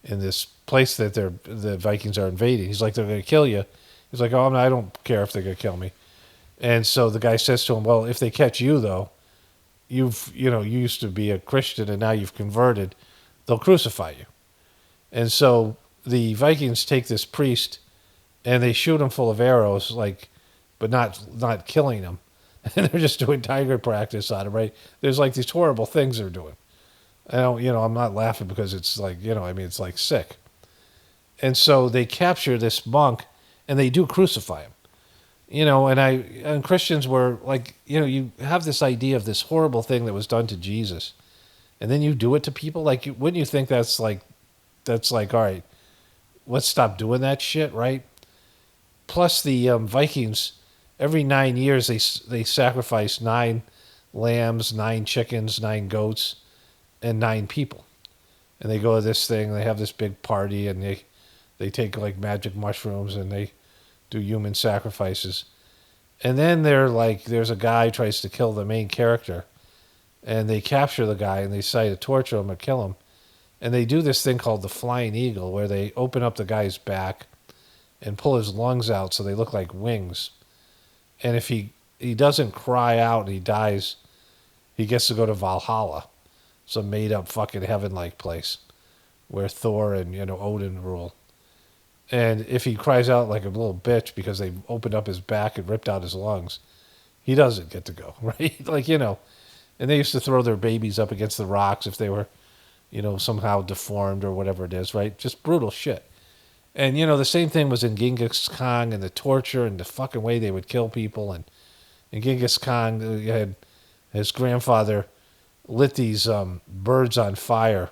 in this place that the Vikings are invading. He's like, they're going to kill you. He's like, oh, I don't care if they're going to kill me. And so the guy says to him, well, if they catch you though, you used to be a Christian and now you've converted, they'll crucify you. And so the Vikings take this priest and they shoot him full of arrows, like, but not killing him. And they're just doing tiger practice on him, right? There's like these horrible things they're doing. I don't, I'm not laughing because it's like, it's like sick. And so they capture this monk and they do crucify him. And Christians were like, you have this idea of this horrible thing that was done to Jesus, and then you do it to people. Like, wouldn't you think that's like, all right, let's stop doing that shit, right? Plus, the Vikings, every 9 years they sacrifice 9 lambs, 9 chickens, 9 goats, and 9 people, and they go to this thing. They have this big party, and they take like magic mushrooms, and they do human sacrifices. And then there's a guy tries to kill the main character, and they capture the guy and they decide to torture him or kill him. And they do this thing called the flying eagle, where they open up the guy's back and pull his lungs out so they look like wings. And if he doesn't cry out and he dies, he gets to go to Valhalla, some made up fucking heaven-like place where Thor and Odin rule. And if he cries out like a little bitch because they opened up his back and ripped out his lungs, he doesn't get to go, right? Like, and they used to throw their babies up against the rocks if they were, somehow deformed or whatever it is, right? Just brutal shit. And, the same thing was in Genghis Khan and the torture and the fucking way they would kill people. And in Genghis Khan, had his grandfather lit these birds on fire,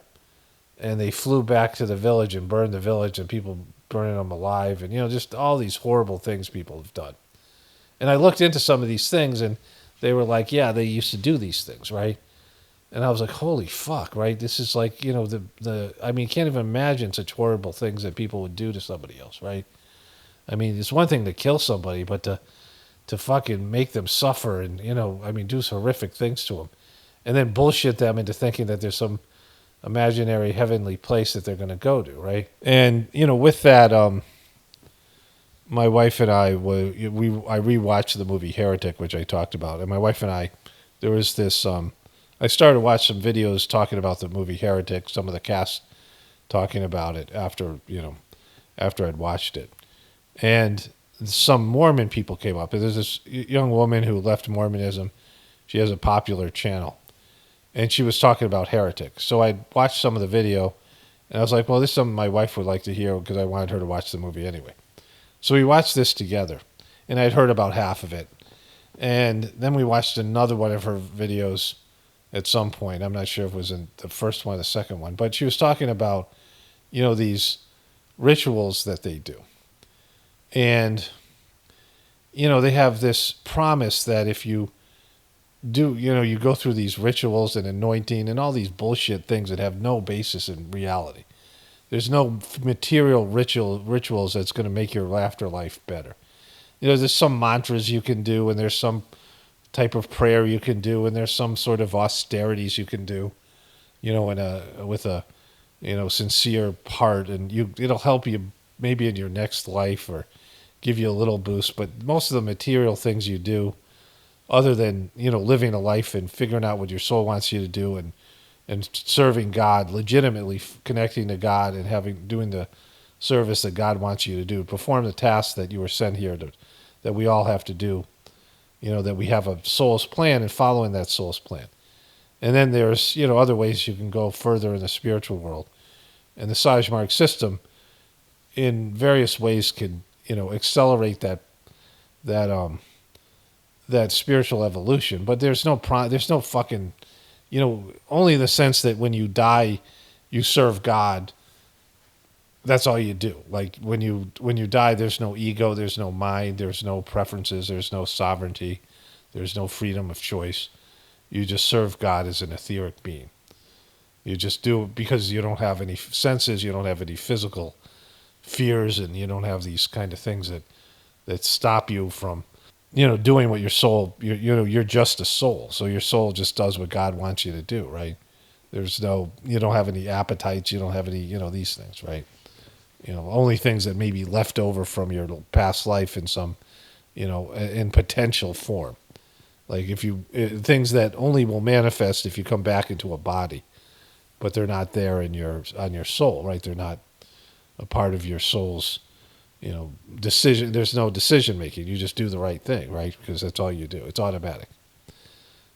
and they flew back to the village and burned the village, and people burning them alive, and just all these horrible things people have done. And I looked into some of these things, and they were like, yeah, they used to do these things, right? And I was like, holy fuck, right? This is like, I mean, can't even imagine such horrible things that people would do to somebody else, right? I mean, it's one thing to kill somebody, but to fucking make them suffer and, do horrific things to them, and then bullshit them into thinking that there's some imaginary heavenly place that they're going to go to, right? And with that, my wife and I I rewatched the movie Heretic, which I talked about, and my wife and I, there was this. I started to watch some videos talking about the movie Heretic, some of the cast talking about it after I'd watched it, and some Mormon people came up. And there's this young woman who left Mormonism. She has a popular channel. And she was talking about Heretic. So I watched some of the video, and I was like, well, this is something my wife would like to hear because I wanted her to watch the movie anyway. So we watched this together, and I'd heard about half of it. And then we watched another one of her videos at some point. I'm not sure if it was in the first one or the second one, but she was talking about, these rituals that they do. And, they have this promise that if you you go through these rituals and anointing and all these bullshit things that have no basis in reality. There's no material rituals that's going to make your afterlife better. There's some mantras you can do, and there's some type of prayer you can do, and there's some sort of austerities you can do, with a, sincere heart, and it'll help you maybe in your next life or give you a little boost. But most of the material things you do, other than, living a life and figuring out what your soul wants you to do and serving God, legitimately connecting to God and doing the service that God wants you to do, perform the tasks that you were sent here that we all have to do, that we have a soul's plan and following that soul's plan. And then there's, other ways you can go further in the spiritual world. And the Sahaj Marg system in various ways can, accelerate that spiritual evolution, but there's no fucking, only in the sense that when you die, you serve God. That's all you do. Like when you die, there's no ego, there's no mind, there's no preferences, there's no sovereignty, there's no freedom of choice. You just serve God as an etheric being. You just do it because you don't have any senses, you don't have any physical fears, and you don't have these kind of things that stop you from doing what your soul, you're just a soul. So your soul just does what God wants you to do, right? You don't have any appetites. You don't have any, these things, right? Only things that may be left over from your past life in some, in potential form. Like things that only will manifest if you come back into a body, but they're not there on your soul, right? They're not a part of your soul's, decision. There's no decision making. You just do the right thing, right? Because that's all you do. It's automatic.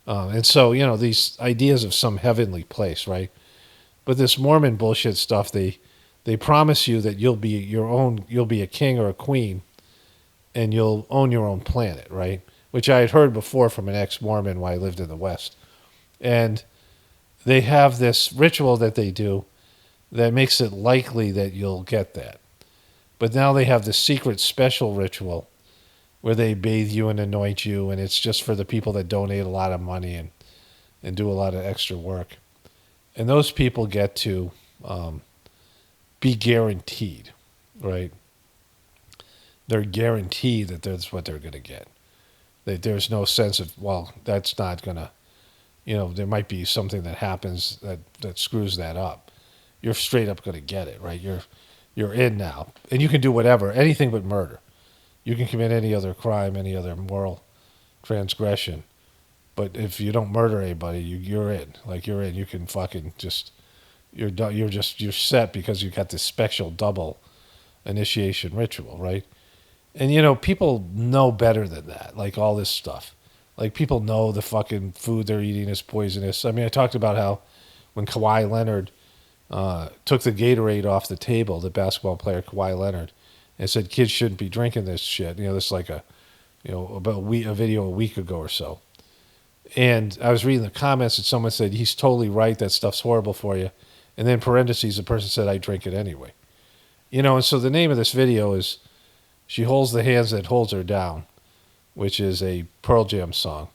And so, these ideas of some heavenly place, right? But this Mormon bullshit stuff, they promise you that you'll be a king or a queen, and you'll own your own planet, right? Which I had heard before from an ex-Mormon while I lived in the West. And they have this ritual that they do that makes it likely that you'll get that. But now they have this secret special ritual where they bathe you and anoint you, and it's just for the people that donate a lot of money and do a lot of extra work. And those people get to be guaranteed, right? They're guaranteed that that's what they're going to get. There's no sense of, well, that's not going to, there might be something that happens that screws that up. You're straight up going to get it, right? You're in now. And you can do whatever, anything but murder. You can commit any other crime, any other moral transgression. But if you don't murder anybody, you're in. Like, you're in. You can fucking just, you're done. You're set because you got this special double initiation ritual, right? And, people know better than that, like all this stuff. Like, people know the fucking food they're eating is poisonous. I mean, I talked about how when Kawhi Leonard took the Gatorade off the table, the basketball player Kawhi Leonard, and said kids shouldn't be drinking this shit. This is like a video a week ago or so. And I was reading the comments and someone said, he's totally right, that stuff's horrible for you. And then parentheses, the person said, I drink it anyway. And so the name of this video is She Holds the Hands That Holds Her Down, which is a Pearl Jam song.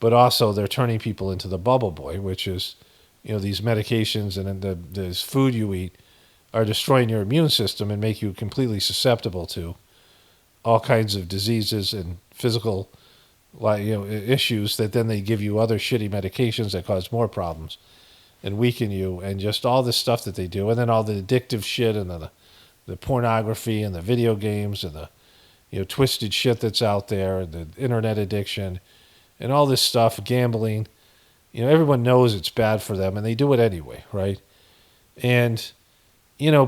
But also they're turning people into the bubble boy, which is, these medications and then this food you eat are destroying your immune system and make you completely susceptible to all kinds of diseases and physical issues that then they give you other shitty medications that cause more problems and weaken you, and just all this stuff that they do. And then all the addictive shit and the pornography and the video games and the twisted shit that's out there, and the internet addiction and all this stuff, gambling. Everyone knows it's bad for them and they do it anyway, right? And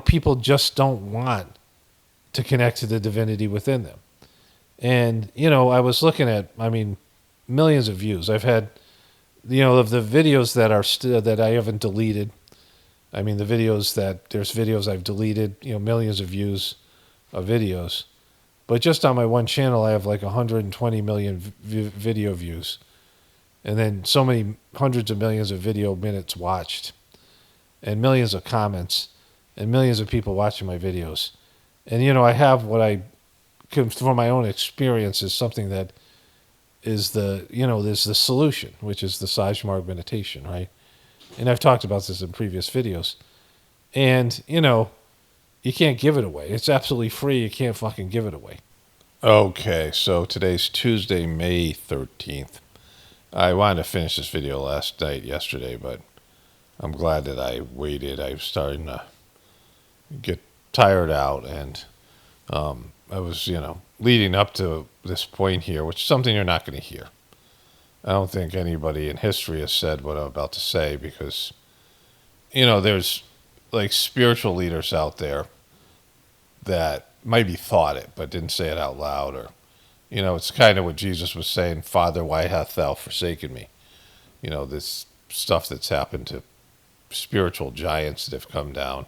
people just don't want to connect to the divinity within them. And, I was looking at, millions of views. I've had, of the videos that are still, that I haven't deleted. There's videos I've deleted, millions of views of videos. But just on my one channel, I have like 120 million video views. And then so many hundreds of millions of video minutes watched. And millions of comments. And millions of people watching my videos. And, I have what I, from my own experience, is something that is there's the solution, which is the Sahaj Marg meditation, right? And I've talked about this in previous videos. And, you can't give it away. It's absolutely free. You can't fucking give it away. Okay, so today's Tuesday, May 13th. I wanted to finish this video yesterday, but I'm glad that I waited. I was starting to get tired out, and I was, leading up to this point here, which is something you're not going to hear. I don't think anybody in history has said what I'm about to say, because, there's like spiritual leaders out there that maybe thought it, but didn't say it out loud, or, it's kind of what Jesus was saying, Father, why hast thou forsaken me? This stuff that's happened to spiritual giants that have come down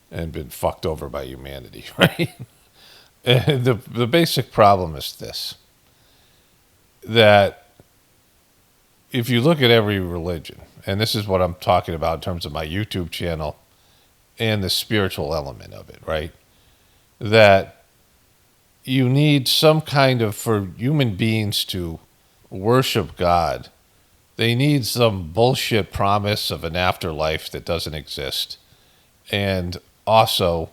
and been fucked over by humanity, right? And the basic problem is this, that if you look at every religion, and this is what I'm talking about in terms of my YouTube channel and the spiritual element of it, right? That you need some kind of, for human beings to worship God, they need some bullshit promise of an afterlife that doesn't exist. And also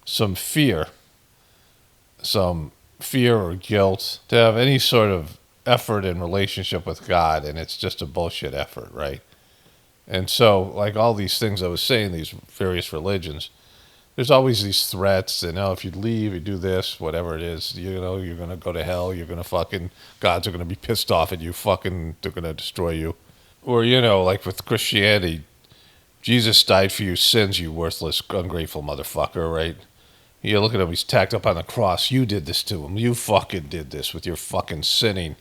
some fear fear or guilt to have any sort of effort in relationship with God, and it's just a bullshit effort, right? And so, like all these things I was saying, these various religions, there's always these threats, and if you leave, you do this, whatever it is, you're going to go to hell, you're going to fucking, gods are going to be pissed off at you, fucking, they're going to destroy you. Or, like with Christianity, Jesus died for your sins, you worthless, ungrateful motherfucker, right? You look at him, he's tacked up on the cross. You did this to him. You fucking did this with your fucking sinning.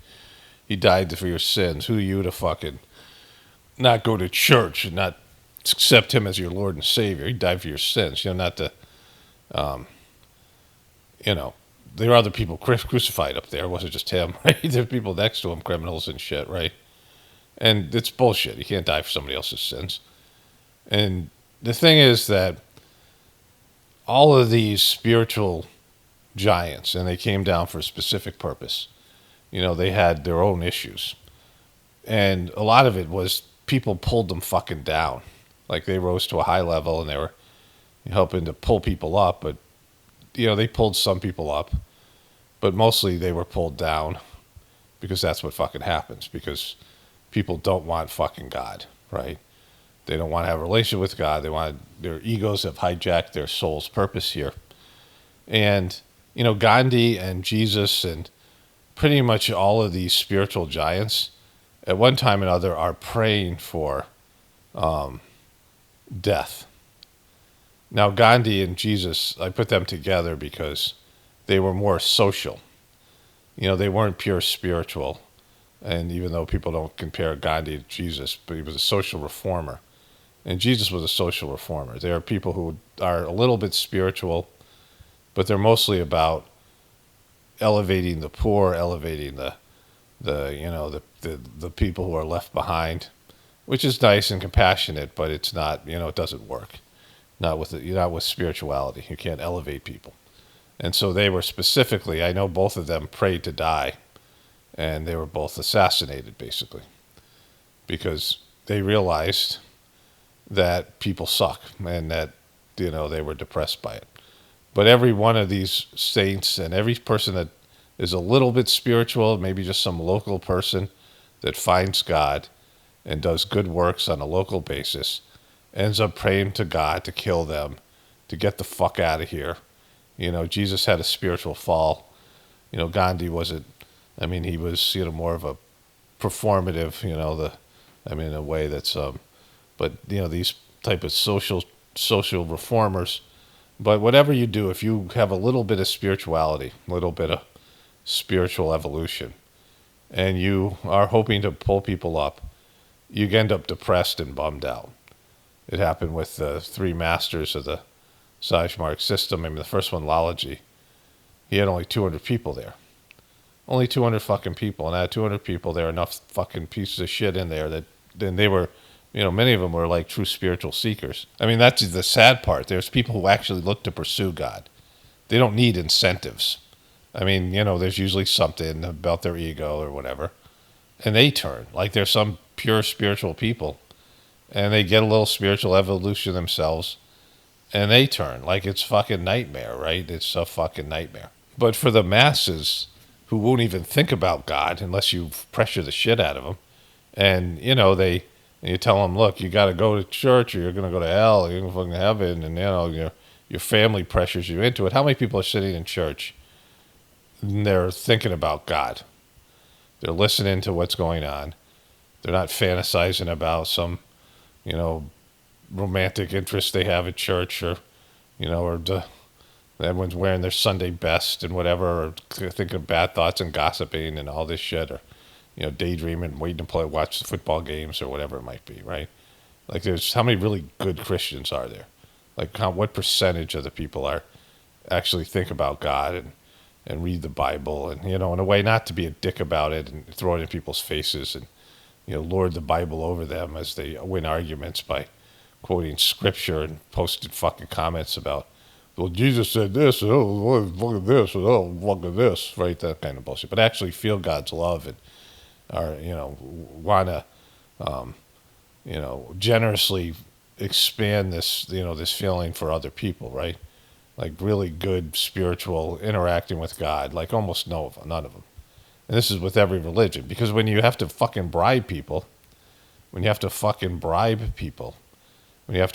He died for your sins. Who are you to fucking not go to church and not accept him as your Lord and Savior? He died for your sins. Not to, there are other people crucified up there. It wasn't just him, right? There's people next to him, criminals and shit, right? And it's bullshit. You can't die for somebody else's sins. And the thing is that all of these spiritual giants, and they came down for a specific purpose. They had their own issues. And a lot of it was people pulled them fucking down. Like they rose to a high level and they were helping to pull people up. But, they pulled some people up. But mostly they were pulled down because that's what fucking happens. Because people don't want fucking God, right? They don't want to have a relationship with God. Their egos have hijacked their soul's purpose here. And, Gandhi and Jesus and pretty much all of these spiritual giants at one time or another are praying for death. Now, Gandhi and Jesus, I put them together because they were more social. They weren't pure spiritual. And even though people don't compare Gandhi to Jesus, but he was a social reformer. And Jesus was a social reformer. There are people who are a little bit spiritual, but they're mostly about elevating the poor, elevating the people who are left behind, which is nice and compassionate, but it's not, it doesn't work. Not with spirituality. You can't elevate people. And so they were specifically, I know both of them prayed to die, and they were both assassinated, basically, because they realized that people suck and that, they were depressed by it. But every one of these saints and every person that is a little bit spiritual, maybe just some local person that finds God and does good works on a local basis, ends up praying to God to kill them, to get the fuck out of here. Jesus had a spiritual fall. Gandhi wasn't, he was, more of a performative, in a way that's, but, these type of social reformers. But whatever you do, if you have a little bit of spirituality, a little bit of spiritual evolution, and you are hoping to pull people up, you end up depressed and bummed out. It happened with the three masters of the Sahaj Marg system. The first one, Lalaji, he had only 200 people there. Only 200 fucking people. And out of 200 people, there are enough fucking pieces of shit in there that then they were, many of them were like true spiritual seekers. That's the sad part. There's people who actually look to pursue God. They don't need incentives. There's usually something about their ego or whatever. And they turn. Like there's some pure spiritual people. And they get a little spiritual evolution themselves. And they turn. Like it's fucking nightmare, right? It's a fucking nightmare. But for the masses who won't even think about God unless you pressure the shit out of them, and, you tell them, look, you got to go to church or you're going to go to hell, or you're going to fucking heaven, and, your family pressures you into it. How many people are sitting in church and they're thinking about God? They're listening to what's going on. They're not fantasizing about some, romantic interest they have at church, or, everyone's wearing their Sunday best and whatever, or thinking of bad thoughts and gossiping and all this shit, or, daydreaming, waiting to watch the football games or whatever it might be, right? Like how many really good Christians are there? Like what percentage of the people are actually think about God and read the Bible and, in a way not to be a dick about it and throw it in people's faces and, lord the Bible over them as they win arguments by quoting scripture and posting fucking comments about, well, Jesus said this, and look at this, and look at this, right? That kind of bullshit. But actually feel God's love and, want to, generously expand this, this feeling for other people, right? like really good spiritual interacting with God, like almost none of them. And this is with every religion, because when you have to fucking bribe people, when you have to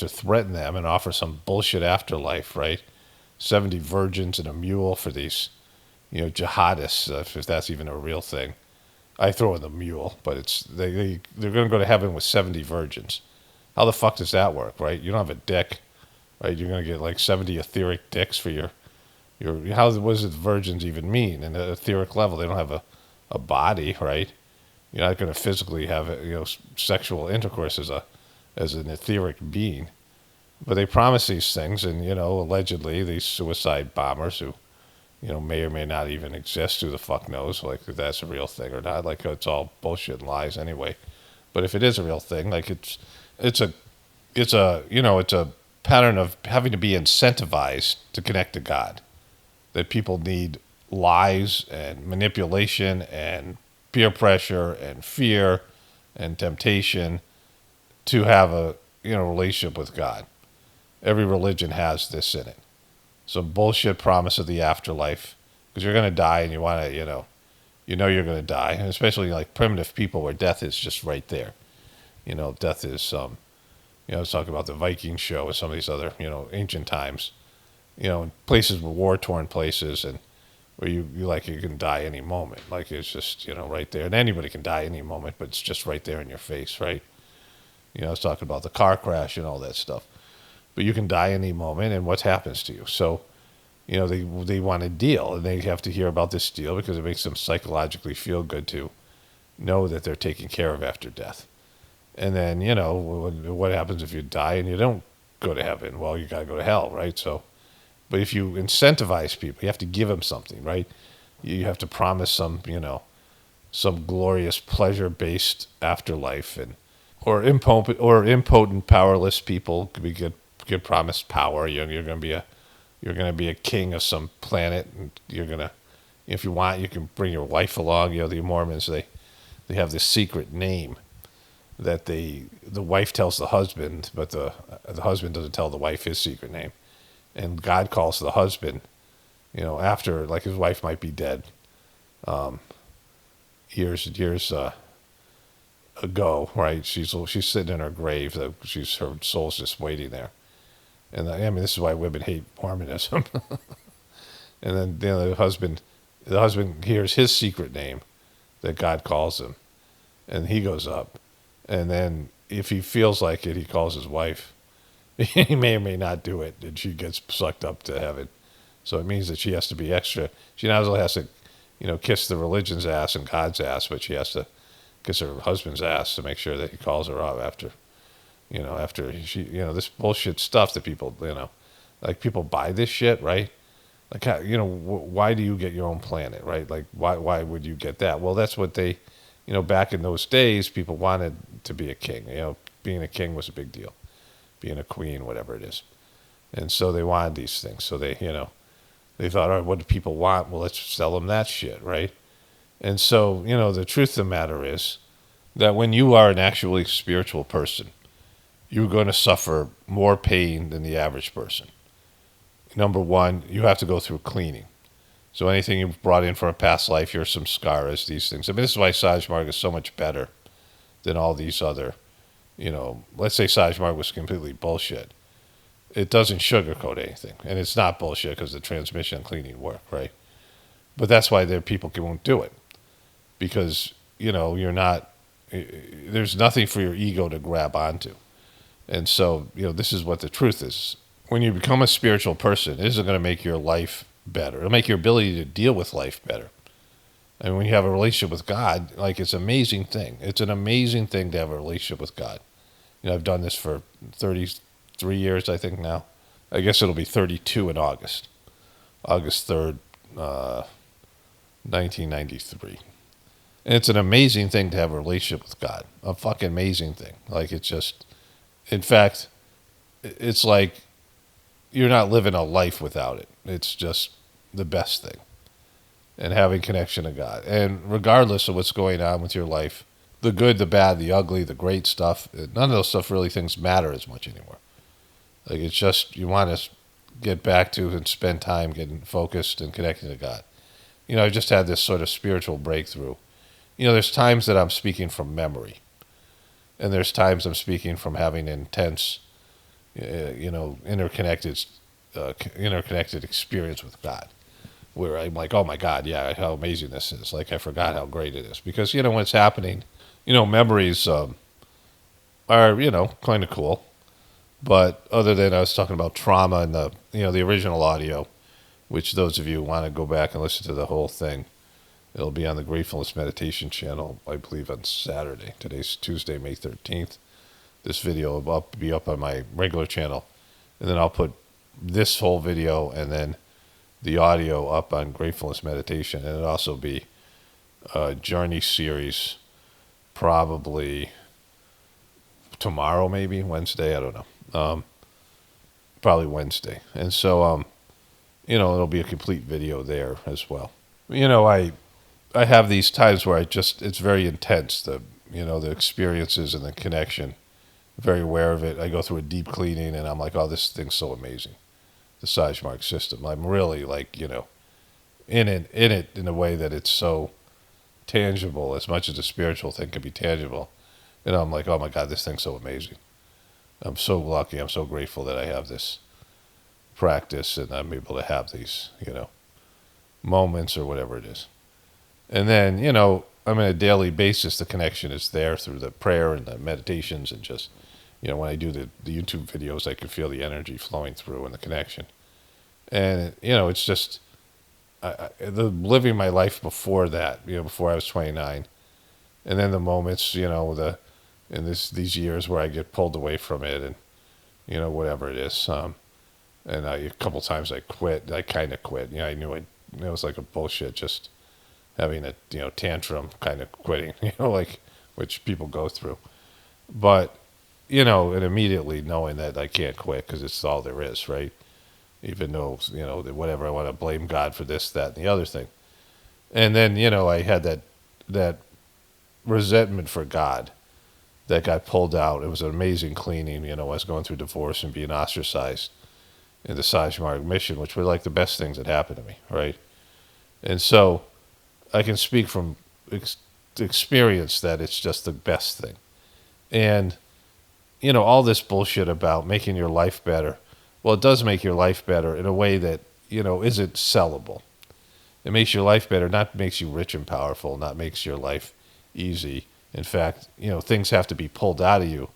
threaten them and offer some bullshit afterlife, right? 70 virgins and a mule for these, jihadists, if that's even a real thing. I throw in the mule, but they're going to go to heaven with 70 virgins. How the fuck does that work, right? You don't have a dick, right? You're going to get like 70 etheric dicks for your what does virgins even mean? In the etheric level, they don't have a body, right? You're not going to physically have sexual intercourse as an etheric being. But they promise these things, and allegedly these suicide bombers who may or may not even exist, who the fuck knows, like if that's a real thing or not. Like it's all bullshit and lies anyway. But if it is a real thing, like it's a pattern of having to be incentivized to connect to God. That people need lies and manipulation and peer pressure and fear and temptation to have a relationship with God. Every religion has this in it. Some bullshit promise of the afterlife, because you're going to die and you want to, you're going to die, and especially like primitive people where death is just right there. Death is I was talking about the Viking show and some of these other, ancient times, places were war-torn places, and where you can die any moment. Like it's just, right there. And anybody can die any moment, but it's just right there in your face, right? I was talking about the car crash and all that stuff. But you can die any moment, and what happens to you? So, they want a deal, and they have to hear about this deal because it makes them psychologically feel good to know that they're taken care of after death. And then, what happens if you die and you don't go to heaven? Well, you got to go to hell, right? So, but if you incentivize people, you have to give them something, right? You have to promise some glorious pleasure-based afterlife, or impotent, powerless people could be get promised power. You're going to be a king of some planet, and you're going to, if you want, you can bring your wife along. The Mormons, they have this secret name that the wife tells the husband, but the husband doesn't tell the wife his secret name. And God calls the husband, after, like, his wife might be dead years ago, right? She's sitting in her grave. Her soul's just waiting there. And this is why women hate Mormonism. And then the husband hears his secret name that God calls him, and he goes up. And then if he feels like it, he calls his wife. He may or may not do it, and she gets sucked up to heaven. So it means that she has to be extra. She not only has to, kiss the religion's ass and God's ass, but she has to kiss her husband's ass to make sure that he calls her up after she, this bullshit stuff that people, like people buy this shit, right? Like, how, why do you get your own planet, right? Like, why would you get that? Well, that's what they, back in those days, people wanted to be a king. Being a king was a big deal. Being a queen, whatever it is. And so they wanted these things. So they thought, all right, what do people want? Well, let's sell them that shit, right? And so, the truth of the matter is that when you are an actually spiritual person, you're going to suffer more pain than the average person. Number one, you have to go through cleaning. So anything you've brought in from a past life, here's some scars, these things. This is why Sahaj Marg is so much better than all these other, let's say Sahaj Marg was completely bullshit. It doesn't sugarcoat anything. And it's not bullshit because the transmission and cleaning work, right? But that's why there are people who won't do it. Because, you're not, there's nothing for your ego to grab onto. And so, this is what the truth is. When you become a spiritual person, it isn't going to make your life better. It'll make your ability to deal with life better. And when you have a relationship with God, like, it's an amazing thing. It's an amazing thing to have a relationship with God. I've done this for 33 years, I think now. I guess it'll be 32 in August. August 3rd, 1993. And it's an amazing thing to have a relationship with God. A fucking amazing thing. Like, it's just, in fact, it's like you're not living a life without it. It's just the best thing. And having connection to God. And regardless of what's going on with your life, the good, the bad, the ugly, the great stuff, none of those stuff really things matter as much anymore. Like, it's just, you want to get back to and spend time getting focused and connecting to God. I've just had this sort of spiritual breakthrough. There's times that I'm speaking from memory, and there's times I'm speaking from having intense, interconnected experience with God, where I'm like, oh my God, yeah, how amazing this is. Like, I forgot how great it is. Because, when it's happening, memories are, kind of cool. But other than I was talking about trauma and the original audio, which those of you who want to go back and listen to the whole thing, it'll be on the Gratefullness meditation channel, I believe, on Saturday. Today's Tuesday, May 13th. This video will be up on my regular channel. And then I'll put this whole video and then the audio up on Gratefullness meditation. And it'll also be a journey series, probably tomorrow, maybe Wednesday. I don't know. Probably Wednesday. And so, it'll be a complete video there as well. I have these times where it's very intense, the experiences and the connection. Very aware of it. I go through a deep cleaning and I'm like, oh, this thing's so amazing. The Sahaj Marg system. I'm really like, in it in a way that it's so tangible, as much as the spiritual thing can be tangible. And I'm like, oh my God, this thing's so amazing. I'm so lucky. I'm so grateful that I have this practice and I'm able to have these, moments or whatever it is. And then, on a daily basis, the connection is there through the prayer and the meditations and just, when I do the YouTube videos, I can feel the energy flowing through and the connection. And, it's just living my life before that, before I was 29. And then the moments, these years where I get pulled away from it and, whatever it is. And a couple times I quit. I kind of quit. I knew it was like a bullshit, just having a, tantrum, kind of quitting, like, which people go through. But, and immediately knowing that I can't quit because it's all there is, right? Even though, that whatever, I want to blame God for this, that, and the other thing. And then, I had that resentment for God that got pulled out. It was an amazing cleaning, I was going through divorce and being ostracized in the Sahaj Marg mission, which were like the best things that happened to me, right? And so I can speak from experience that it's just the best thing. And, all this bullshit about making your life better, well, it does make your life better in a way that, isn't sellable. It makes your life better, not makes you rich and powerful, not makes your life easy. In fact, things have to be pulled out of you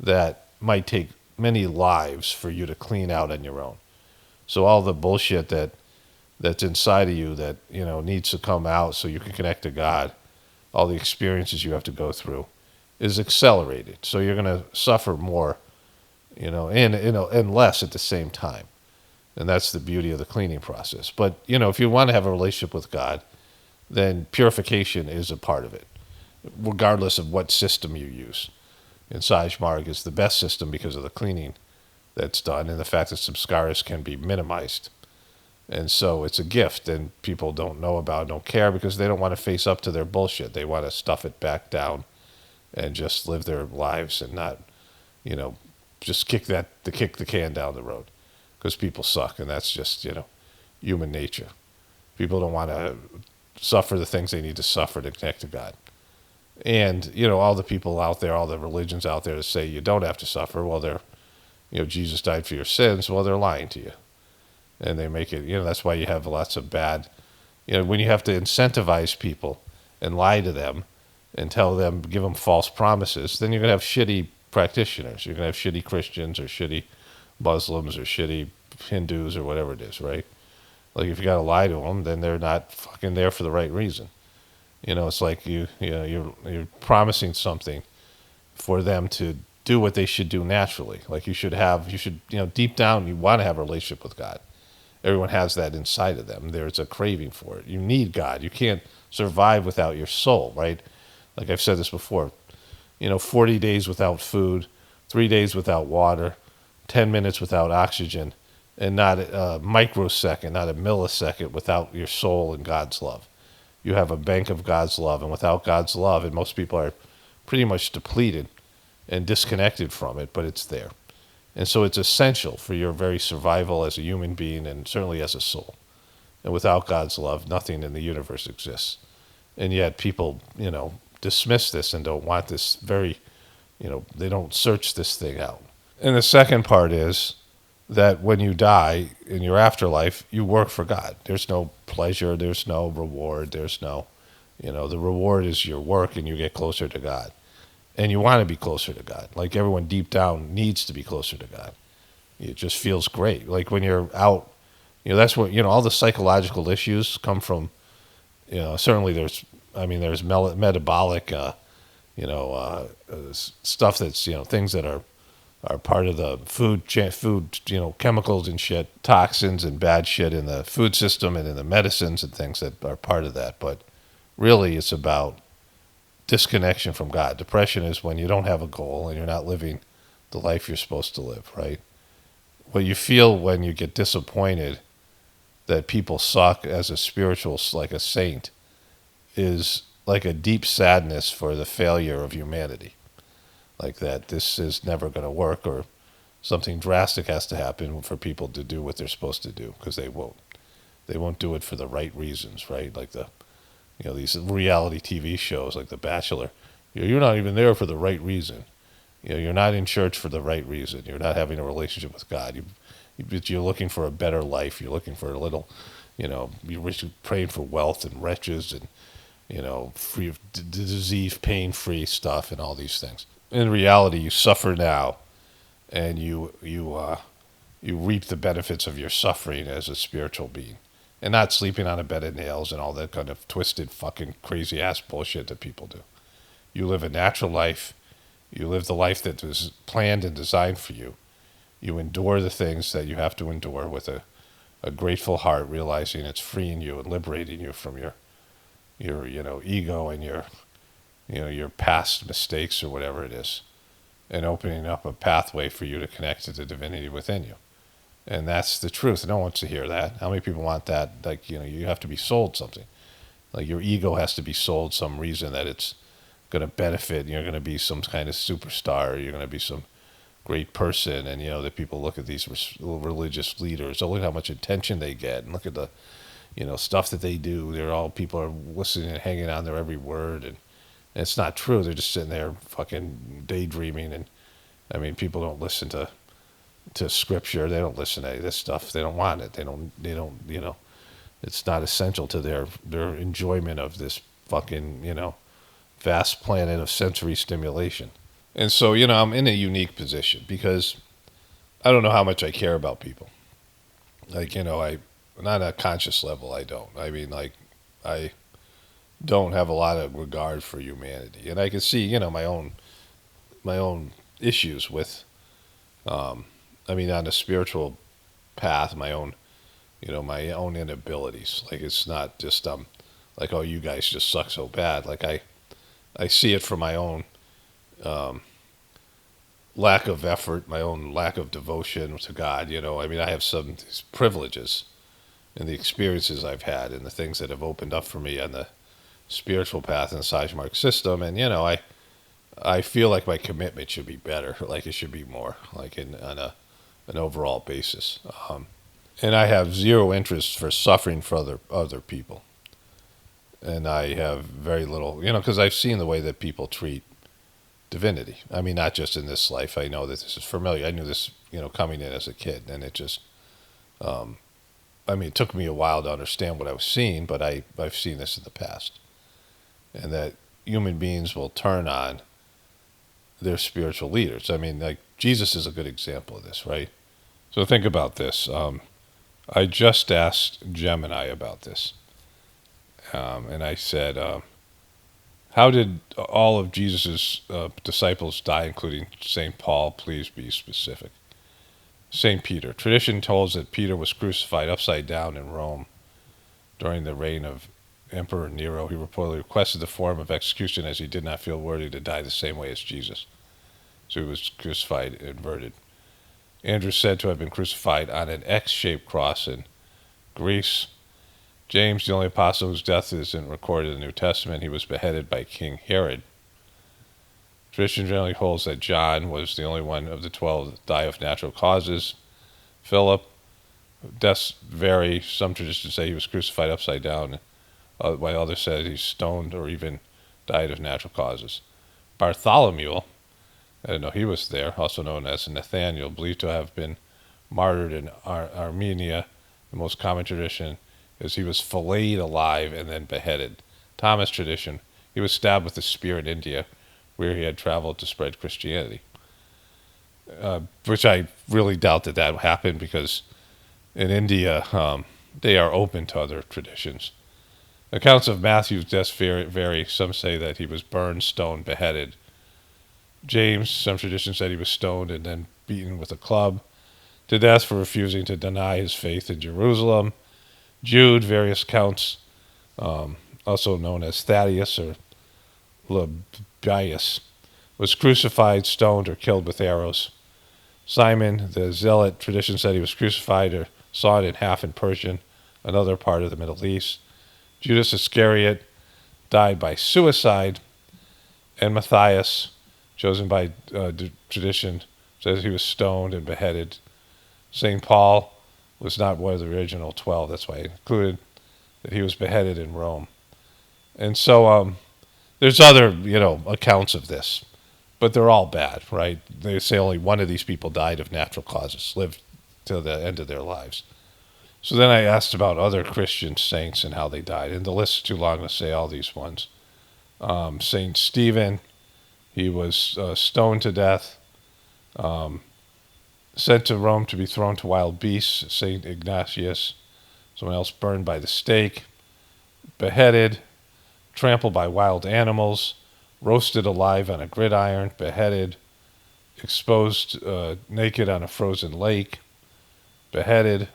that might take many lives for you to clean out on your own. So all the bullshit that's inside of you that, needs to come out so you can connect to God, all the experiences you have to go through, is accelerated. So you're going to suffer more, and less at the same time. And that's the beauty of the cleaning process. But, if you want to have a relationship with God, then purification is a part of it, regardless of what system you use. And Sahaj Marg is the best system because of the cleaning that's done and the fact that samskaras can be minimized. And so it's a gift, and people don't know about it, don't care, because they don't want to face up to their bullshit. They want to stuff it back down and just live their lives and not, just kick the can down the road, because people suck, and that's just, human nature. People don't want to suffer the things they need to suffer to connect to God. And, all the people out there, all the religions out there that say you don't have to suffer, well, they're, Jesus died for your sins, well, they're lying to you. And they make it, that's why you have lots of bad, when you have to incentivize people and lie to them and tell them, give them false promises, then you're going to have shitty practitioners. You're going to have shitty Christians or shitty Muslims or shitty Hindus or whatever it is, right? Like, if you got to lie to them, then they're not fucking there for the right reason. It's like you're promising something for them to do what they should do naturally. Like, you should, deep down, you want to have a relationship with God. Everyone has that inside of them. There's a craving for it. You need God. You can't survive without your soul, right? Like I've said this before, 40 days without food, 3 days without water, 10 minutes without oxygen, and not a microsecond, not a millisecond without your soul and God's love. You have a bank of God's love, and without God's love, and most people are pretty much depleted and disconnected from it, but it's there. And so it's essential for your very survival as a human being and certainly as a soul. And without God's love, nothing in the universe exists. And yet people, dismiss this and don't want this they don't search this thing out. And the second part is that when you die in your afterlife, you work for God. There's no pleasure, there's no reward, there's no, the reward is your work and you get closer to God. And you want to be closer to God. Like everyone deep down needs to be closer to God. It just feels great. Like when you're out, that's what, all the psychological issues come from, certainly there's metabolic, stuff that's, things that are part of the food, chemicals and shit, toxins and bad shit in the food system and in the medicines and things that are part of that. But really it's about disconnection from God. Depression is when you don't have a goal and you're not living the life you're supposed to live, right? What you feel when you get disappointed that people suck as a spiritual, like a saint, is like a deep sadness for the failure of humanity. Like that this is never going to work, or something drastic has to happen for people to do what they're supposed to do, because they won't. They won't do it for the right reasons, right? Like these reality TV shows like The Bachelor. You're not even there for the right reason. You're not in church for the right reason. You're not having a relationship with God. You're looking for a better life. You're looking for a little, you're praying for wealth and riches and, free of disease, pain-free stuff and all these things. In reality, you suffer now, and you reap the benefits of your suffering as a spiritual being. And not sleeping on a bed of nails and all that kind of twisted, fucking crazy ass bullshit that people do. You live a natural life. You live the life that was planned and designed for you. You endure the things that you have to endure with a grateful heart, realizing it's freeing you and liberating you from your ego and your past mistakes or whatever it is, and opening up a pathway for you to connect to the divinity within you. And that's the truth. No one wants to hear that. How many people want that? Like, you have to be sold something. Like your ego has to be sold some reason that it's going to benefit. You're going to be some kind of superstar. You're going to be some great person. And, that people look at these religious leaders. Oh, look how much attention they get. And look at the, stuff that they do. People are listening and hanging on their every word. And it's not true. They're just sitting there fucking daydreaming. And, people don't listen to scripture. They don't listen to any of this stuff. They don't want it. They don't, it's not essential to their enjoyment of this fucking, vast planet of sensory stimulation. And so, I'm in a unique position because I don't know how much I care about people. Like, not on a conscious level, I don't. I mean, like, I don't have a lot of regard for humanity. And I can see, my own issues with, on a spiritual path, my own inabilities. Like, it's not just, like, oh, you guys just suck so bad. Like, I see it from my own lack of effort, my own lack of devotion to God. I have some privileges in the experiences I've had and the things that have opened up for me on the spiritual path in the Sahaj Marg system. And, I feel like my commitment should be better. Like, it should be more, like on an overall basis. And I have zero interest for suffering for other people. And I have very little, because I've seen the way that people treat divinity. I mean, not just in this life. I know that this is familiar. I knew this, coming in as a kid. And it just, it took me a while to understand what I was seeing, but I've seen this in the past. And that human beings will turn on their spiritual leaders. I mean, like, Jesus is a good example of this, right? So think about this. I just asked Gemini about this. And I said, how did all of Jesus' disciples die, including St. Paul? Please be specific. St. Peter. Tradition tells that Peter was crucified upside down in Rome during the reign of Emperor Nero. He reportedly requested the form of execution as he did not feel worthy to die the same way as Jesus. So he was crucified inverted. Andrew is said to have been crucified on an X-shaped cross in Greece. James, the only apostle whose death isn't recorded in the New Testament, he was beheaded by King Herod. Tradition generally holds that John was the only one of the 12 to die of natural causes. Philip, deaths vary. Some traditions say he was crucified upside down, while others say he's stoned or even died of natural causes. Bartholomew, I didn't know he was there, also known as Nathaniel, believed to have been martyred in Armenia. The most common tradition is he was filleted alive and then beheaded. Thomas tradition, he was stabbed with a spear in India, where he had traveled to spread Christianity. Which I really doubt that happened, because in India, they are open to other traditions. Accounts of Matthew's deaths vary. Some say that he was burned, stoned, beheaded. James, some traditions said he was stoned and then beaten with a club to death for refusing to deny his faith in Jerusalem. Jude, various accounts, also known as Thaddeus or Lebbaeus, was crucified, stoned, or killed with arrows. Simon, the Zealot, tradition said he was crucified or sawed in half in Persian, another part of the Middle East. Judas Iscariot died by suicide, and Matthias, chosen by tradition, says he was stoned and beheaded. St. Paul was not one of the original 12. That's why I included that he was beheaded in Rome. And so there's other, accounts of this, but they're all bad, right? They say only one of these people died of natural causes, lived till the end of their lives. So then I asked about other Christian saints and how they died, and the list is too long to say all these ones. St. Stephen, he was stoned to death, sent to Rome to be thrown to wild beasts. St. Ignatius, someone else burned by the stake, beheaded, trampled by wild animals, roasted alive on a gridiron, beheaded, exposed naked on a frozen lake, beheaded.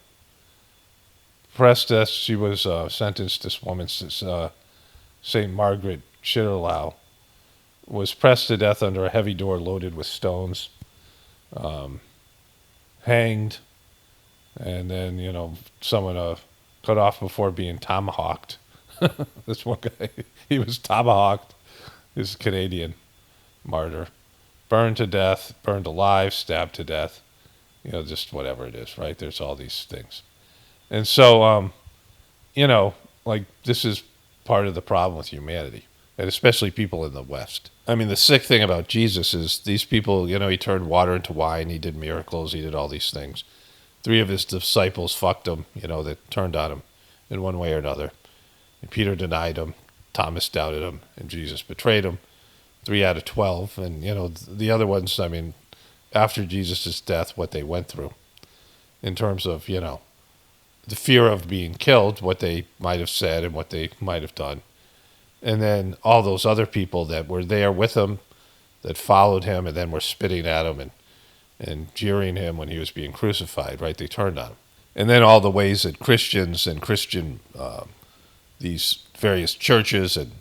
Prestes, she was sentenced, this woman, St. Margaret Chitterlow, was pressed to death under a heavy door loaded with stones, hanged, and then, someone cut off before being tomahawked. This one guy, he was tomahawked. He's a Canadian martyr. Burned to death, burned alive, stabbed to death. Just whatever it is, right? There's all these things. And so, this is part of the problem with humanity, and especially people in the West. I mean, the sick thing about Jesus is these people, he turned water into wine, he did miracles, he did all these things. 3 of his disciples fucked him, that turned on him in one way or another. And Peter denied him, Thomas doubted him, and Jesus betrayed him. 3 out of 12. And, the other ones, I mean, after Jesus' death, what they went through in terms of, the fear of being killed, what they might have said and what they might have done. And then all those other people that were there with him, that followed him and then were spitting at him and jeering him when he was being crucified, right? They turned on him. And then all the ways that Christians and these various churches and,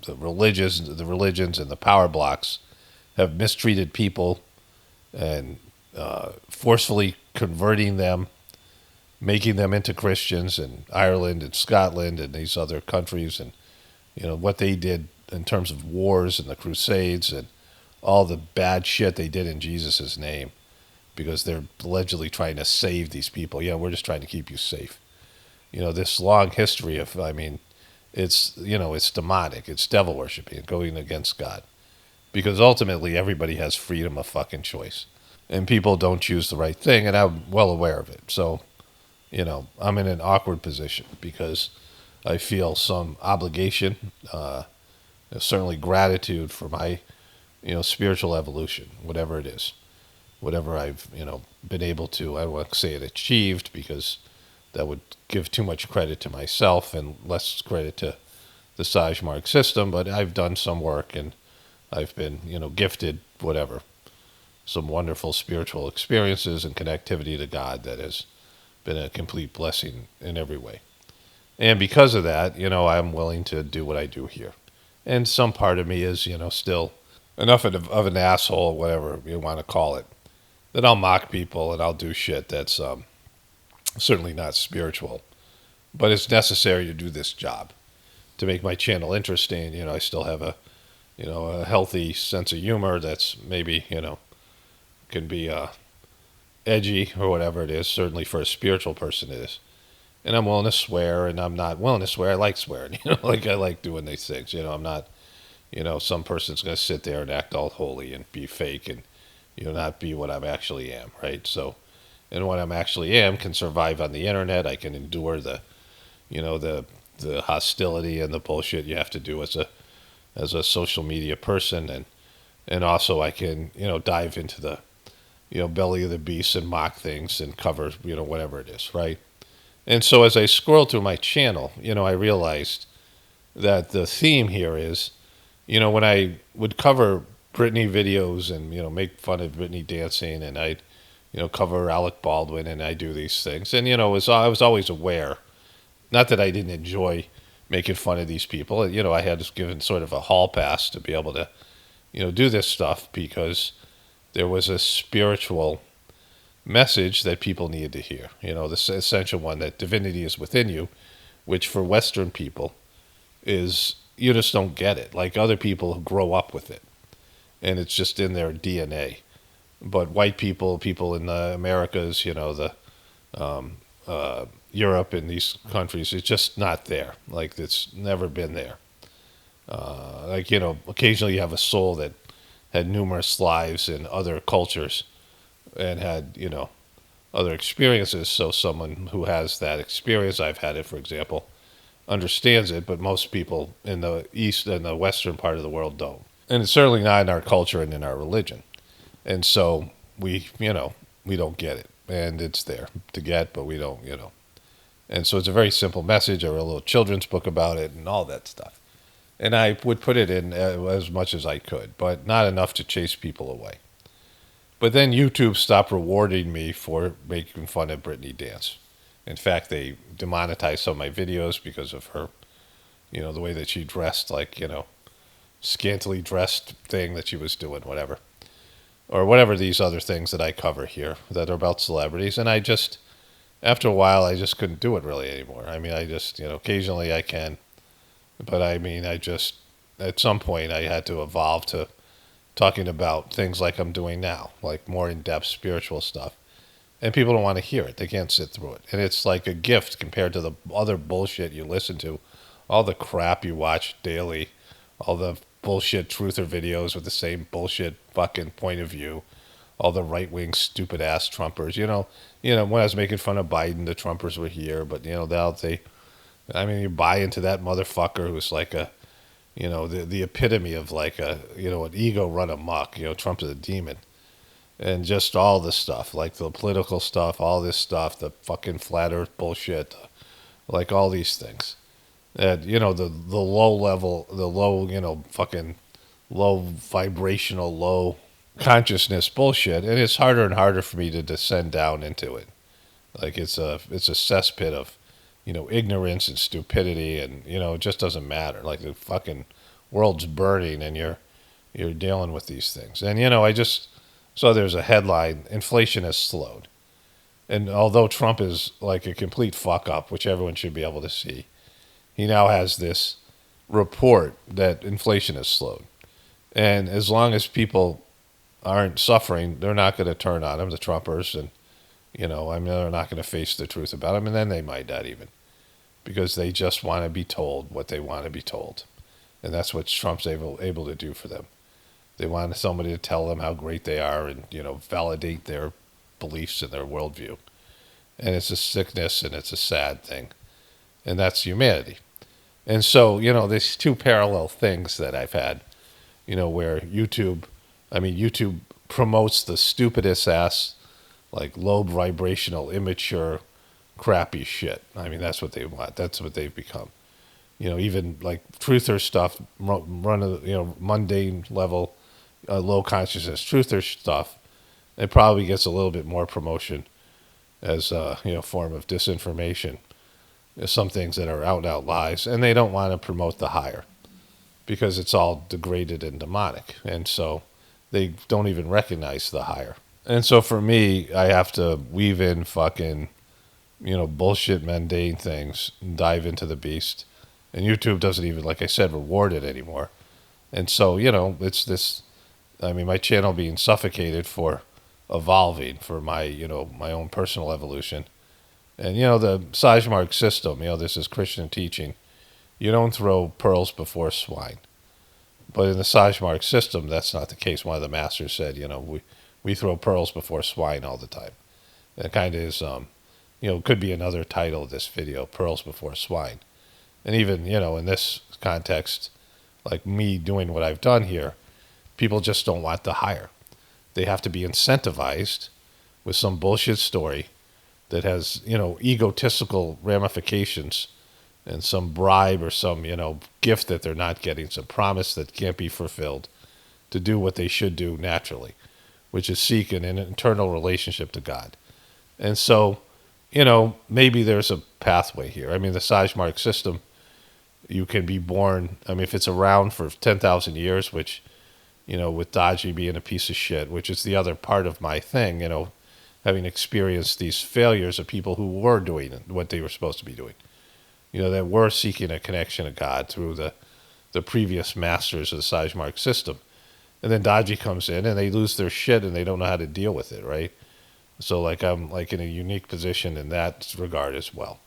the religions and the power blocks have mistreated people and forcefully converting them, making them into Christians in Ireland and Scotland and these other countries, and what they did in terms of wars and the Crusades and all the bad shit they did in Jesus' name, because they're allegedly trying to save these people. We're just trying to keep you safe. This long history of, it's demonic, it's devil worshiping, going against God, because ultimately everybody has freedom of fucking choice, and people don't choose the right thing, and I'm well aware of it. So, I'm in an awkward position because I feel some obligation, certainly gratitude for my, spiritual evolution, whatever it is, whatever I've, been able to, I don't want to say it achieved, because that would give too much credit to myself and less credit to the Sahaj Marg system, but I've done some work and I've been, gifted, whatever, some wonderful spiritual experiences and connectivity to God that has been a complete blessing in every way. And because of that, I'm willing to do what I do here. And some part of me is, still enough of an asshole, whatever you want to call it, that I'll mock people and I'll do shit that's certainly not spiritual. But it's necessary to do this job, to make my channel interesting. I still have a a healthy sense of humor that's maybe, can be edgy or whatever it is. Certainly for a spiritual person it is. And I'm willing to swear, and I'm not willing to swear. I like swearing, like I like doing these things. I'm not, some person's going to sit there and act all holy and be fake and, not be what I actually am, right? So, and what I'm actually am can survive on the internet. I can endure the, the hostility and the bullshit you have to do as a social media person, and also I can, dive into the, belly of the beast and mock things and cover, whatever it is, right? And so as I scroll through my channel, I realized that the theme here is, when I would cover Britney videos and, make fun of Britney dancing, and I'd, cover Alec Baldwin, and I do these things. And, I was always aware, not that I didn't enjoy making fun of these people. I had given sort of a hall pass to be able to, do this stuff because there was a spiritual message that people needed to hear. This essential one, that divinity is within you, which for Western people is, you just don't get it. Like other people who grow up with it, and it's just in their DNA. But white people in the Americas, Europe and these countries, it's just not there. Like it's never been there. Occasionally you have a soul that had numerous lives in other cultures and had, other experiences. So someone who has that experience, I've had it, for example, understands it, but most people in the East and the Western part of the world don't. And it's certainly not in our culture and in our religion. And so we don't get it. And it's there to get, but we don't, And so it's a very simple message. I wrote a little children's book about it and all that stuff. And I would put it in as much as I could, but not enough to chase people away. But then YouTube stopped rewarding me for making fun of Britney dance. In fact, they demonetized some of my videos because of her, the way that she dressed, like, scantily dressed thing that she was doing, whatever. Or whatever these other things that I cover here that are about celebrities. And I just, after a while, I just couldn't do it really anymore. I mean, I just, occasionally I can. But I mean, at some point, I had to evolve to talking about things like I'm doing now, like more in-depth spiritual stuff. And people don't want to hear it. They can't sit through it. And it's like a gift compared to the other bullshit you listen to, all the crap you watch daily, all the bullshit truther videos with the same bullshit fucking point of view, all the right-wing stupid-ass Trumpers. When I was making fun of Biden, the Trumpers were here, but, now you buy into that motherfucker who's like a, the epitome of like a, an ego run amok. Trump is a demon. And just all this stuff, like the political stuff, all this stuff, the fucking flat earth bullshit, like all these things. And, the low level, the low, fucking low vibrational, low consciousness bullshit. And it's harder and harder for me to descend down into it. Like it's a cesspit of, ignorance and stupidity, and, it just doesn't matter. Like the fucking world's burning and you're dealing with these things. And, I just saw there's a headline, inflation has slowed. And although Trump is like a complete fuck up, which everyone should be able to see, he now has this report that inflation has slowed. And as long as people aren't suffering, they're not going to turn on him, the Trumpers, and, they're not going to face the truth about him, and then they might not even, because they just want to be told what they want to be told. And that's what Trump's able to do for them. They want somebody to tell them how great they are and, validate their beliefs and their worldview. And it's a sickness and it's a sad thing. And that's humanity. And so, there's two parallel things that I've had, where YouTube promotes the stupidest ass, like low vibrational, immature, crappy shit. I mean, that's what they want. That's what they've become. Even like truther stuff, mundane level, low consciousness truther stuff, it probably gets a little bit more promotion as a form of disinformation. There's some things that are out and out lies, and they don't want to promote the higher because it's all degraded and demonic, and so they don't even recognize the higher. And so for me, I have to weave in fucking, bullshit mundane things and dive into the beast. And YouTube doesn't even, like I said, reward it anymore. And so, it's this, I mean, my channel being suffocated for evolving for my, my own personal evolution. And, the Sahaj Marg system, this is Christian teaching. You don't throw pearls before swine. But in the Sahaj Marg system, that's not the case. One of the masters said, we throw pearls before swine all the time. And it kind of is, could be another title of this video, Pearls Before Swine. And even, in this context, like me doing what I've done here, people just don't want to hire. They have to be incentivized with some bullshit story that has, egotistical ramifications and some bribe or some, gift that they're not getting, some promise that can't be fulfilled to do what they should do naturally, which is seek an internal relationship to God. And so, maybe there's a pathway here. I mean, the Sahaj Marg system, you can be born, I mean, if it's around for 10,000 years, which, with Daji being a piece of shit, which is the other part of my thing, having experienced these failures of people who were doing what they were supposed to be doing, that were seeking a connection to God through the previous masters of the Sahaj Marg system. And then Daji comes in and they lose their shit and they don't know how to deal with it, right? So I'm in a unique position in that regard as well.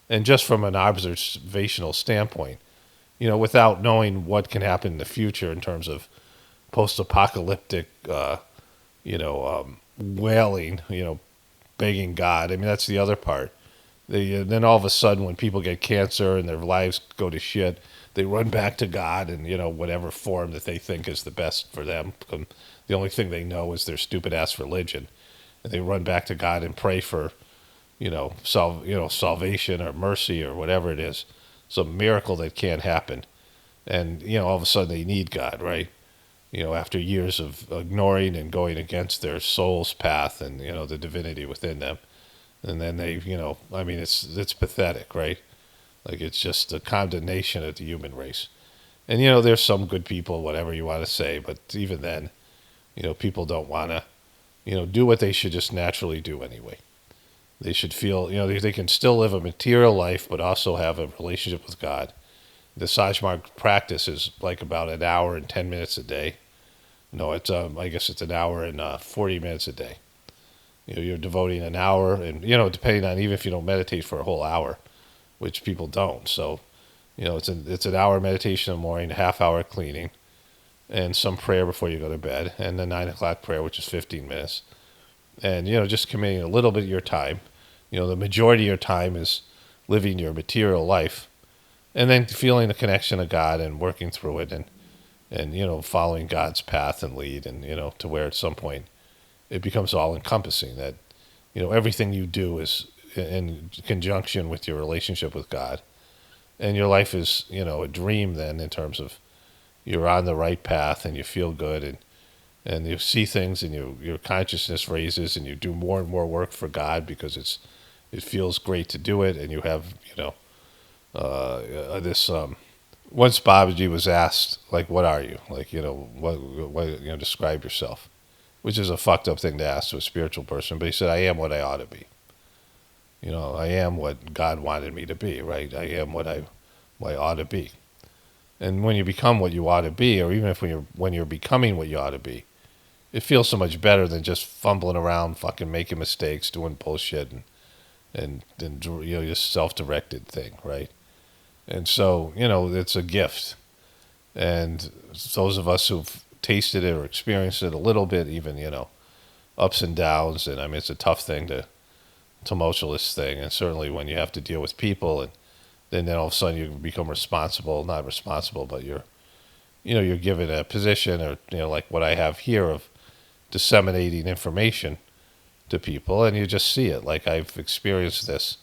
And just from an observational standpoint, without knowing what can happen in the future in terms of post-apocalyptic, wailing, begging God. I mean, that's the other part. Then all of a sudden when people get cancer and their lives go to shit, they run back to God in, whatever form that they think is the best for them. The only thing they know is their stupid-ass religion. And they run back to God and pray for, salvation or mercy or whatever it is, some miracle that can't happen. And, all of a sudden they need God, right? After years of ignoring and going against their soul's path and, the divinity within them. And then they, it's pathetic, right? Like it's just a condemnation of the human race. And, there's some good people, whatever you want to say, but even then, people don't want to, do what they should just naturally do anyway. They should feel, they can still live a material life, but also have a relationship with God. The Sahaj Marg practice is like about an hour and 10 minutes a day. No, it's I guess it's an hour and 40 minutes a day. You're devoting an hour, and depending on even if you don't meditate for a whole hour, which people don't. So, it's an hour meditation in the morning, a half hour cleaning, and some prayer before you go to bed, and the 9 o'clock prayer, which is 15 minutes. And, just committing a little bit of your time. The majority of your time is living your material life, and then feeling the connection to God and working through it and following God's path and lead and, to where at some point it becomes all encompassing that, everything you do is in conjunction with your relationship with God. And your life is, a dream then in terms of you're on the right path and you feel good and you see things and your consciousness raises and you do more and more work for God because it feels great to do it. And you have, this, once Babaji was asked, like, what are you? Like, what describe yourself, which is a fucked up thing to ask to a spiritual person. But he said, I am what I ought to be. I am what God wanted me to be, right? I am what I ought to be. And when you become what you ought to be, or even if when you're becoming what you ought to be, it feels so much better than just fumbling around, fucking making mistakes, doing bullshit, and just self-directed thing, right? And so, it's a gift. And those of us who've tasted it or experienced it a little bit, even, ups and downs, and I mean, it's a tough thing tumultuous thing, and certainly when you have to deal with people, and then all of a sudden you become not responsible, but you're given a position, or like what I have here of disseminating information to people, and you just see it. Like I've experienced this.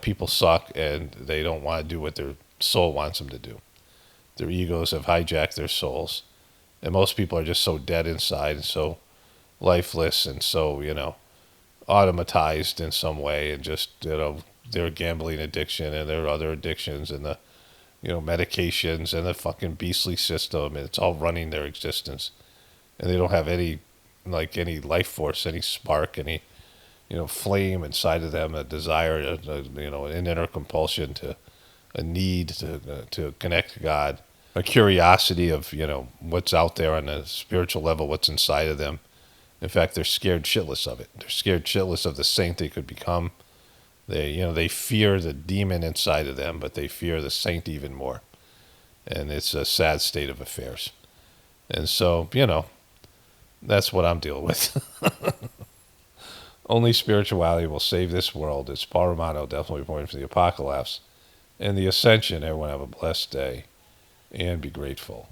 People suck and they don't want to do what their soul wants them to do. Their egos have hijacked their souls, and most people are just so dead inside and so lifeless and so automatized in some way, and just their gambling addiction and their other addictions and the medications and the fucking beastly system, and it's all running their existence, and they don't have any life force, any spark, any flame inside of them, a desire, an inner compulsion to a need to connect to God. a curiosity of, what's out there on a spiritual level, what's inside of them. In fact, they're scared shitless of it. They're scared shitless of the saint they could become. They fear the demon inside of them, but they fear the saint even more. And it's a sad state of affairs. And so, that's what I'm dealing with. Only spirituality will save this world. It's Paul Romano, definitely pointing for the Apocalaughs. And the Ascension. Everyone have a blessed day and be grateful.